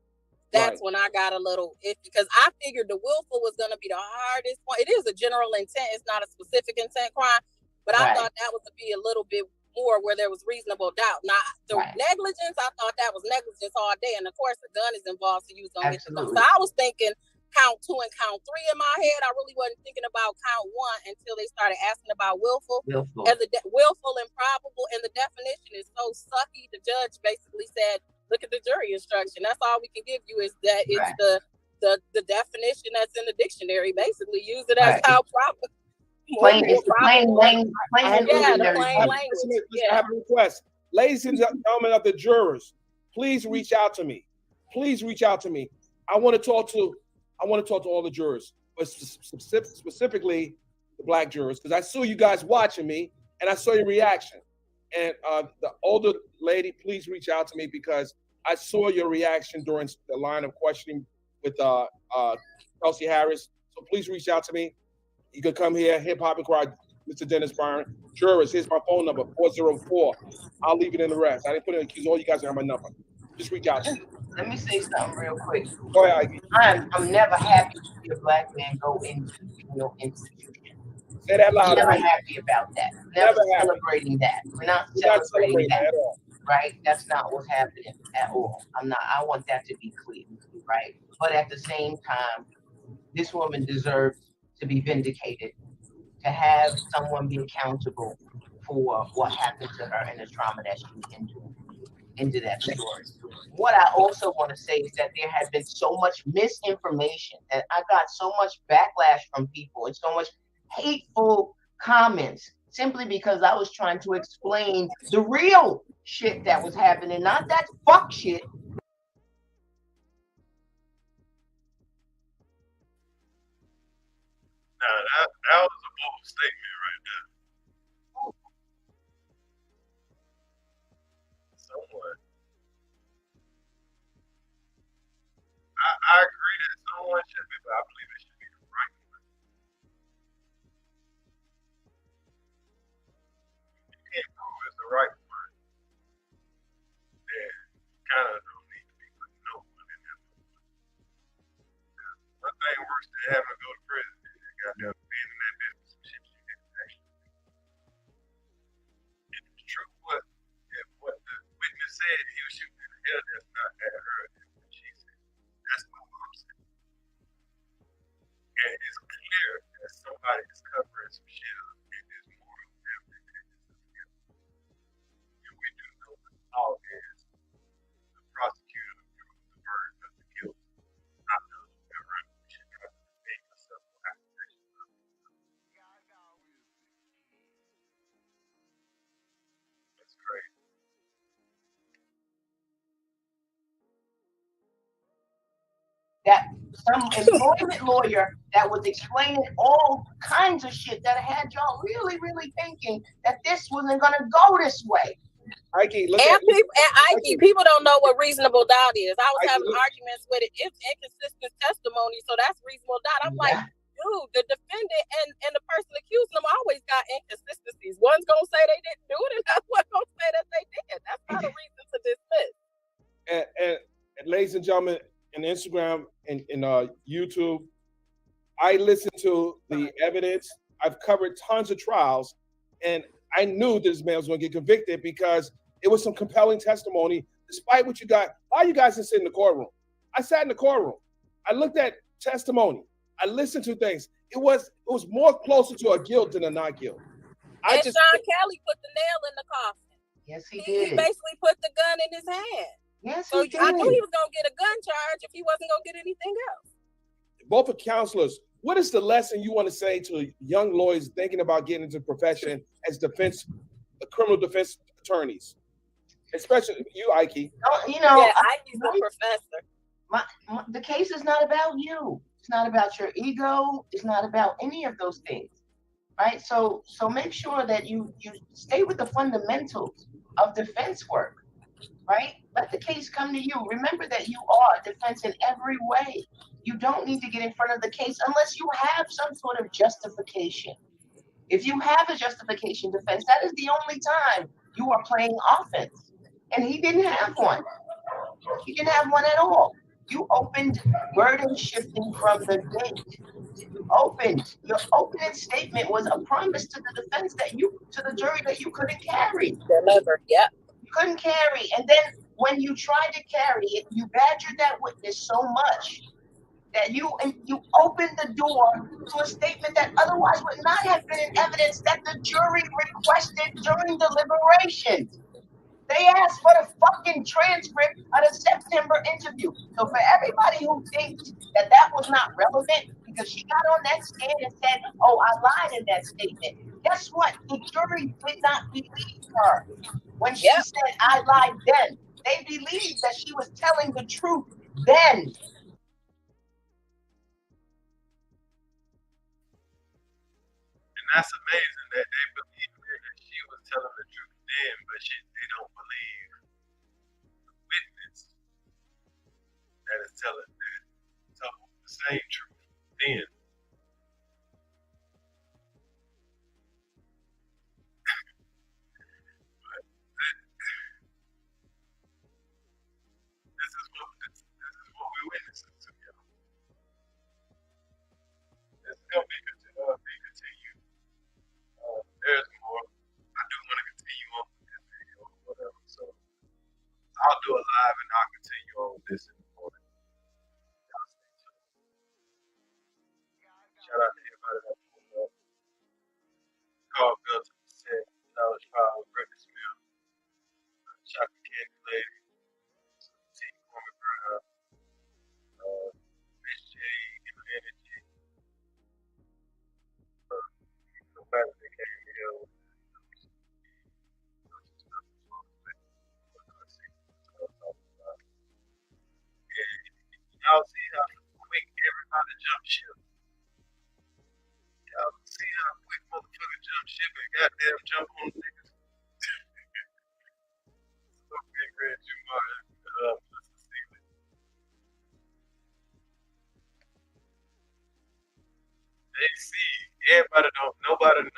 S5: that's when I got a little iffy because I figured the willful was going to be the hardest one. It is a general intent; it's not a specific intent crime, but I thought that was to be a little bit more where there was reasonable doubt. Now, the negligence, I thought that was negligence all day, and of course, the gun is involved, so you was going to get the gun. So I was thinking count 2 and count 3 in my head. I really wasn't thinking about count 1 until they started asking about willful. And the willful and probable, and the definition is so sucky. The judge basically said, look at the jury instruction. That's all we can give you is that it's the definition that's in the dictionary. Basically, use it as how proper.
S22: Plain language.
S21: I have a request. Ladies and gentlemen of the jurors, please reach out to me. Please reach out to me. I want to talk to all the jurors, but specifically the black jurors, because I saw you guys watching me and I saw your reaction. And the older lady, please reach out to me because I saw your reaction during the line of questioning with Kelsey Harris. So please reach out to me. You can come here, Hip Hop and Cry, Mr. Dennis Byron. Jurors, here's my phone number, 404. I'll leave it in the rest. I didn't put it in the queues. All you guys have my number. Just reach out to me.
S22: Let me say something real quick.
S21: Go ahead, Ike.
S22: I'm never happy to see a black man go into no institution.
S21: Say that loud.
S22: Never happy about that. Never celebrating that. We're not celebrating that at all. Right? That's not what's happening at all. I want that to be clear. Right? But at the same time, this woman deserves to be vindicated, to have someone be accountable for what happened to her and the trauma that she endured into that story. What I also want to say is that there has been so much misinformation, and I got so much backlash from people and so much hateful comments simply because I was trying to explain the real shit that was happening, not that fuck shit.
S4: Now, that was a bold statement right there. Somewhat. I agree that someone should be, but I believe it should be the right one. You can't prove it's the right one. Then you kind of don't need to be putting no one in there. One thing worse than having to go to prison is goddamn being in that business some shit you didn't actually do. If it's true what the witness said, he was shooting in the head, that's not at her. That's what she said. That's what I'm saying. And it's clear that somebody is covering some shit up in this moral family that is together. And we do know the law is the prosecutor proves the burden of the guilt, not the other way around. We should try to defend yourself for accusations of it. That's crazy.
S22: That some employment lawyer that was explaining all kinds of shit that had y'all really, really thinking that this wasn't gonna go this way.
S21: Ike,
S5: people don't know what reasonable doubt is. I was having arguments with it. It's inconsistent testimony, so that's reasonable doubt. I'm like, dude, the defendant and the person accusing them always got inconsistencies. One's gonna say they didn't do it, and that's one's gonna say that they did. That's not a reason to dismiss.
S21: And ladies and gentlemen, in Instagram and YouTube, I listened to the evidence. I've covered tons of trials, and I knew this man was going to get convicted because it was some compelling testimony, despite what you got. Why you guys didn't sit in the courtroom? I sat in the courtroom. I looked at testimony. I listened to things. It was more closer to a guilt than a not guilt.
S5: And Sean Kelly put the nail in the coffin.
S22: Yes, he
S5: He
S22: did.
S5: basically put the gun in his hand.
S22: Yes,
S5: So
S22: he did.
S5: I knew he was gonna get a gun charge if he wasn't gonna get anything else.
S21: Both are counselors. What is the lesson you want to say to young lawyers thinking about getting into the profession as criminal defense attorneys? Especially you, Ike.
S22: You know,
S5: yeah, Ike's the professor.
S22: The case is not about you. It's not about your ego. It's not about any of those things, right? So make sure that you stay with the fundamentals of defense work, right? Let the case come to you. Remember that you are defense in every way. You don't need to get in front of the case unless you have some sort of justification. If you have a justification defense, that is the only time you are playing offense. And he didn't have one. He didn't have one at all. You opened burden shifting from the gate. You opened. Your opening statement was a promise to the defense to the jury that you couldn't carry.
S5: Deliver, yep.
S22: You couldn't carry. And then when you tried to carry it, you badgered that witness so much that you opened the door to a statement that otherwise would not have been in evidence that the jury requested during deliberations. They asked for the fucking transcript of the September interview. So for everybody who thinks that was not relevant because she got on that stand and said, oh, I lied in that statement. Guess what? The jury did not believe her when she said, I lied then. They believed that she was telling the truth then.
S4: And that's amazing that they believe that she was telling the truth then, but they don't believe the witness that is telling the same truth then. But this is what we witnessing to, y'all. This is gonna be continued. There's more. I do want to continue on with this video or whatever, so I'll do a live and I'll continue on with this in the morning. Y'all stay tuned. Shout out to everybody that pulled up. Carl Belton said, Knowledge Power, Brittany Smith, Chocolate Candy Lady, T. Corman Brown, Miss J, Energy, nobody that came here. Y'all see how quick everybody jump ship? Y'all see how quick motherfucker jump ship and goddamn jump on niggas? So big red you they see, nobody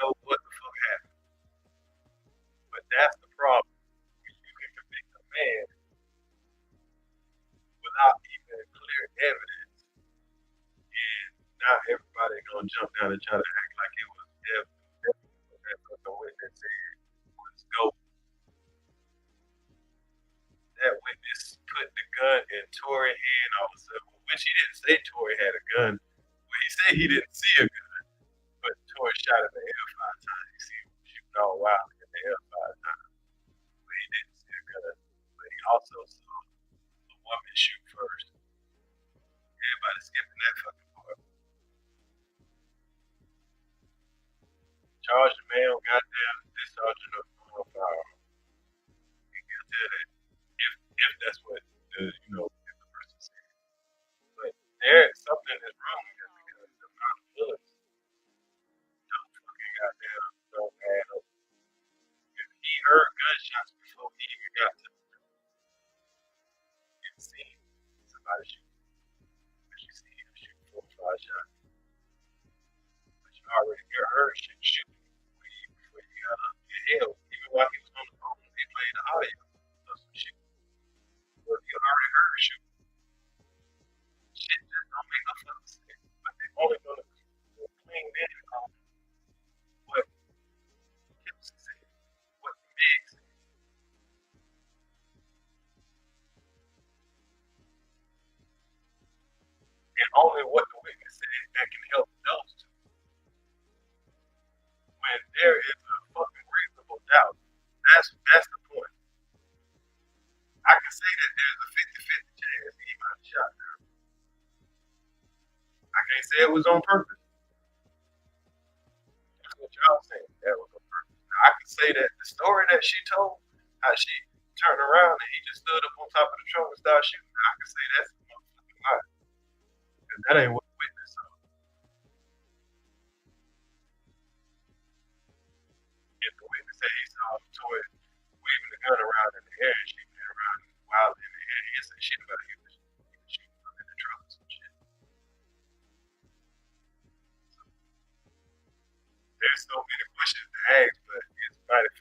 S4: know what the fuck happened. But that's the problem. You can convict a man without even clear evidence. And now everybody gonna jump down and try to act like it was definitely that fucking witness said was go. That witness put the gun in Torey's hand all of a sudden, which he didn't say Torey had a gun. Well, he said he didn't see a gun, but Torey shot in the air 5 times. You see him shooting all wild in the air 5 times. But he didn't see a gun. But he also saw a woman shoot first. Everybody skipping that fucking part. Charge the man on goddamn discharging of firearm. You can tell that if that's what if the person said. But something is wrong here because the amount of bullets don't fucking goddamn don't add up. If he heard gunshots before he even got to the scene, somebody shoot. But you see him shoot 4 or 5 shots. But you already heard shooting before you got up. Hell, even while he was on the phone, they played the audio of some shit. Well, you already heard shooting. Shit just don't make no fucking sense. But they only gonna clean in on what Kipsy said, what Meg said. And only what the witness said that can help those two. When there is a That's the point. I can say that there's a 50-50 chance he might have shot her. I can't say it was on purpose. That's what y'all saying. That was on purpose. Now, I can say that the story that she told, how she turned around and he just stood up on top of the trunk and started shooting. I can say that's a motherfucking lie. And that ain't what the witness saw. If the witness said he saw Torey waving the gun around in the air and shooting it around while in the air, he didn't say shit about he was shooting from in the truck or some shit. There's so many questions to ask, but it's mighty